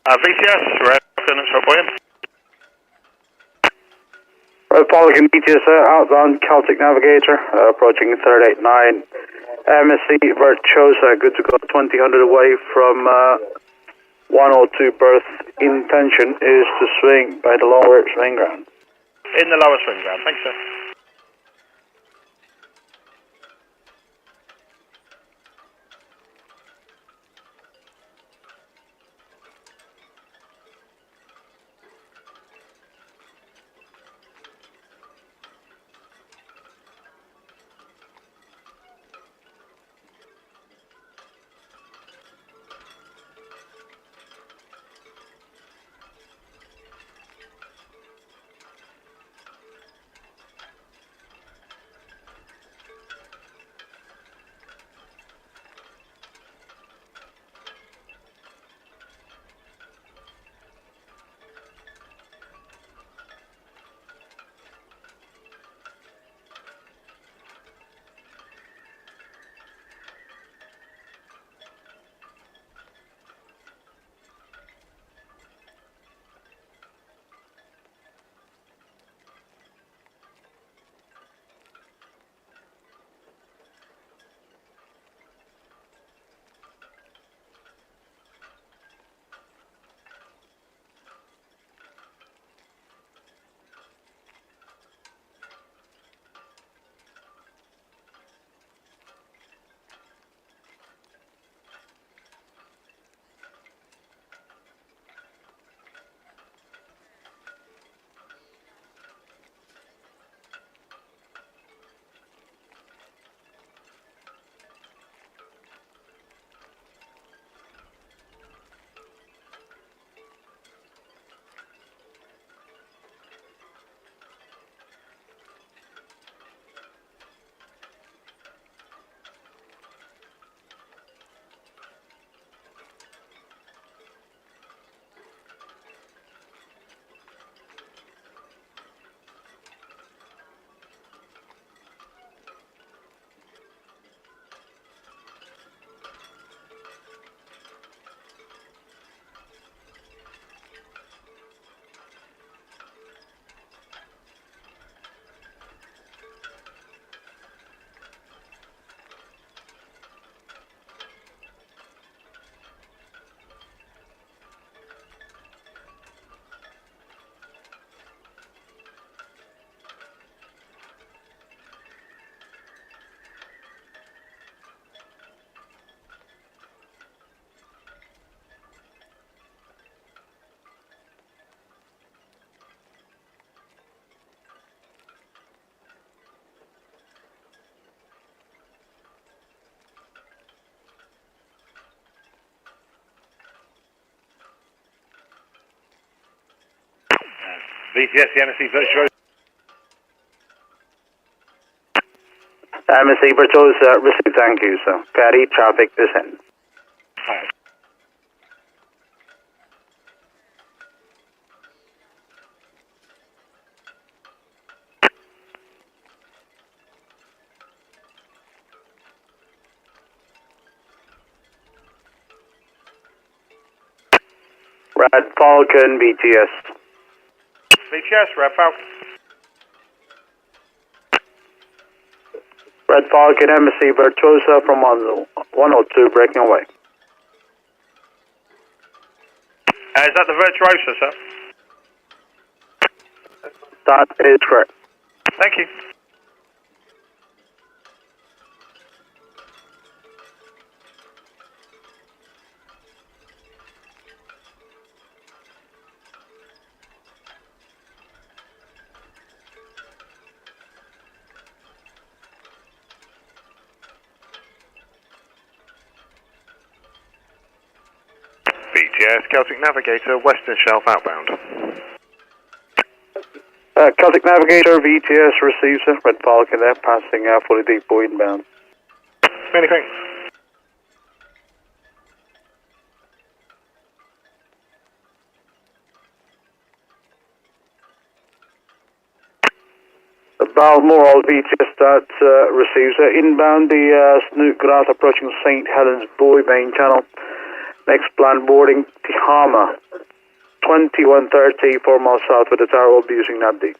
VTS, Red Falcon, it's Rob William. Red Falcon, VTS, outbound Celtic Navigator, approaching 389. MSC Virtuosa, good to go, 2000 away from 102 berth. Intention is to swing by the lower swing ground. In the lower swing ground, thanks, sir. VTS, the MSC Virtuosa. MSC Virtuosa, receive, thank you, sir. Ferry traffic descend. Hi. Red Falcon, VTS. VTS, Red Falcon. Red Falcon, MSC Virtuosa from 102, breaking away. Is that the Virtuosa, sir? That is correct. Thank you. VTS, Celtic Navigator, Western Shelf outbound. Celtic Navigator, VTS receives a Red Falcon there, passing fully depot inbound. Many thanks. Balmoral, VTS that receives inbound the Snook Grass approaching St. Helens Buoy main channel. Next planned boarding, Tihama. 2130, 4 miles south of the tower. We'll be using NAVD.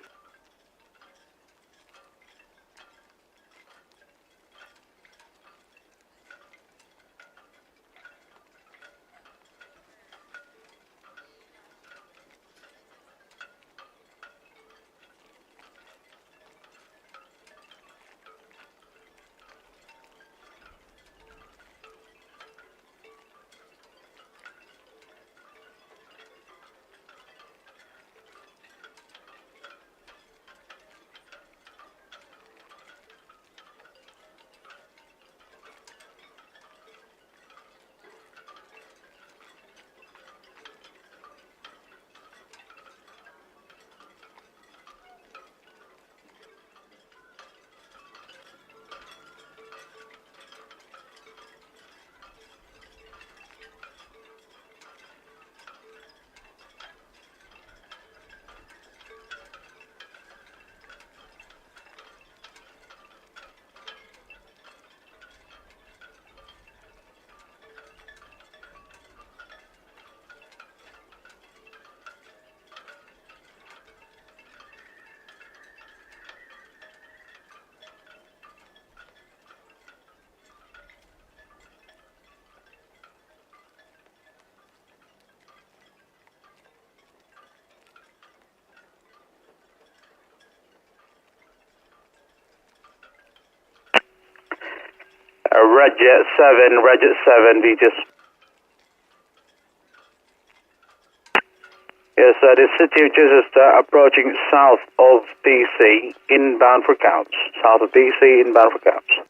Red 7, Beaches. Yes, the city of Chichester approaching south of BC, inbound for Couch. South of BC, inbound for Couch.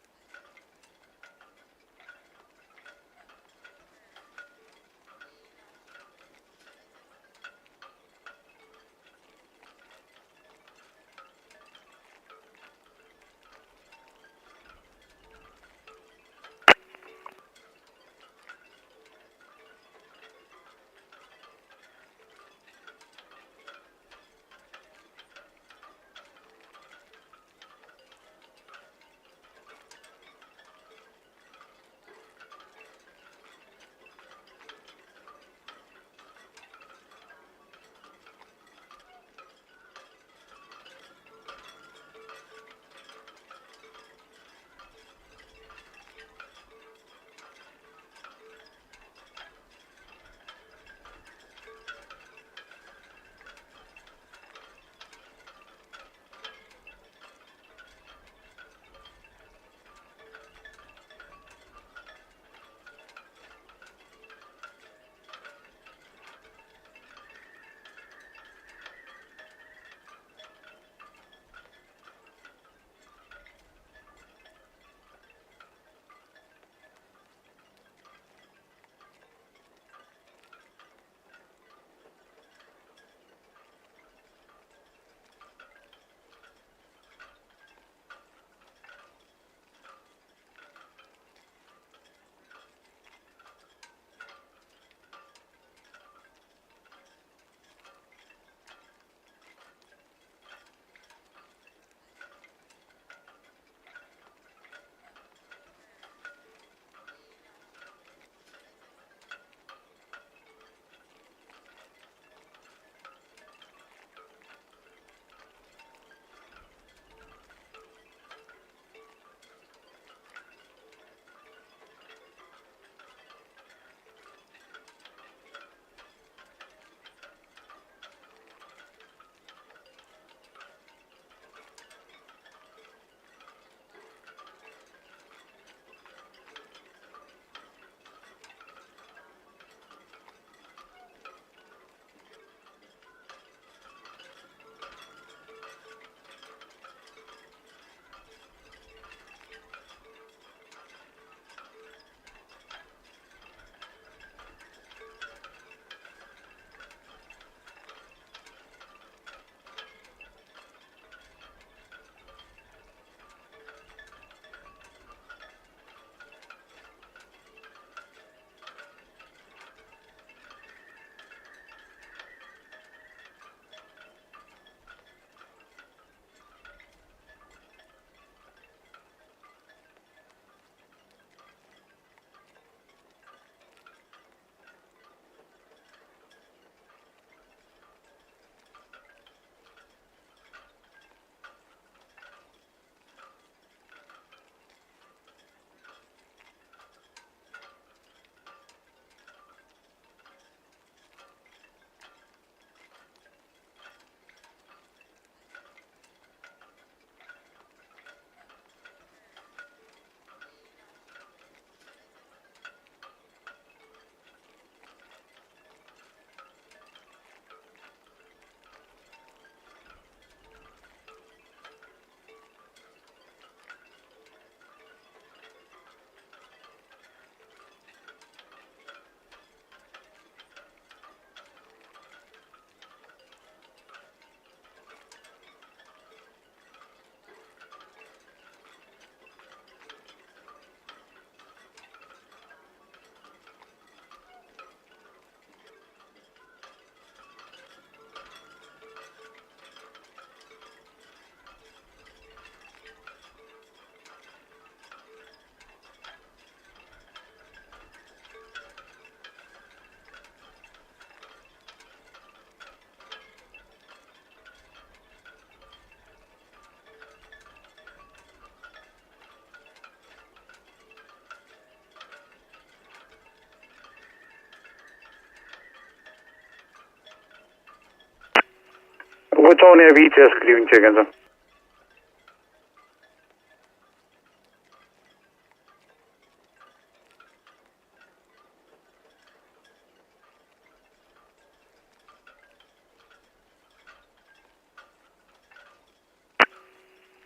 with Tony VTS, good evening to you again, sir.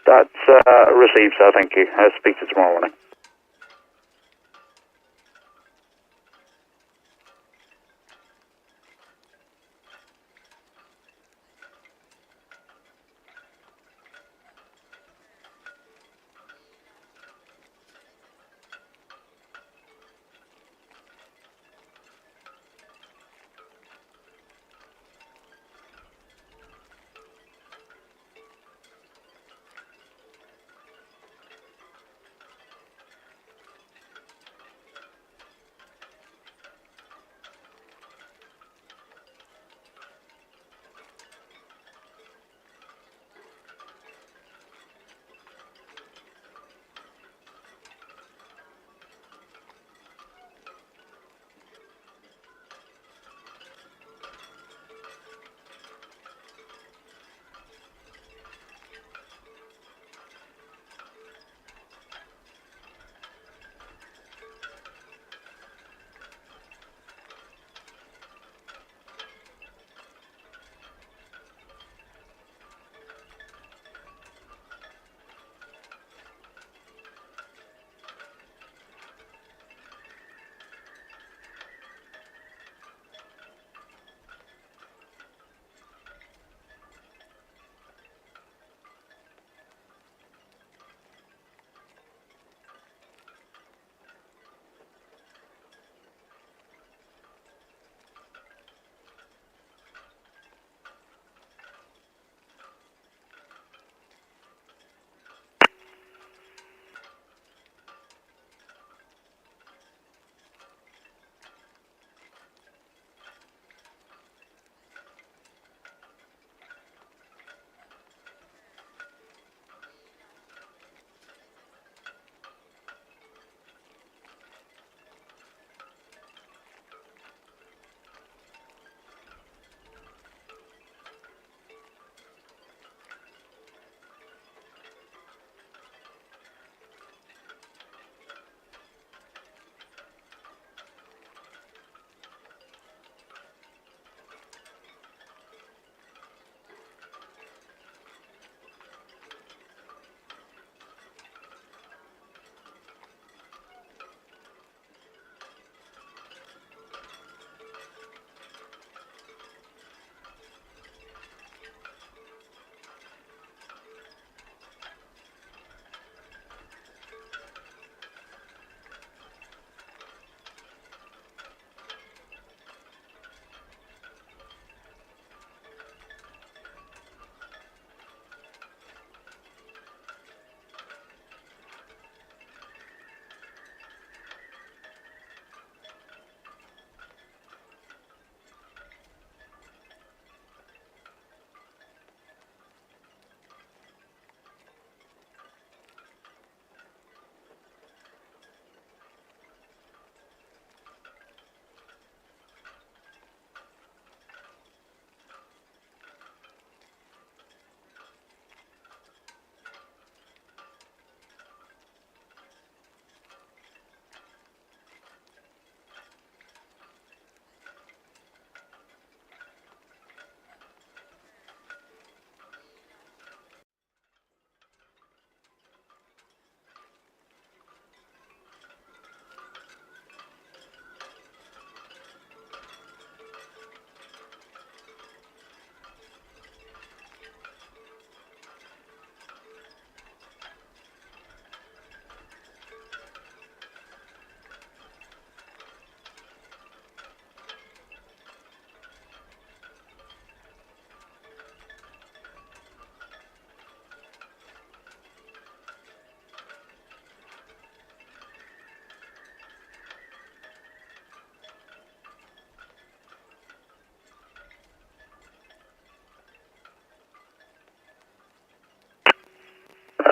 That's received, sir, thank you. I'll speak to you tomorrow morning.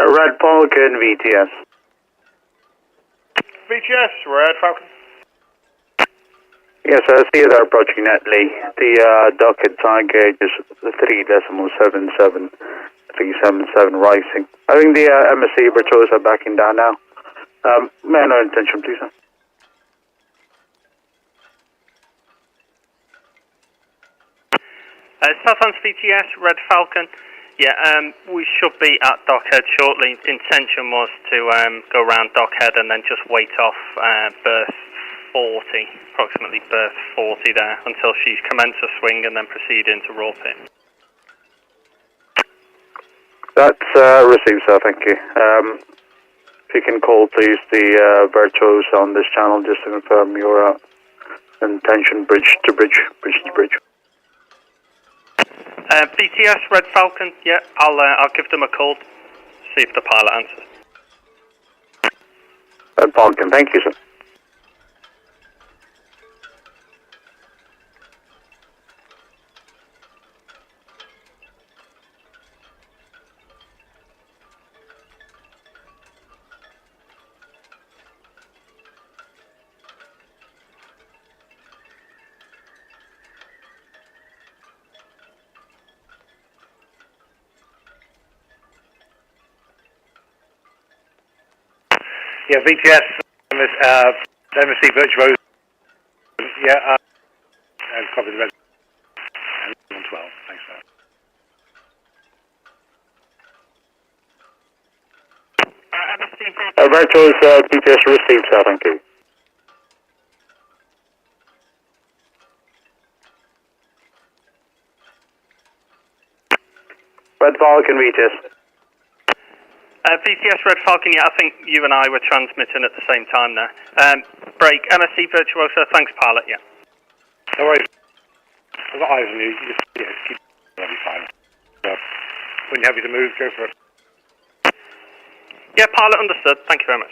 Red Falcon VTS. VTS, Red Falcon. Yes, I see they're approaching Netley. The docket time gauge is 3.77377 rising. I think the MSC Virtuosa backing down now. May I know intention, please, sir? Southampton VTS, Red Falcon. Yeah, we should be at Dockhead shortly. Intention was to go around Dockhead and then just wait off berth 40, approximately berth 40 there, until she's commenced a swing and then proceed into raw pit. That's received, sir, thank you. If you can call, please, the Virtuosa on this channel just to confirm your intention, bridge to bridge, bridge to bridge. BTS, Red Falcon, yeah, I'll give them a call, see if the pilot answers. Red Falcon, thank you, sir. Yeah, VTS, MSC Virtuosa. Yeah, copy the red. 112, thanks for that. Virtuosa, BTS received, sir, thank you. Red Falcon, VTS. VTS Red Falcon, yeah, I think you and I were transmitting at the same time there. Break, MSC Virtuosa, thanks pilot, yeah. No worries. I've got eyes on you, just keep that'll be fine. When you're happy to move, go for it. Yeah, pilot understood, thank you very much.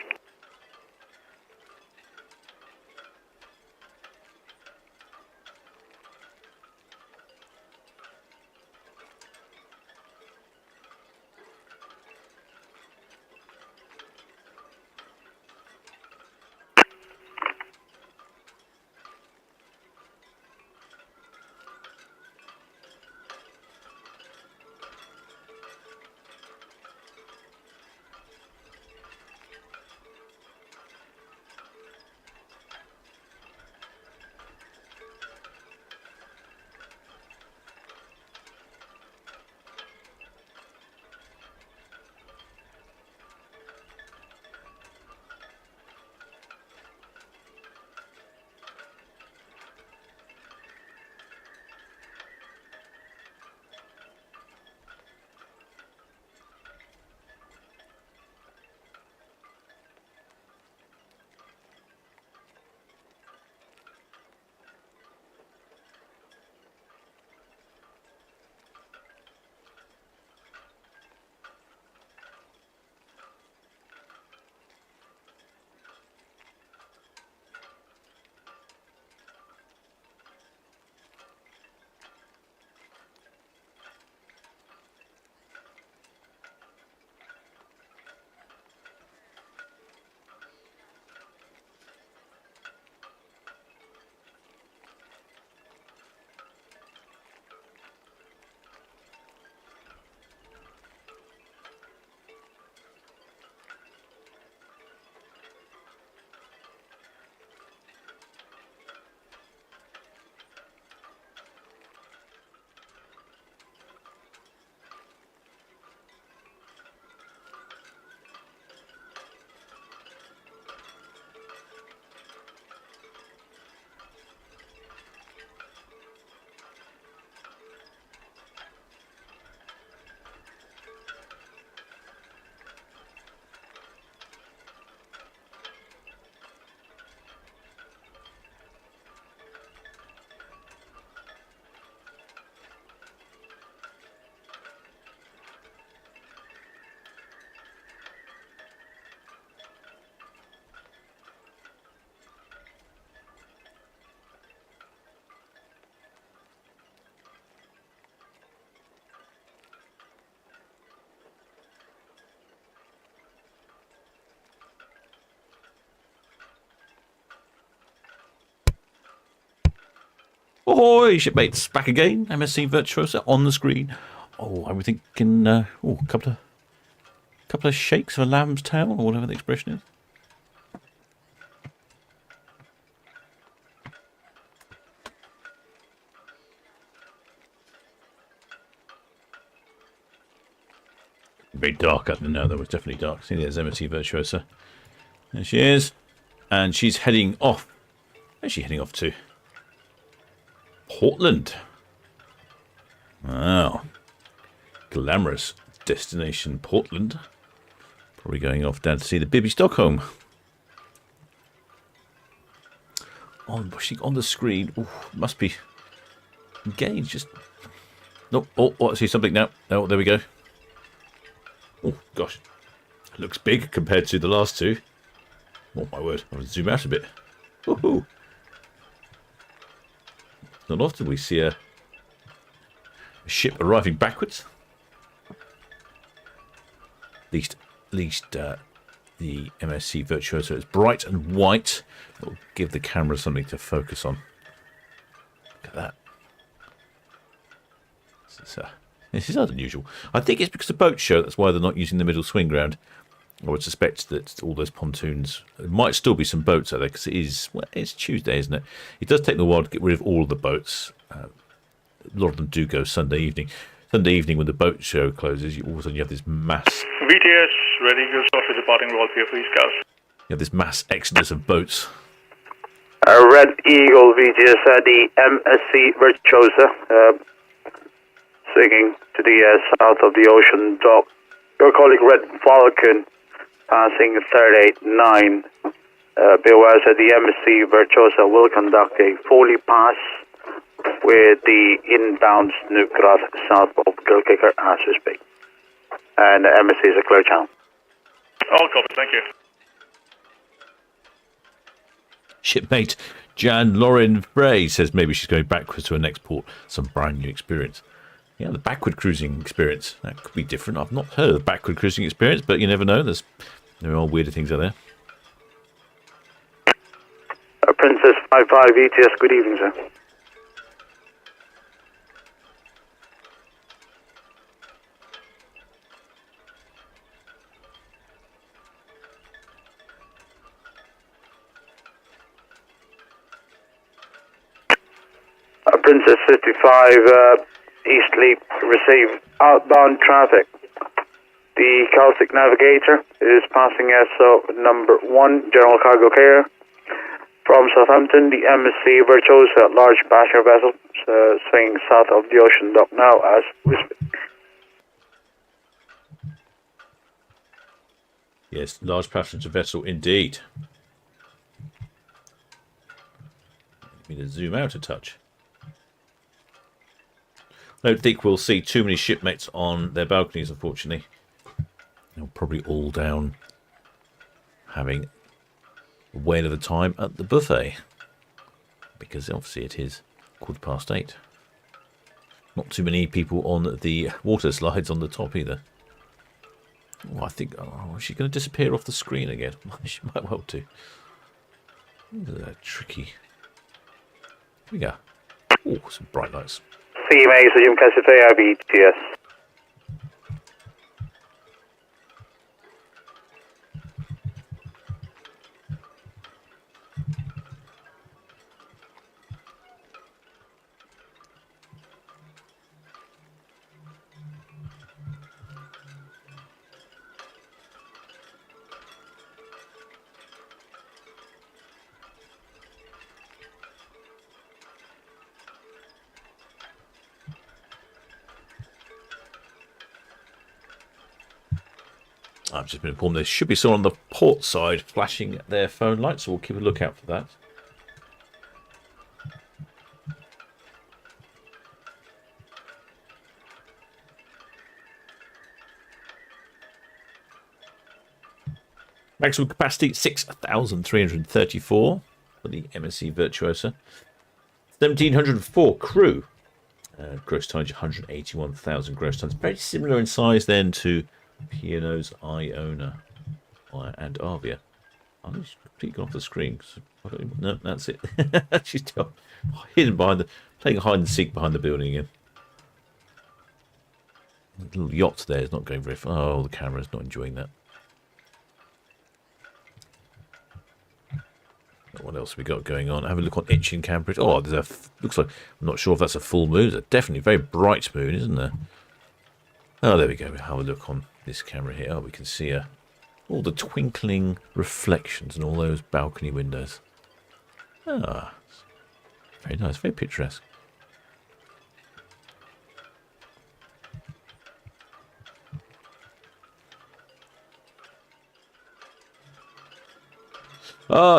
Ahoy, shipmates, back again. MSC Virtuosa on the screen. Oh, I'm thinking, a couple of shakes of a lamb's tail, or whatever the expression is. Very dark up there now, though. It's definitely dark. See, there's MSC Virtuosa. There she is. And she's heading off. Where's she heading off to? Portland. Wow. Glamorous destination, Portland. Probably going off down to see the Bibby Stockholm. On the screen. Ooh, must be engaged. Just no. Oh, I see something now. Oh, there we go. Oh gosh, it looks big compared to the last two. Oh my word! I'll zoom out a bit. Woohoo! Not often we see a ship arriving backwards. At least the MSC Virtuosa is bright and white. It'll give the camera something to focus on. Look at that. This is unusual. I think it's because of boat show. That's why they're not using the middle swing ground. I would suspect that all those pontoons. There might still be some boats out there because it's Tuesday, isn't it? It does take a while to get rid of all of the boats. A lot of them do go Sunday evening. Sunday evening when the boat show closes, all of a sudden you have this mass. VTS ready. Go soft for departing roll clear, please, guys. You have this mass exodus of boats. Red Eagle VTS, the MSC Virtuosa, swinging to the south of the ocean dock. Your colleague Red Falcon passing 389. Be aware that the MSC Virtuosa will conduct a fully pass with the inbound Snookcraft south of Gilkicker as we speak. And MSC is a clear channel. All copied, thank you. Shipmate Jan Lauren Frey says maybe she's going backwards to her next port. Some brand new experience. Yeah, the backward cruising experience. That could be different. I've not heard of the backward cruising experience, but you never know. There are weirder things out there. Princess 55 ETS, good evening, sir. Princess 55 Eastleigh received outbound traffic. The Celtic Navigator is passing SO number 1, General Cargo Carrier. From Southampton, the MSC Virtuosa, large passenger vessel, swinging south of the ocean dock now as we speak. Yes, large passenger vessel indeed. Let me just zoom out a touch. I don't think we'll see too many shipmates on their balconies, unfortunately. They're probably all down having a whale of a time at the buffet. Because obviously it is 8:15. Not too many people on the water slides on the top either. Oh, I think... Oh, is she going to disappear off the screen again? She might well do. Tricky. Here we go. Oh, some bright lights. CMA, so Jim Casifea, BTS. I've just been informed there should be someone on the port side flashing their phone lights, so we'll keep a lookout for that. Maximum capacity 6,334 for the MSC Virtuosa. 1,704 crew. Gross tonnage 181,000 gross tons. Very similar in size then to P&O's Iona and Arvia. Oh, she's completely gone off the screen. No, that's it. She's still hidden behind the Playing hide and seek behind the building again. The little yacht there is not going very far. Oh, the camera's not enjoying that. What else have we got going on? Have a look on Itchen Cambridge. Oh, there's looks like, I'm not sure if that's a full moon. It's a definitely very bright moon, isn't there? Oh, there we go. We'll have a look on this camera here. Oh, we can see all the twinkling reflections in all those balcony windows. Ah, very nice, very picturesque.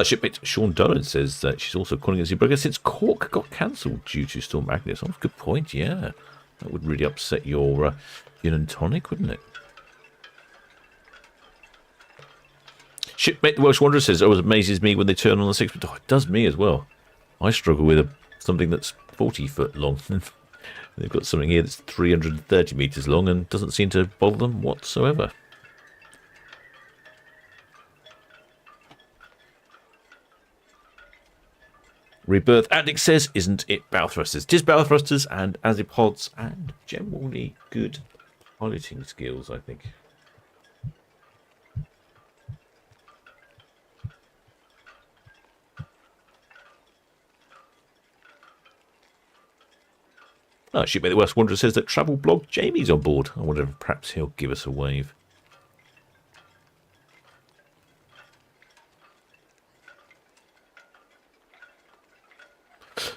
Shipmate Sean Dolan says that she's also calling us Zeebrugger since Cork got cancelled due to Storm Agnes. Oh, good point, yeah. That would really upset your gin and tonic, wouldn't it? Shipmate the Welsh Wanderer says, it amazes me when they turn on the 6 foot. Oh, it does me as well. I struggle with something that's 40 foot long. They've got something here that's 330 metres long and doesn't seem to bother them whatsoever. Rebirth Addict says, isn't it bow thrusters? Tis bow thrusters and azipods and generally good piloting skills, I think. Shipmate the West Wanderer says that travel blog Jamie's on board. I wonder if perhaps he'll give us a wave.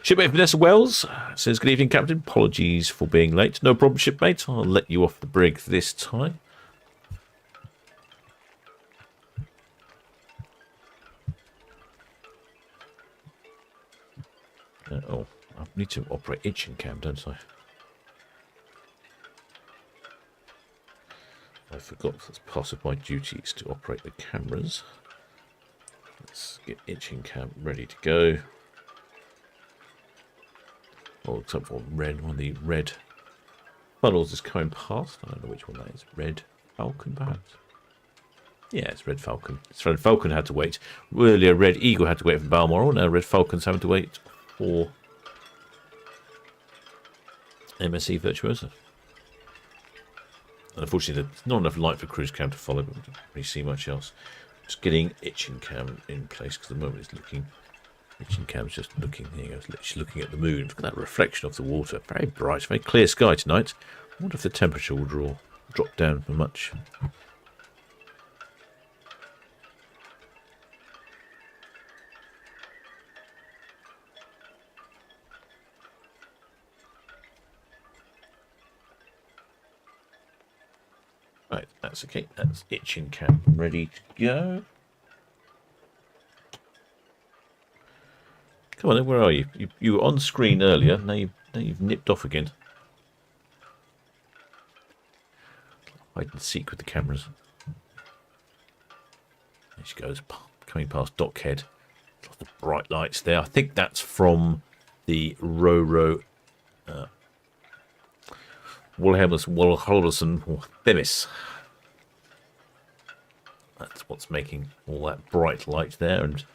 Shipmate Vanessa Wells says, good evening, Captain. Apologies for being late. No problem, shipmate. I'll let you off the brig this time. I need to operate Itchen Cam, don't I? I forgot that's part of my duties to operate the cameras. Let's get Itchen Cam ready to go. Oh, except for red, one of the red funnels is coming past. I don't know which one that is. Red Falcon, perhaps? Yeah, it's Red Falcon. So Red Falcon had to wait. Earlier, Red Eagle had to wait for Balmoral. Now Red Falcon's having to wait for MSC Virtuosa. And unfortunately, there's not enough light for cruise cam to follow, but we don't really see much else. Just getting Itchen Cam in place because at the moment it's looking. Itchen Cam's just looking. There you go. She's looking at the moon. Look at that reflection of the water. Very bright, very clear sky tonight. I wonder if the temperature will drop down for much. Right, that's okay. That's Itchen Cam ready to go. Come on then, where are you? You were on screen earlier, now you've nipped off again. Hide and seek with the cameras. There she goes, coming past Dockhead. Lots of bright lights there. I think that's from the Ro-Ro Walhalderson or Themis. That's what's making all that bright light there and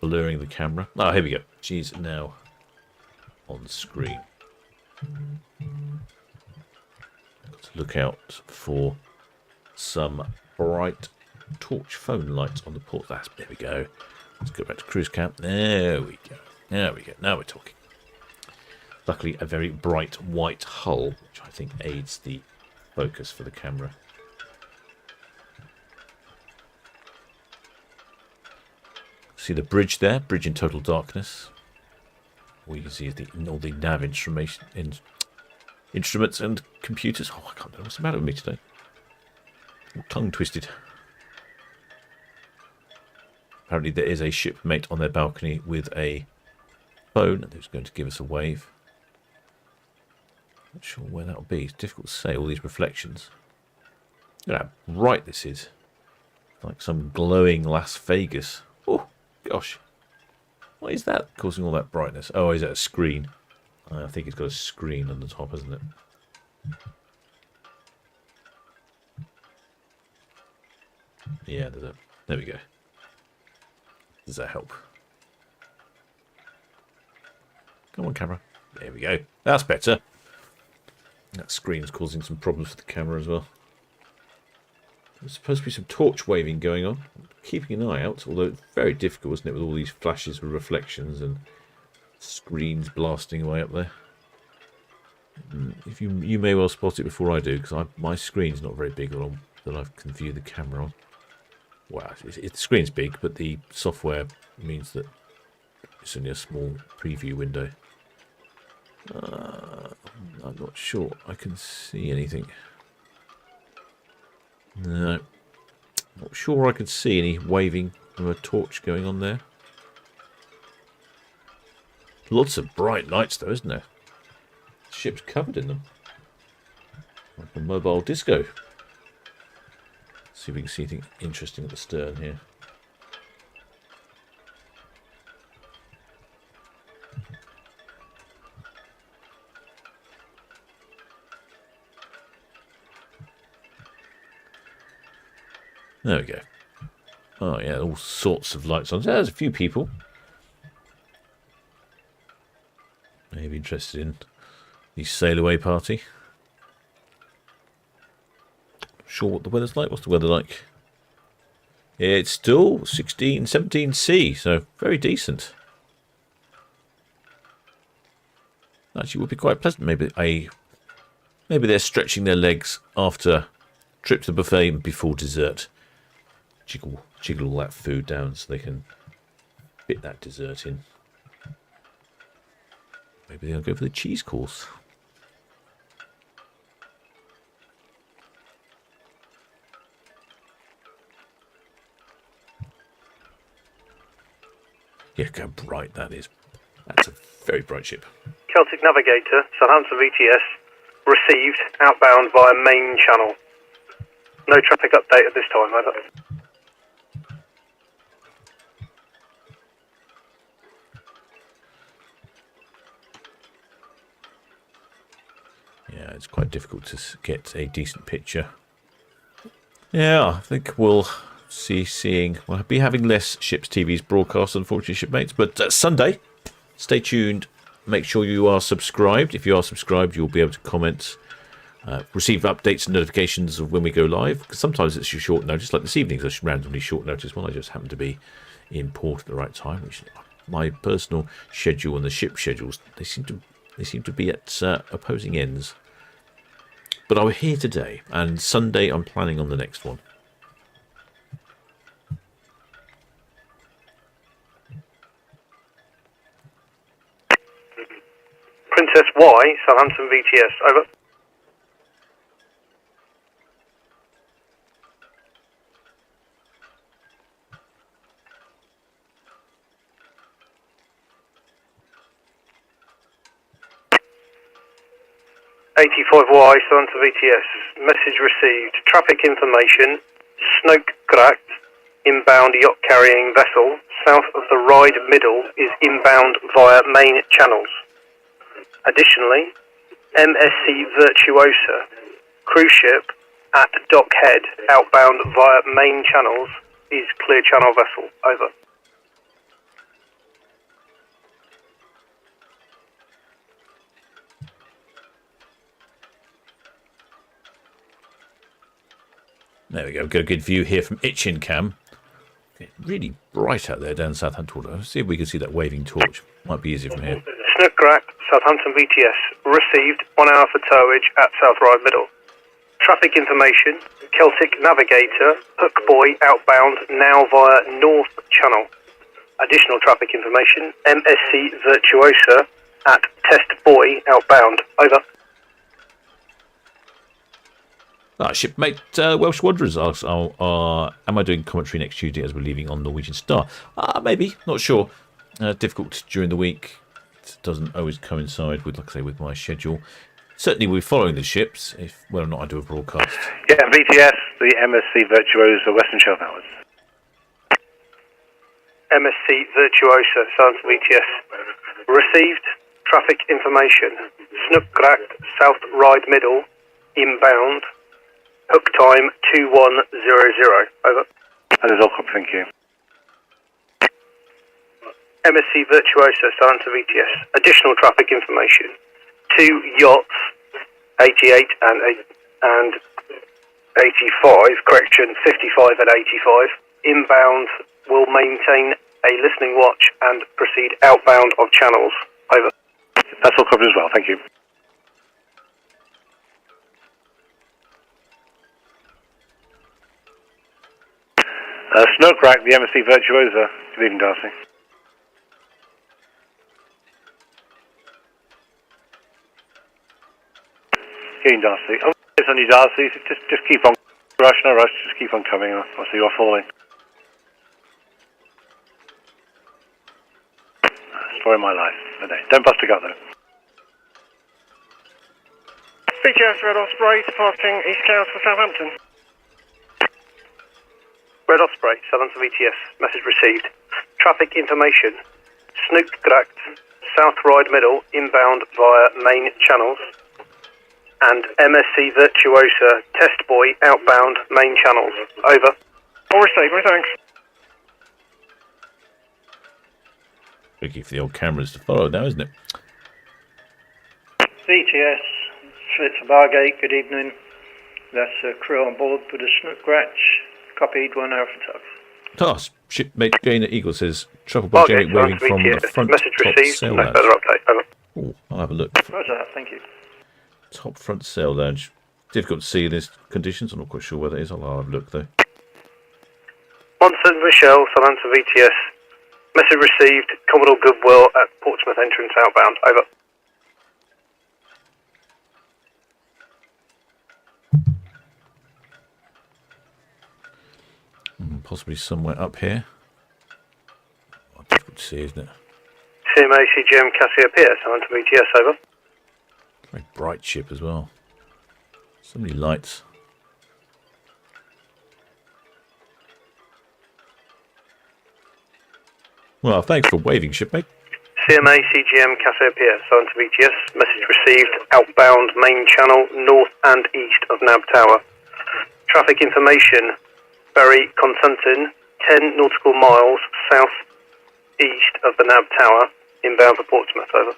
blurring the camera. Oh, here we go. She's now on screen. Got to look out for some bright torch phone lights on the port. There we go. Let's go back to cruise camp. There we go. There we go. Now we're talking. Luckily, a very bright white hull, which I think aids the focus for the camera. See the bridge there, bridge in total darkness. All you can see is all the nav instruments and computers. Oh, I can't know what's the matter with me today. I'm tongue twisted. Apparently there is a shipmate on their balcony with a phone who's going to give us a wave. Not sure where that'll be. It's difficult to say, all these reflections. Look at how bright this is. Like some glowing Las Vegas. Oh, gosh. What is that causing all that brightness? Oh, is that a screen? I think it's got a screen on the top, hasn't it? Yeah, there we go. Does that help? Come on, camera. There we go. That's better. That screen's causing some problems with the camera as well. There's supposed to be some torch waving going on. Keeping an eye out, although it's very difficult, isn't it, with all these flashes with reflections and screens blasting away up there. If you may well spot it before I do, because my screen's not very big on that I can view the camera on. Well, the screen's big, but the software means that it's only a small preview window. I'm not sure I can see anything. No. Not sure I can see any waving of a torch going on there. Lots of bright lights though, isn't there? The ship's covered in them. Like a mobile disco. See if we can see anything interesting at the stern here. There we go. Oh yeah, all sorts of lights on. There's a few people. Maybe interested in the sail away party. Not sure what the weather's like. What's the weather like? It's still 16, 17 C, so very decent. Actually, would be quite pleasant. Maybe they're stretching their legs after trip to the buffet before dessert. Jiggle all that food down so they can fit that dessert in. Maybe they'll go for the cheese course. Yeah, how bright that is. That's a very bright ship. Celtic Navigator, Southampton VTS, received outbound via main channel. No traffic update at this time, over. Yeah, it's quite difficult to get a decent picture. Yeah, I think we'll we'll be having less Ships TV's broadcast, unfortunately, shipmates. But Sunday, stay tuned. Make sure you are subscribed. If you are subscribed, you'll be able to comment, receive updates and notifications of when we go live. Because sometimes it's your short notice, like this evening's a randomly short notice one. I just happen to be in port at the right time, which my personal schedule and the ship schedules they seem to be at opposing ends. But I'm here today, and Sunday I'm planning on the next one. Princess Y, Southampton VTS, over. Y, Southampton VTS, message received, traffic information, Snoke Gracht, inbound yacht carrying vessel, south of the Ride Middle is inbound via main channels. Additionally, MSC Virtuosa, cruise ship at Dockhead, outbound via main channels, is clear channel vessel, over. There we go. We've got a good view here from Itchin Cam. Really bright out there down Southampton. Let's see if we can see that waving torch. Might be easier from here. Snook Gracht, Southampton VTS, received 1 hour for towage at South Ride Middle. Traffic information, Celtic Navigator, Hook Boy outbound now via North Channel. Additional traffic information, MSC Virtuosa at Test Boy outbound, over. Shipmate Welsh Wanderers asks, am I doing commentary next Tuesday as we're leaving on Norwegian Star? Maybe, not sure. Difficult during the week. It doesn't always coincide with, like I say, with my schedule. Certainly we're following the ships, whether or not I do a broadcast. Yeah, VTS, the MSC Virtuosa, Western Shelf Hours. MSC Virtuosa, Southampton VTS, received traffic information, Snook Gracht, South Ride Middle, inbound, hook time 2100, over. That is all, thank you. MSC Virtuosa, Solent VTS. Additional traffic information. 2 yachts, 88 and 85, correction, 55 and 85, inbound will maintain a listening watch and proceed outbound of channels. Over. That's all covered as well, thank you. Snowcrack, the MSC Virtuosa. Good evening, Darcy. Good evening, Darcy. Oh, it's on you, Darcy. Just keep on. Rush, no rush. Just keep on coming. I'll see you are falling. Story of my life. Okay. Don't bust a gut, though. VTS Red Osprey departing East Coast for Southampton. Red Osprey, Southampton VTS. Message received. Traffic information. Snoekgracht, South Ride Middle, inbound via main channels. And MSC Virtuosa, Test Boy, outbound main channels. Over. All received, many thanks. Tricky for the old cameras to follow now, isn't it? VTS, Schwitzer Bargate, good evening. That's crew on board for the Snoekgracht. Copied 1 hour for tug. Task. Shipmate Jane at Eagle says, Truffle by Jenny waving from the front Message top received. sail No lounge. further update. Over. Oh, I'll have a look. Roger, thank you. Top front sail lounge. Difficult to see in these conditions. I'm not quite sure where that is. I'll have a look though. Monson Michelle, Southampton VTS. Message received. Commodore Goodwill at Portsmouth entrance outbound. Over. Possibly somewhere up here. Oh, difficult to see, isn't it? CMA CGM Cassiopeia, Southampton VTS. Over. Very bright ship as well. So many lights. Well, thanks for waving, shipmate. CMA CGM Cassiopeia, Southampton VTS. Message received. Outbound main channel north and east of Nab Tower. Traffic information. Bury Constantin, 10 nautical miles south east of the Nab Tower, inbound for Portsmouth. Over.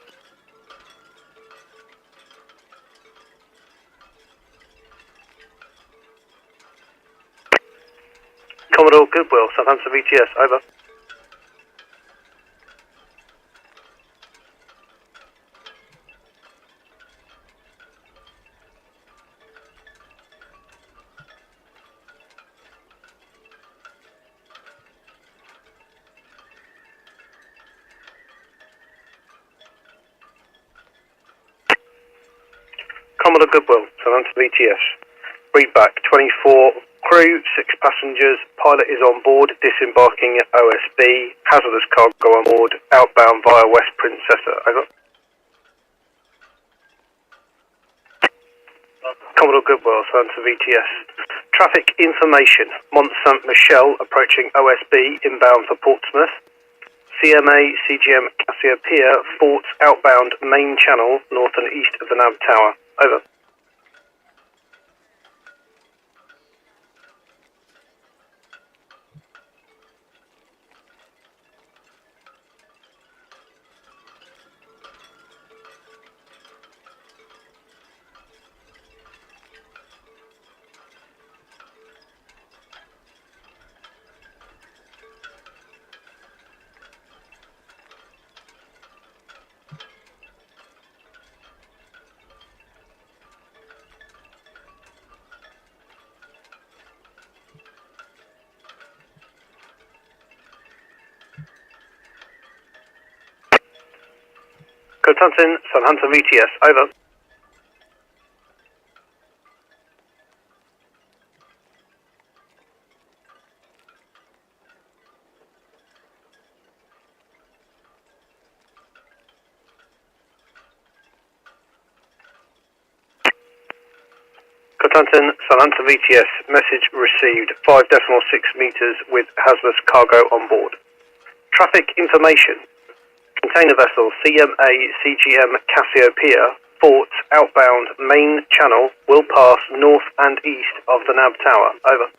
Commodore Goodwill, Southampton VTS. Over. Commodore Goodwill, Southampton VTS. Read back, 24 crew, 6 passengers, pilot is on board, disembarking at OSB, hazardous cargo on board, outbound via West Princessa. Over. Commodore Goodwill, Southampton VTS. Traffic information, Mont Saint Michel approaching OSB, inbound for Portsmouth. CMA CGM Cassiopeia, Fort outbound main channel, north and east of the Nab Tower. Over. Southampton VTS. Over. Southampton VTS. Message received. 5.6 meters with hazardous cargo on board. Traffic information. Container vessel CMA CGM Cassiopeia, Fort outbound main channel, will pass north and east of the Nab Tower. Over.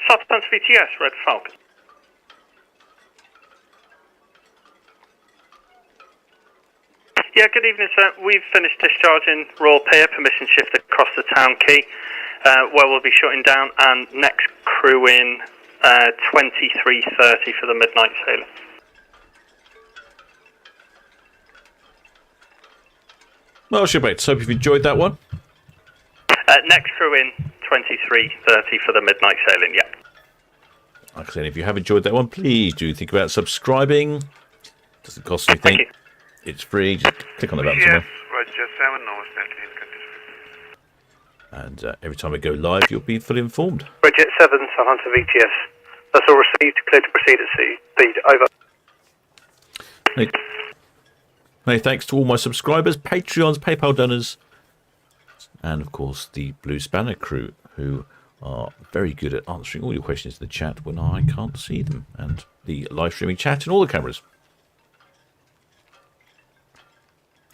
Southampton VTS, Red Falcon. Yeah, good evening, sir. We've finished discharging Royal Pier, permission shift across the Town Quay, where we'll be shutting down, and next crew in 23:30 for the midnight sailing. Well, shipmates, hope you've enjoyed that one. Next crew in 23:30 for the midnight sailing, yeah. Like I said, if you have enjoyed that one, please do think about subscribing. Doesn't cost anything. It's free. Just click on the button somewhere. Roger 7, North And every time we go live, you'll be fully informed. Bridget 7, Southampton VTS. That's all received. Clear to proceed at sea. Speed, over. Many thanks to all my subscribers, Patreons, PayPal donors, and of course the Blue Spanner crew, who are very good at answering all your questions in the chat when I can't see them, and the live streaming chat and all the cameras.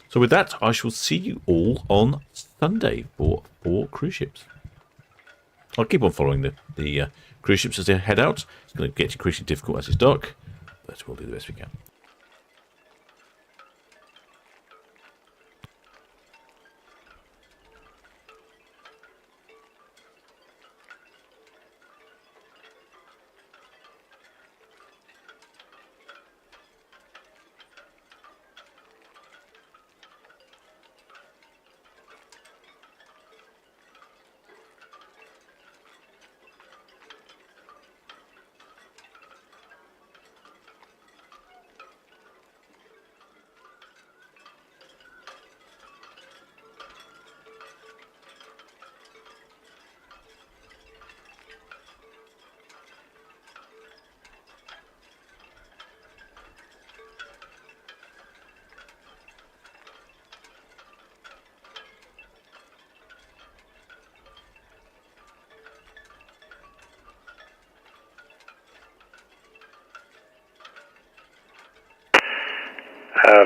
So with that, I shall see you all on Sunday for 4 cruise ships. I'll keep on following the cruise ships as they head out. It's going to get increasingly difficult as it's dark, but we'll do the best we can.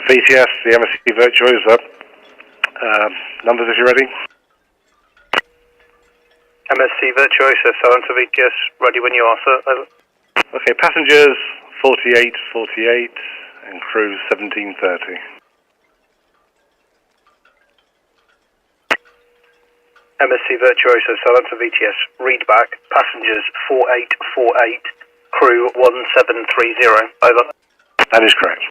VTS, the MSC Virtuosa. Numbers if you're ready. MSC Virtuosa, Southampton VTS. Ready when you are, sir. Over. Okay, passengers 48, and crew 1730. MSC Virtuosa, Southampton VTS. Read back. Passengers 48, crew 1730. Over. That is correct.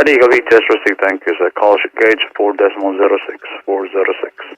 Eagle VTS received, thank you, sir. Call gauge 4.06, 406.